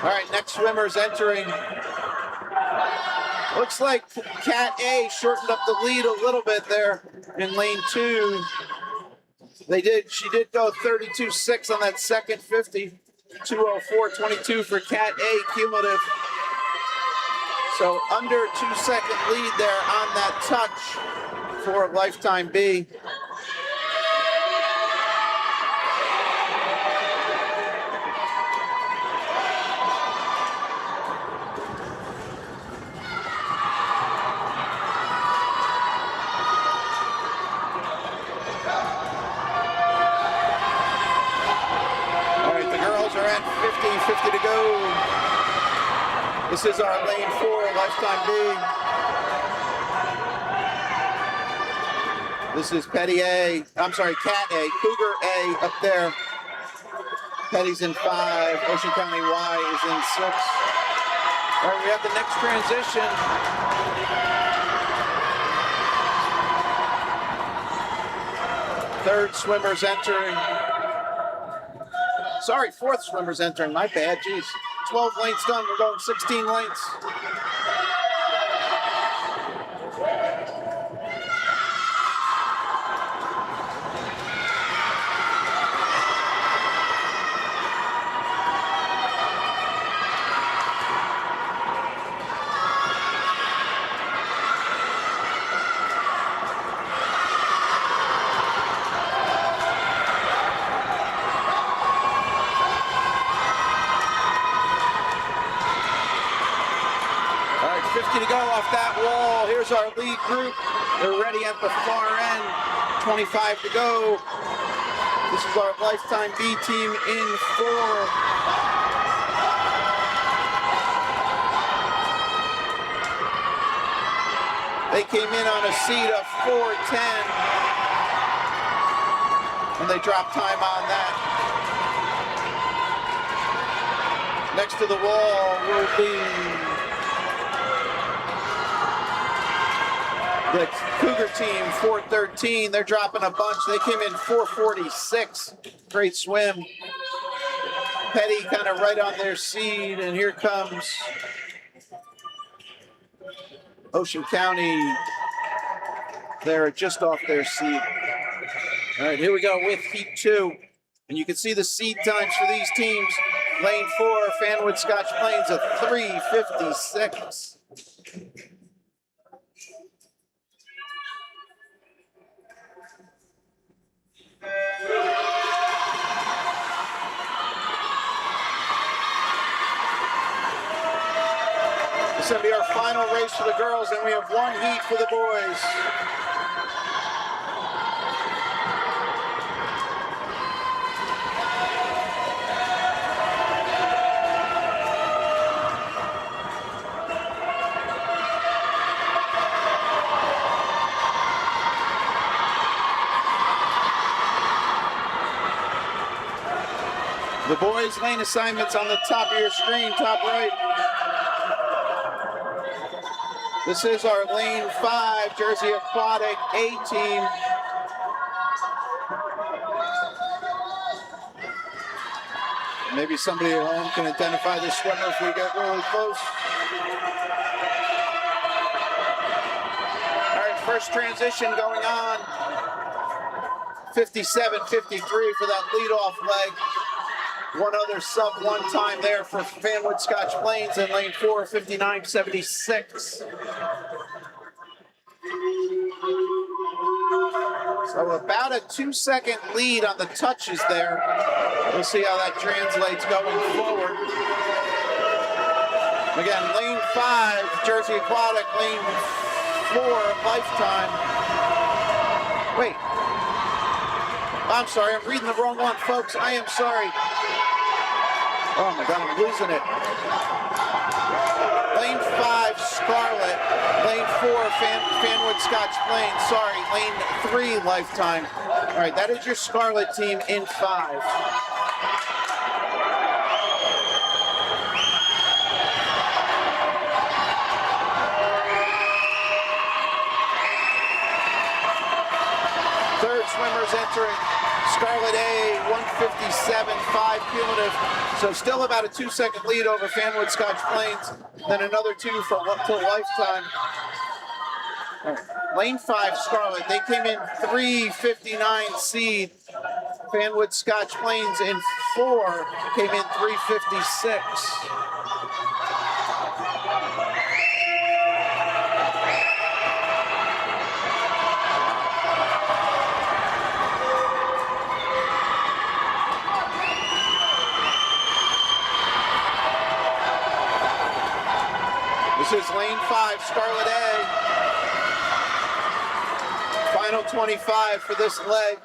Speaker 2: All right, next swimmer's entering. Looks like Cat A shortened up the lead a little bit there in lane 2. She did go 32.6 on that second 50. 2:04.22 for Cat A cumulative. So under 2-second lead there on that touch for lifetime B. At 50 to go. This is our lane 4, lifetime B. This is Petty A. I'm sorry, Cat A. Cougar A up there. Petty's in 5. Ocean County Y is in 6. All right, we have the next transition. Third swimmer's entering. Sorry, fourth swimmer's entering. My bad, geez. 12 lanes done. We're going 16 lanes. To go off that wall. Here's our lead group. They're ready at the far end. 25 to go. This is our lifetime B team in 4. They came in on a seed of 4:10, and they dropped time on that. Next to the wall will be the Cougar team, 4:13. They're dropping a bunch. They came in 4:46. Great swim. Petty kind of right on their seed, and here comes Ocean County. They're just off their seed. All right, here we go with Heat 2. And you can see the seed times for these teams. Lane 4, Fanwood Scotch Plains, a 3:56. This is going to be our final race for the girls, and we have one heat for the boys. The boys' lane assignments on the top of your screen, top right. This is our lane 5, Jersey Aquatic A team. Maybe somebody at home can identify the swimmer if we get really close. All right, first transition going on. 57-53 for that leadoff leg. One other sub-1 time there for Fanwood Scotch Plains in lane 4, 59-76. So about a 2-second lead on the touches there. We'll see how that translates going forward. Again, lane 5, Jersey Aquatic, lane 4, Lifetime. Wait. I'm sorry, I'm reading the wrong one, folks. I am sorry. Oh my God, I'm losing it. Lane 5, Scarlet. Lane 4, Fanwood Scotch Plains. Sorry, lane 3, Lifetime. All right, that is your Scarlet team in 5. Third swimmers entering. Scarlet A, 157.5 cumulative. So still about a 2-second lead over Fanwood Scotch Plains. Then another 2 for till Lifetime. Lane 5, Scarlet, they came in 359 seed. Fanwood Scotch Plains in 4 came in 356. This is lane 5, Scarlet A. Final 25 for this leg.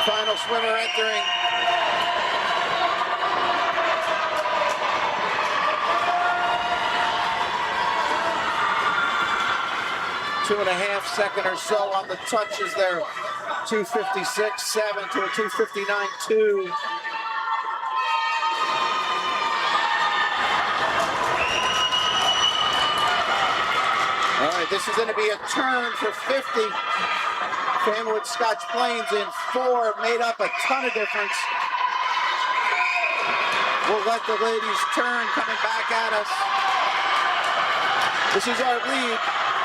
Speaker 2: Final swimmer entering. Two and a half second or so on the touches there. 256.7 to a 259.2. All right, this is going to be a turn for 50. Fanwood Scotch Plains in 4 made up a ton of difference. We'll let the ladies turn coming back at us. This is our lead.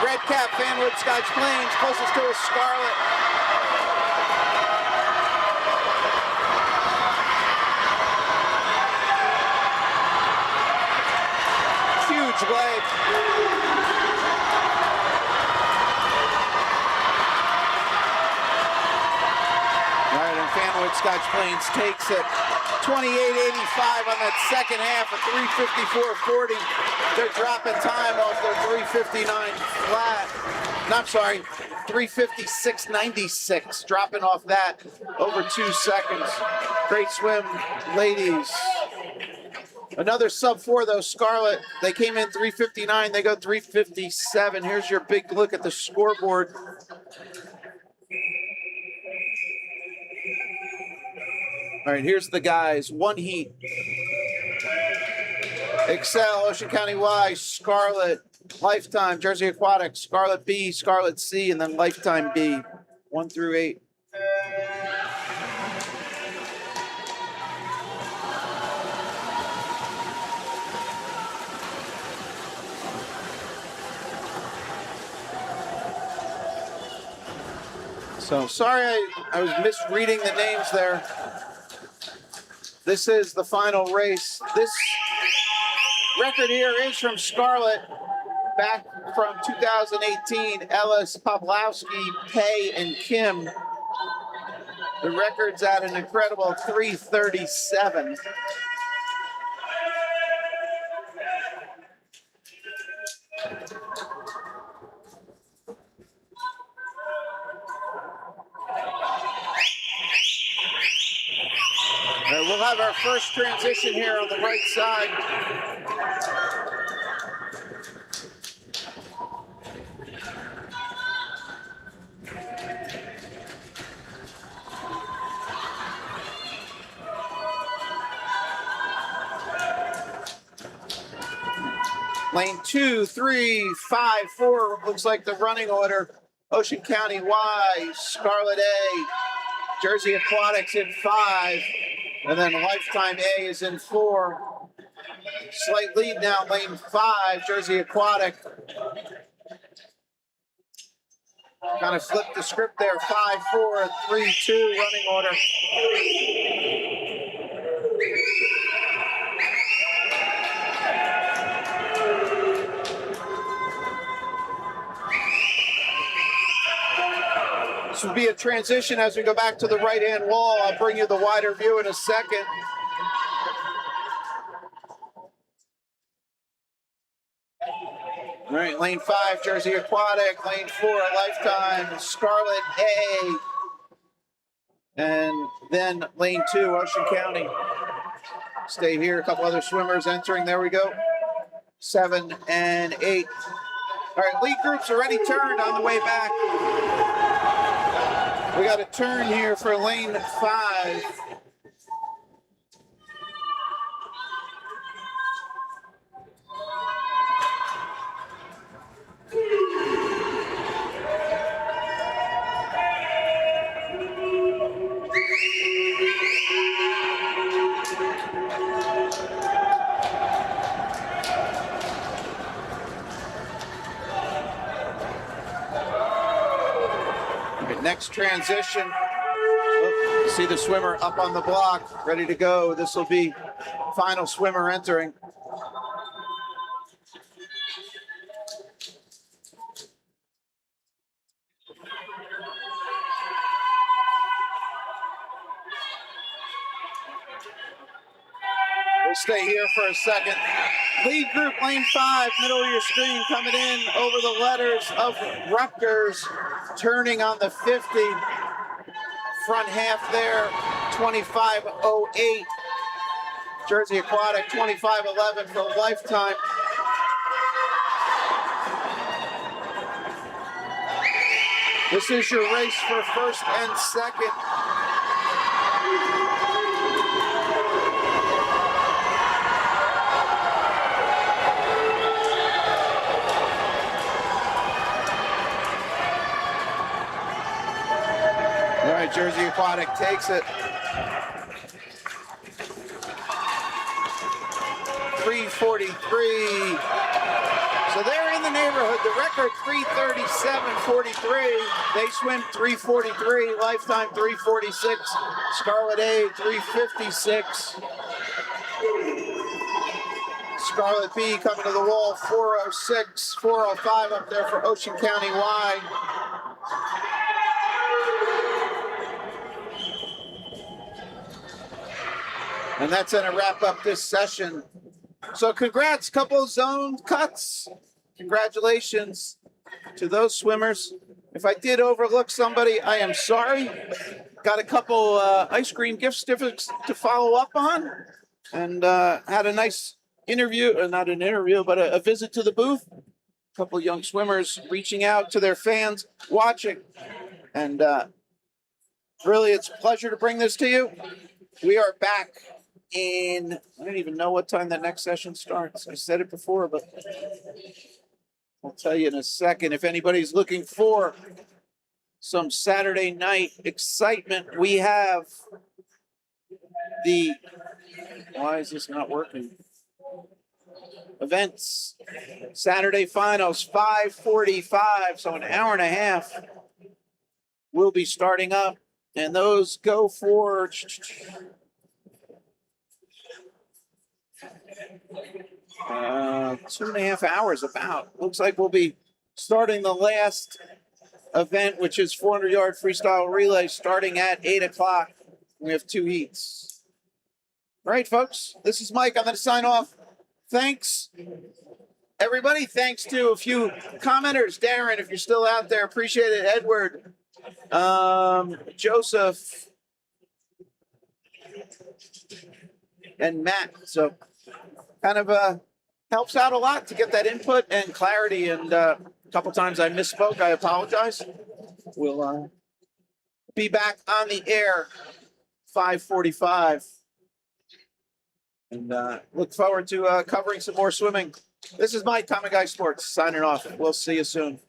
Speaker 2: Red cap, Fanwood Scotch Plains, closest to a Scarlet. Huge leg. All right, and Fanwood Scotch Plains takes it. 28.85 on that second half of 354.40. They're dropping time off their 359 flat. No, I'm sorry, 356.96. Dropping off that over 2 seconds. Great swim, ladies. Another sub 4 though, Scarlet. They came in 359. They go 357. Here's your big look at the scoreboard. All right, here's the guys. 1 heat. Excel, Ocean County Y, Scarlet, Lifetime, Jersey Aquatic, Scarlet B, Scarlet C, and then Lifetime B, 1 through 8. So sorry I was misreading the names there. This is the final race. This record here is from Scarlet, back from 2018. Ellis, Poplowski, Pay, and Kim. The record's at an incredible 337. We'll have our first transition here on the right side. Lane 2, 3, 5, 4 looks like the running order. Ocean County Y, Scarlet A, Jersey Aquatics in 5. And then Lifetime A is in 4. Slight lead now, lane 5, Jersey Aquatic. Kind of flipped the script there, 5-4, 3-2 running order. This will be a transition as we go back to the right-hand wall. I'll bring you the wider view in a second. All right, lane 5, Jersey Aquatic. Lane 4, Lifetime, Scarlet A. And then lane 2, Ocean County. Stay here, a couple other swimmers entering. There we go. 7 and 8. All right, lead groups already turned on the way back. We got a turn here for lane 5. Next transition. Oh, see the swimmer up on the block, ready to go. This will be final swimmer entering. We'll stay here for a second. Lead group, lane 5, middle of your screen, coming in over the letters of Rutgers, turning on the 50. Front half there, 25.08. Jersey Aquatic, 25.11 for Lifetime. This is your race for first and second. All right, Jersey Aquatic takes it. 3:43. So they're in the neighborhood. The record 3:37.43. They swim 3:43. Lifetime 3:46. Scarlet A 3:56. Scarlet B coming to the wall 4:06. 4:05 up there for Ocean County Y. And that's going to wrap up this session. So congrats, couple zone cuts. Congratulations to those swimmers. If I did overlook somebody, I am sorry. Got a couple ice cream gift certificates to follow up on. And had a nice interview, not an interview, but a visit to the booth. A couple young swimmers reaching out to their fans, watching. And really, it's a pleasure to bring this to you. We are back in, I don't even know what time the next session starts. I said it before, but I'll tell you in a second. If anybody's looking for some Saturday night excitement, we have the, why is this not working? Events, Saturday finals, 5:45, so an hour and a half will be starting up. And those go for 2.5 hours about. Looks like we'll be starting the last event, which is 400-yard freestyle relay, starting at 8 o'clock. We have 2 heats. All right, folks, this is Mike. I'm going to sign off. Thanks, everybody. Thanks to a few commenters. Darren, if you're still out there, appreciate it. Edward, Joseph, and Matt. So kind of helps out a lot to get that input and clarity. And a couple times I misspoke. I apologize. We'll be back on the air 5:45. And look forward to covering some more swimming. This is Mike, Common Guy Sports, signing off. We'll see you soon.